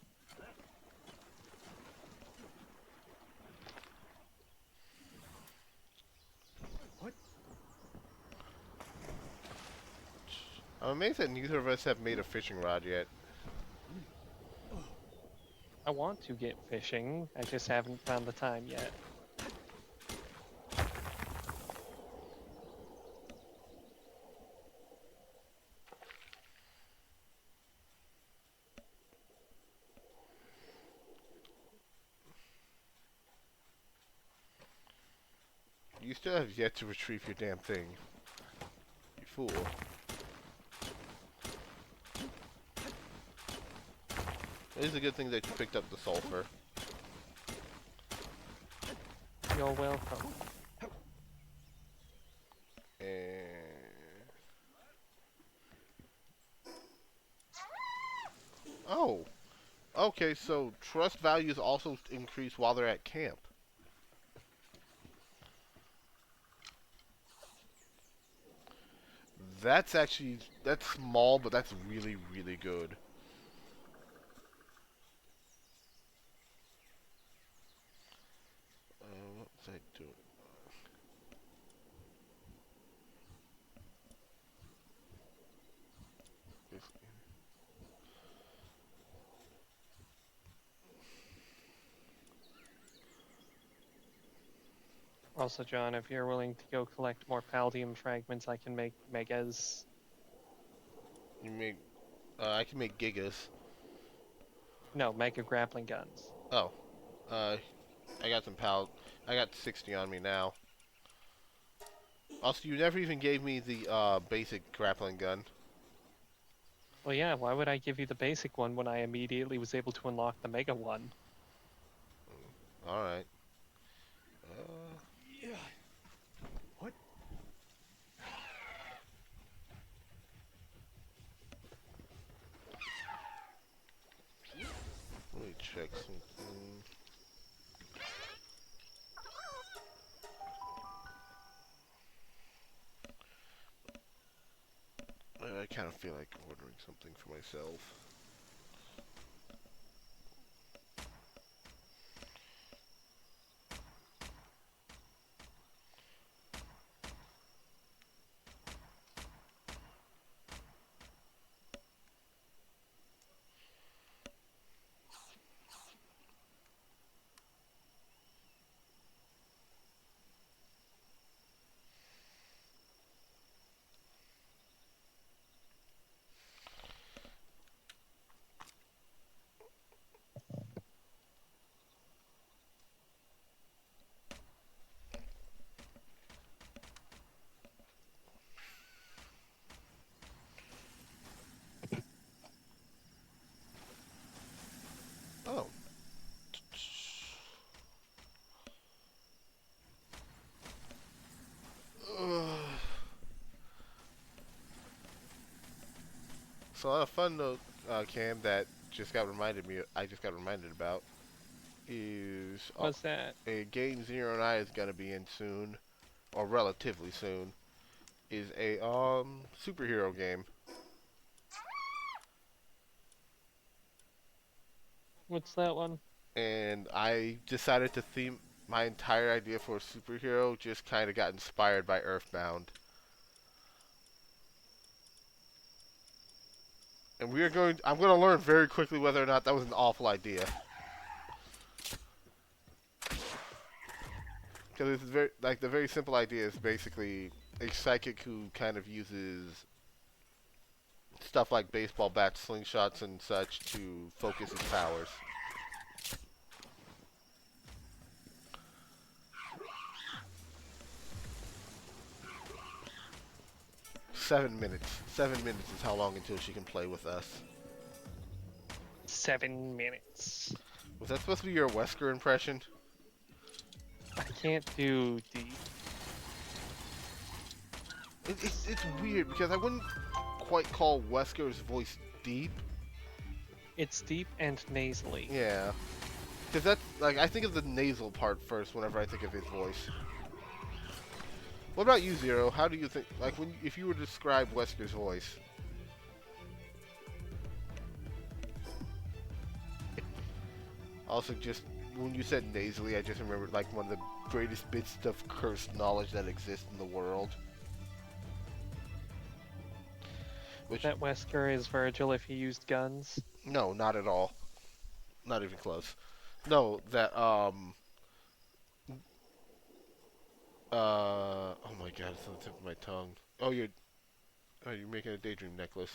I'm amazed that neither of us have made a fishing rod yet. I want to get fishing. I just haven't found the time yet. still have yet to retrieve your damn thing. You fool. It is a good thing that you picked up the sulfur. You're welcome. And... Oh! Okay, so trust values also increase while they're at camp. That's actually... That's small, but that's really, really good. What was I doing? Also, John, if you're willing to go collect more Paldium fragments, I can make megas. You make... I can make gigas. No, mega grappling guns. Oh. Uh, I got some pal... I got 60 on me now. Also, you never even gave me the, basic grappling gun. Well, yeah, why would I give you the basic one when I immediately was able to unlock the mega one? Alright. Uh... Yeah. What? Let me check something. I kind of feel like ordering something for myself. Oh. So a fun note, Cam, that I just got reminded about, is What's that? a game Zero and I is gonna be in soon, or relatively soon, is a superhero game. What's that one? And I decided to theme my entire idea for a superhero just kind of got inspired by Earthbound. And I'm going to learn very quickly whether or not that was an awful idea. Because it's very, like, the very simple idea is basically a psychic who kind of uses stuff like baseball bats, slingshots, and such to focus his powers. Seven minutes is how long until she can play with us. 7 minutes. Was that supposed to be your Wesker impression? I can't do deep. It's weird because I wouldn't quite call Wesker's voice deep. It's deep and nasally. Yeah. Because that's, like, I think of the nasal part first whenever I think of his voice. What about you, Zero? How do you think, like, if you were to describe Wesker's voice? Also, just, when you said nasally, I just remembered, like, one of the greatest bits of cursed knowledge that exists in the world. Which, That Wesker is Virgil if he used guns. no, not at all. Not even close. No, that, oh my god, it's on the tip of my tongue. You're making a daydream necklace.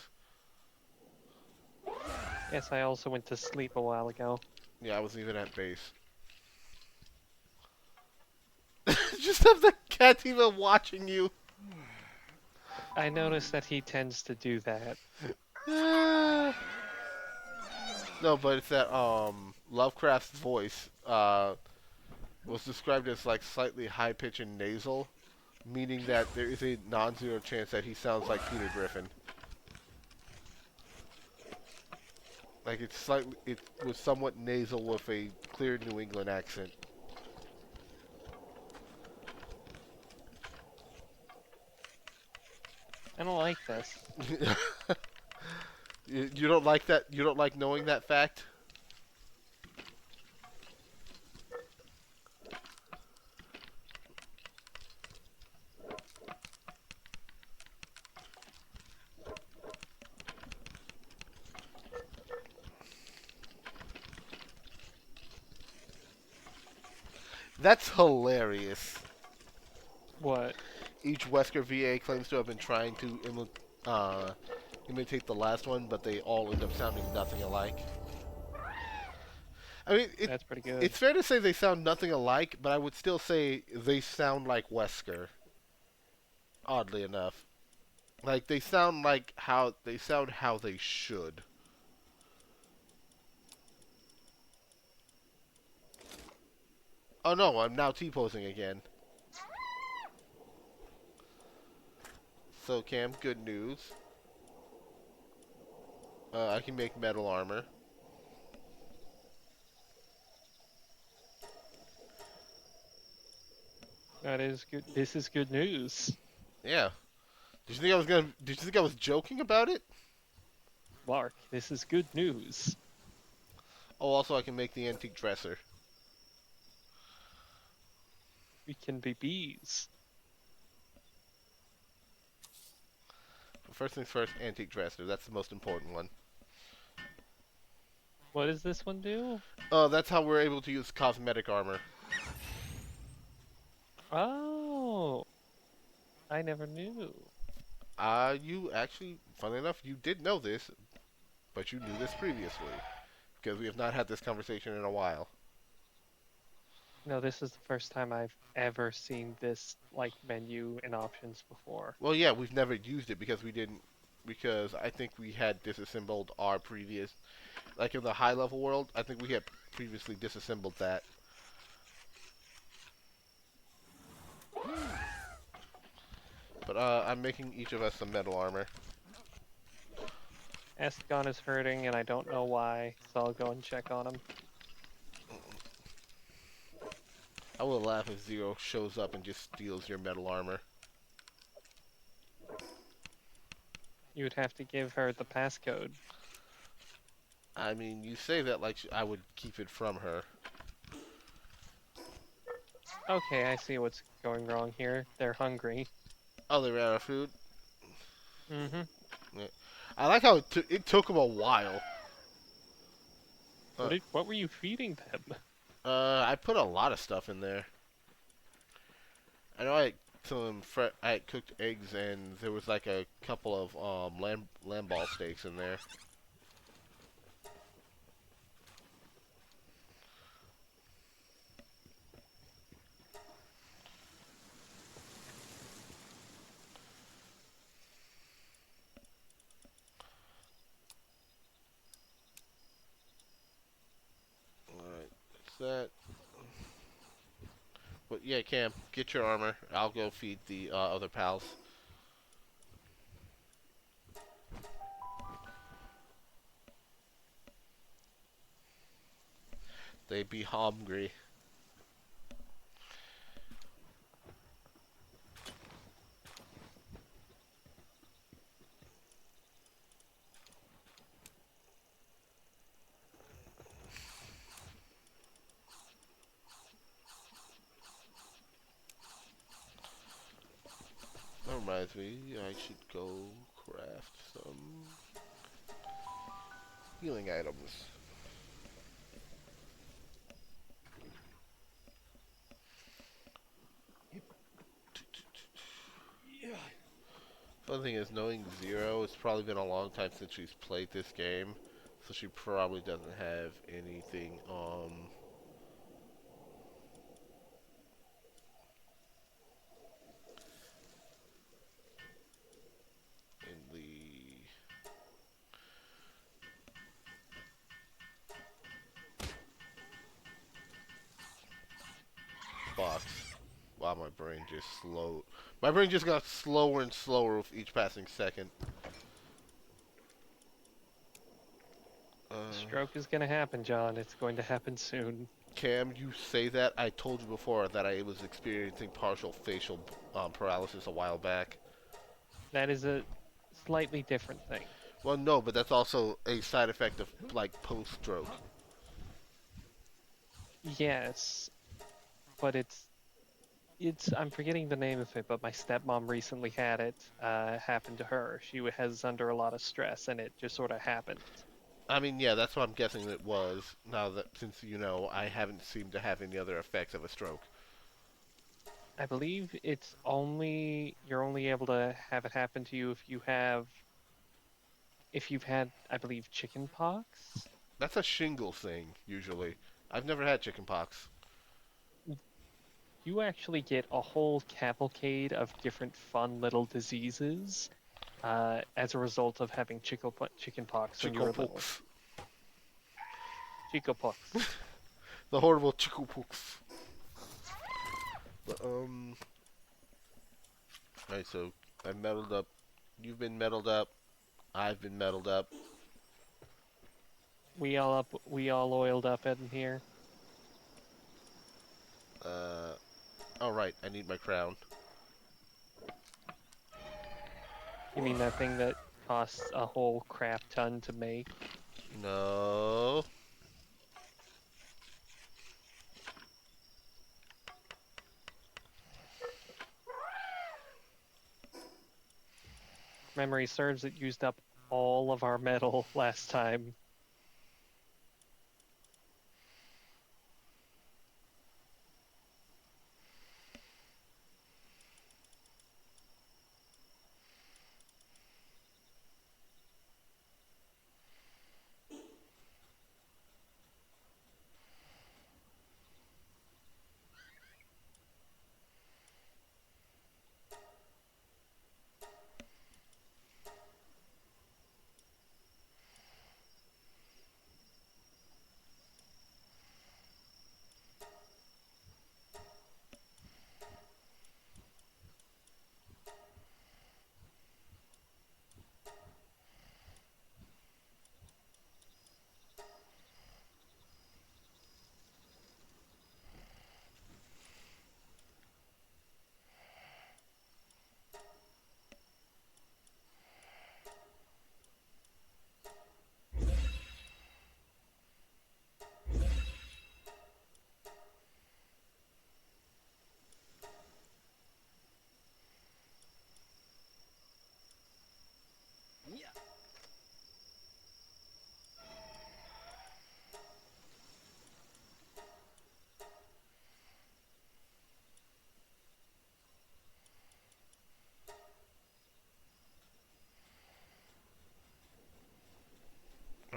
Yes, I also went to sleep a while ago. Yeah, I wasn't even at base. Just have the cat's even watching you. I noticed that he tends to do that. No, but it's that Lovecraft's voice was described as like slightly high pitched and nasal, meaning that there is a non-zero chance that he sounds like Peter Griffin. Like it was somewhat nasal with a clear New England accent. I don't like this. You don't like that? You don't like knowing that fact? That's hilarious. What? Each Wesker VA claims to have been trying to uh, imitate the last one, but they all end up sounding nothing alike. I mean, That's pretty good. it's fair to say they sound nothing alike, but I would still say they sound like Wesker. Oddly enough, like they sound like how they should. Oh no, I'm now T-posing again. So Cam, good news. I can make metal armor. That is good. This is good news. Yeah. Did you think I was gonna? Did you think I was joking about it? Mark, this is good news. Oh, also I can make the antique dresser. We can be bees. First things first, antique dresser. That's the most important one. What does this one do? That's how we're able to use cosmetic armor. Oh, I never knew. You actually, funnily enough, you did know this, but you knew this previously because we have not had this conversation in a while. No, this is the first time I've ever seen this like menu and options before. Well, yeah, we've never used it because we didn't, because I think we had disassembled our previous, like in the high level world, I think we had previously disassembled that. But I'm making each of us some metal armor. Esgon is hurting and I don't know why, so I'll go and check on him. I will laugh if Zero shows up and just steals your metal armor. You would have to give her the passcode. I mean, you say that like I would keep it from her. Okay, I see what's going wrong here. They're hungry. Oh, they ran out of food? Mm-hmm. Yeah. I like how it took them a while. What were you feeding them? I put a lot of stuff in there. I know I had I had cooked eggs and there was like a couple of lamb ball steaks in there. Alright, that's that. But yeah, Cam, get your armor. I'll go feed the other pals. They be hungry. That reminds me, I should go craft some healing items. Yeah. Fun thing is, knowing Zero, it's probably been a long time since she's played this game, so she probably doesn't have anything, Wow, my brain just slowed. My brain just got slower and slower with each passing second. Uh, Stroke is going to happen, John. It's going to happen soon. Cam, you say that. I told you before that I was experiencing partial facial paralysis a while back. That is a slightly different thing. Well, no, but that's also a side effect of like post-stroke. Yes, but it's I'm forgetting the name of it, but my stepmom recently had it happen to her. She has under a lot of stress and it just sort of happened. I mean, yeah, that's what I'm guessing it was. Now that since I haven't seemed to have any other effects of a stroke. I believe you're only able to have it happen to you if you've had, I believe, chicken pox. That's a shingle thing usually. I've never had chickenpox. You actually get a whole cavalcade of different fun little diseases as a result of having chicken pox when you were little. Chickenpox. Chickenpox. The horrible chickenpox. But alright, so I meddled up. You've been meddled up. I've been meddled up. We all oiled up in here. Uh, alright, I need my crown. You mean that thing that costs a whole crap ton to make? No. Memory serves, it used up all of our metal last time.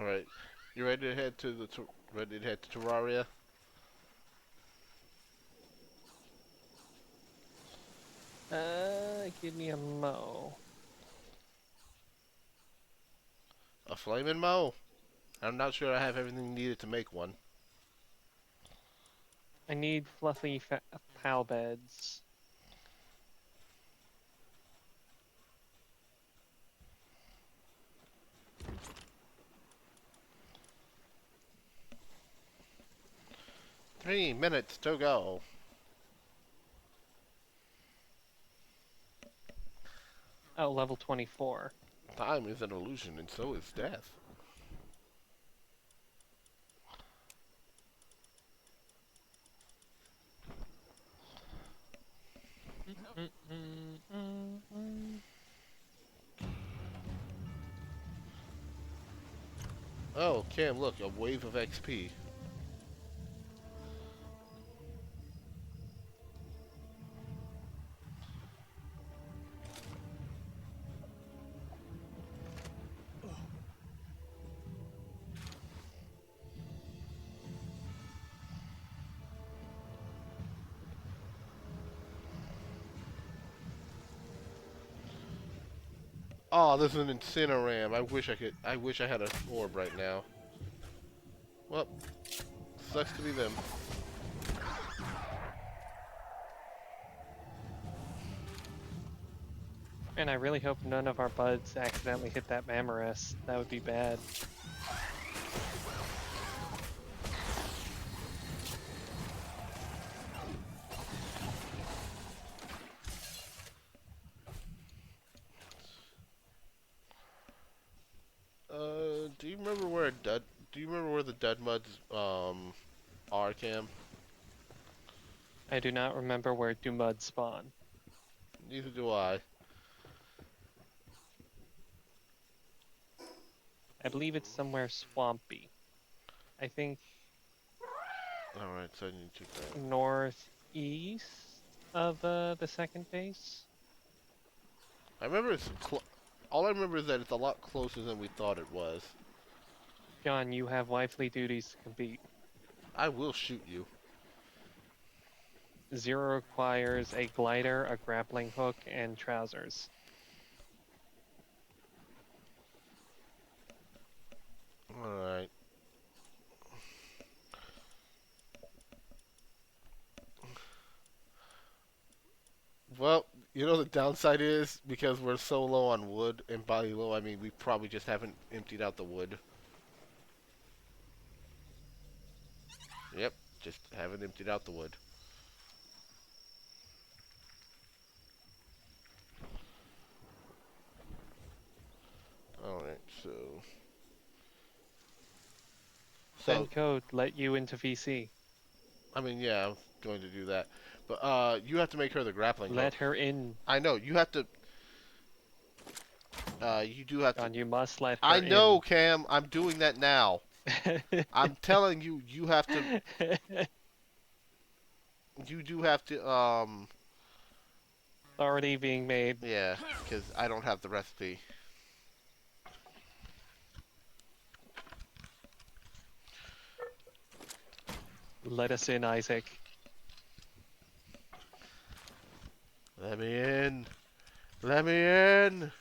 Alright. You ready to head to Terraria? Give me a mo. A flaming Mo? I'm not sure I have everything needed to make one. I need fluffy pal beds. Three minutes to go. Oh, level 24. Time is an illusion, and so is death. Oh, Cam, look, a wave of XP. Oh, this is an Incineram. I wish I had an orb right now. Well, sucks to be them. And I really hope none of our buds accidentally hit that Mamorest. That would be bad. Do you remember where Do you remember where the dead muds are, Cam? I do not remember where Dumud spawn. Neither do I. I believe it's somewhere swampy. I think All right, so I need to go. northeast of the second base. I remember all I remember is that it's a lot closer than we thought it was. John, you have wifely duties to compete. I will shoot you. Zero requires a glider, a grappling hook, and trousers. All right. Well, you know the downside is because we're so low on wood, and by low I mean we probably just haven't emptied out the wood. Yep, just haven't emptied out the wood. Alright, so Send code, let you into VC. I mean yeah, I'm going to do that. But you have to make her the grappling hook. Let her in. I know, you have to you do have to. John, you must let her I in. know, Cam, I'm doing that now. I'm telling you, you have to you do have to Already being made. yeah, because I don't have the recipe. Let us in, Isaac. Let me in. Let me in.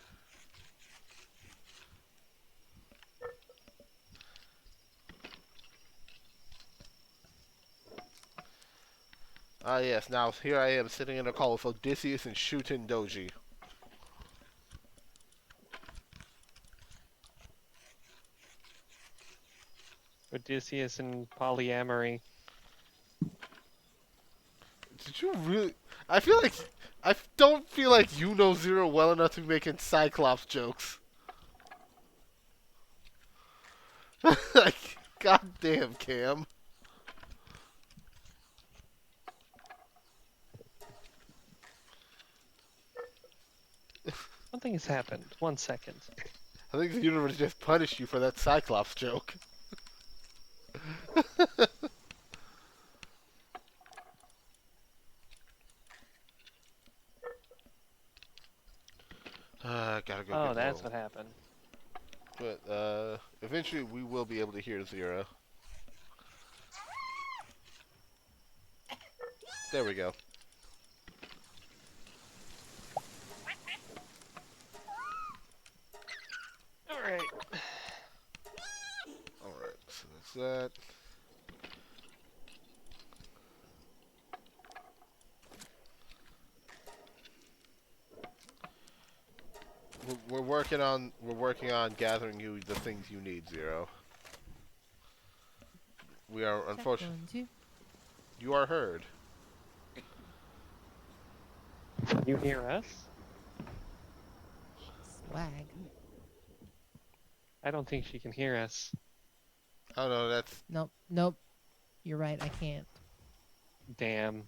Ah yes, now here I am sitting in a call with Odysseus and Shuten Doji. Odysseus and polyamory. Did you really? I feel like I don't feel like you know Zero well enough to be making Cyclops jokes. Like, goddamn, Cam. Something has happened. 1 second. I think the universe just punished you for that Cyclops joke. Gotta go Oh, get that's low. what happened. But eventually we will be able to hear Zero. There we go. Alright. Alright, so that's that. We're working on gathering you the things you need, Zero. We are Check unfortunately 1, 2. you are heard. You hear us? Swag. I don't think she can hear us. Oh no, that's Nope. You're right, I can't. Damn.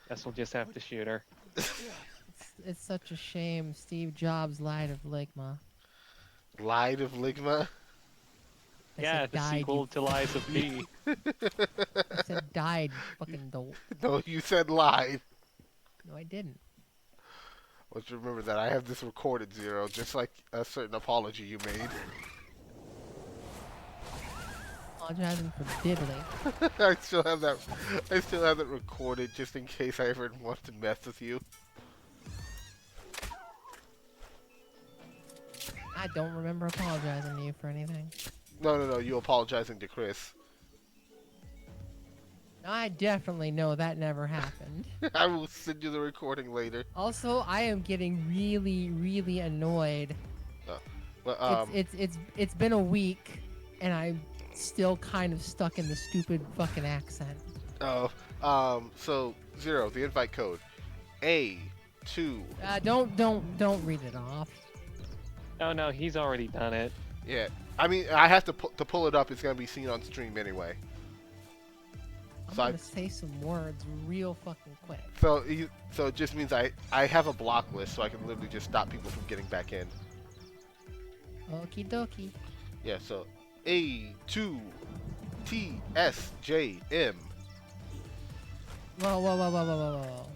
Guess we'll just have to shoot her. It's such a shame. Steve Jobs lied of Ligma. Lied of Ligma. I Yeah, said the died, sequel you. to Lies of P. I said died, fucking dolt. No, you said lied. No, I didn't. Let's remember that I have this recorded, Zero, just like a certain apology you made. Apologizing for diddly. I still have that. I still have it recorded just in case I ever want to mess with you. I don't remember apologizing to you for anything. No, you apologizing to Chris. I definitely know that never happened. I will send you the recording later. Also, I am getting really, really annoyed. Uh, but It's been a week, and I'm still kind of stuck in the stupid fucking accent. oh, so Zero, the invite code A2. Don't read it off. Oh no, he's already done it. Yeah, I mean I have to pull it up. It's gonna be seen on stream anyway. I'm So gonna say some words real fucking quick. so it just means I have a block list, so I can literally just stop people from getting back in. Okie dokie. Yeah, so A2TSJM. Whoa.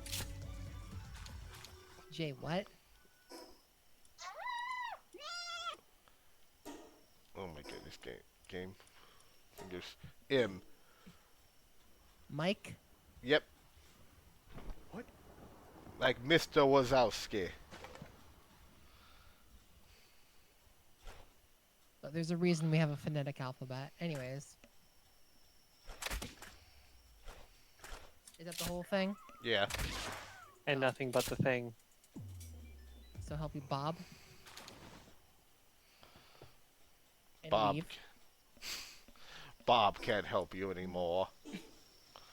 Jay, what? Oh my goodness, game. Fingers. M. Mike? Yep. What? Like Mr. Wazowski. But there's a reason we have a phonetic alphabet. Anyways. Is that the whole thing? Yeah. And nothing but the thing. So help you, Bob. And Bob. leave. Bob can't help you anymore.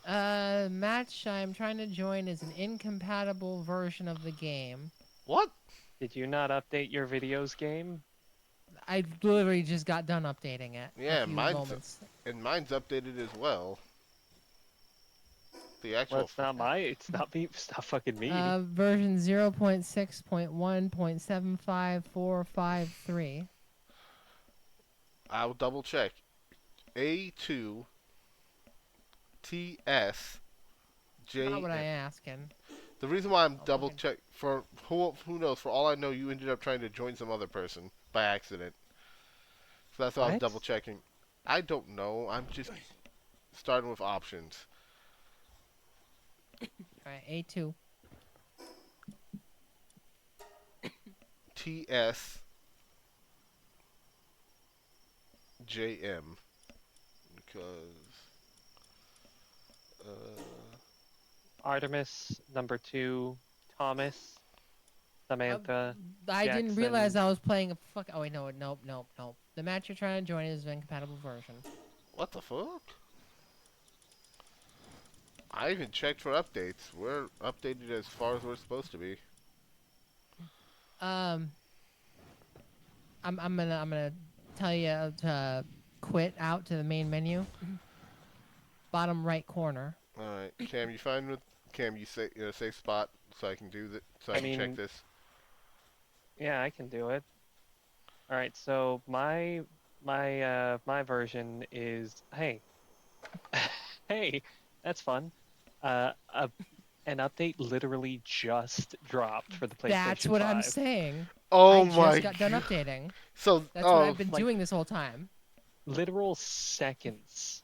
Match I'm trying to join is an incompatible version of the game. What? Did you not update your videos game? I literally just got done updating it. Yeah, a few mine's moments. and mine's updated as well. The actual. Well, it's not my. It's not me. It's not fucking me. Version 0.6.1.75453. I'll double check. A2 TS Not what I J. asking. The reason why I'm Oh, double fucking- check for who knows, for all I know you ended up trying to join some other person by accident. So that's why I was What? double checking. I don't know. I'm just starting with options. Alright, A2. TS JM because Artemis, number 2, Thomas, Samantha. I didn't realize Jackson. I was playing a fuck. Oh wait, no, nope. The match you're trying to join is an incompatible version. what the fuck? I even checked for updates. We're updated as far as we're supposed to be. I'm gonna tell you to quit out to the main menu. Bottom right corner. All right, Cam, you fine with Cam? You say in a safe spot so I can do that. So I I can check mean- this. Yeah, I can do it. All right, so my version is hey, hey, that's fun. An update literally just dropped for the PlayStation That's what 5. I'm saying. Oh I my just got done god. updating. So That's what oh I've been like- doing this whole time. Literal seconds.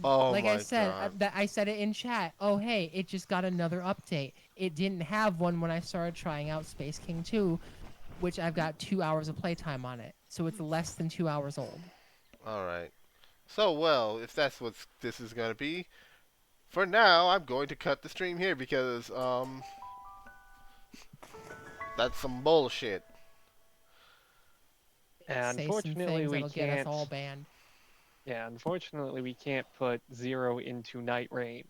oh Like my I said, god. I said it in chat. Oh hey, it just got another update. It didn't have one when I started trying out Space King 2, which I've got 2 hours of playtime on it. So it's less than 2 hours old. All right. So well, if that's what this is gonna be, for now I'm going to cut the stream here because that's some bullshit. And Say some unfortunately, things we that'll get us can't. all banned. Yeah, unfortunately, we can't put Zero into Night Rain.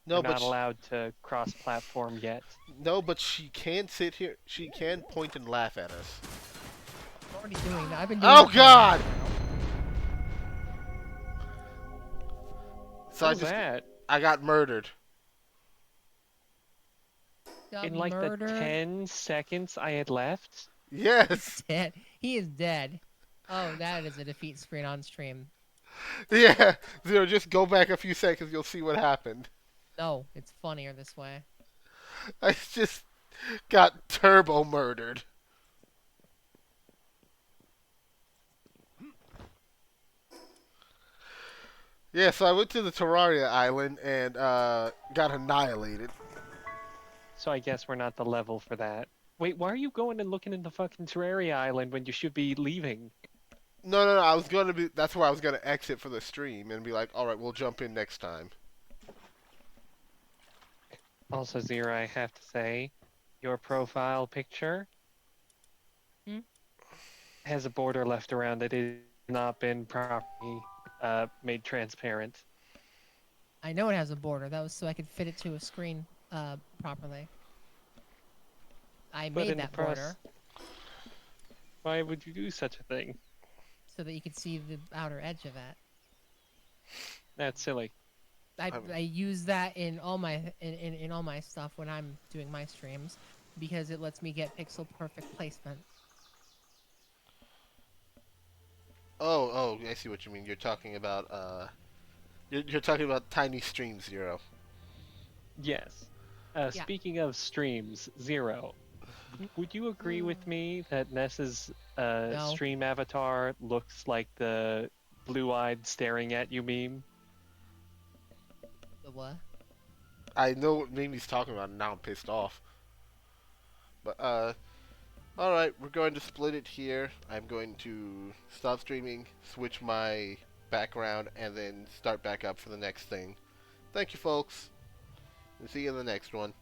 No, We're but not allowed to cross-platform yet. no, but she can sit here. She can point and laugh at us. I'm already doing that. I've been doing Oh that for a while god! So What was that? I got murdered. now. In Got like murdered. the 10 seconds I had left? Yes. Dead. He is dead. Oh, that is a defeat screen on stream. Yeah. Zero. Just go back a few seconds. You'll see what happened. No, it's funnier this way. I just got turbo murdered. Yeah, so I went to the Terraria island and got annihilated. So I guess we're not the level for that. Wait, why are you going and looking in the fucking Terraria Island when you should be leaving? No. I was gonna be. That's where I was gonna exit for the stream and be like, all right, we'll jump in next time. Also, Zero, I have to say, your profile picture Hmm? has a border left around it. It has not been properly made transparent. I know it has a border. That was so I could fit it to a screen properly. I But made in the that border press, why would you do such a thing? so that you could see the outer edge of it. That's silly. I'm, I use that in all my in all my stuff when I'm doing my streams because it lets me get pixel perfect placement. oh, I see what you mean. You're talking about you're talking about tiny stream Zero. Yes. Yeah. Speaking of streams, Zero, would you agree with me that Ness's No. stream avatar looks like the blue-eyed staring at you meme? The what? I know what Mimi's talking about, and now I'm pissed off. But all right, we're going to split it here. I'm going to stop streaming, switch my background, and then start back up for the next thing. Thank you, folks, and see you in the next one.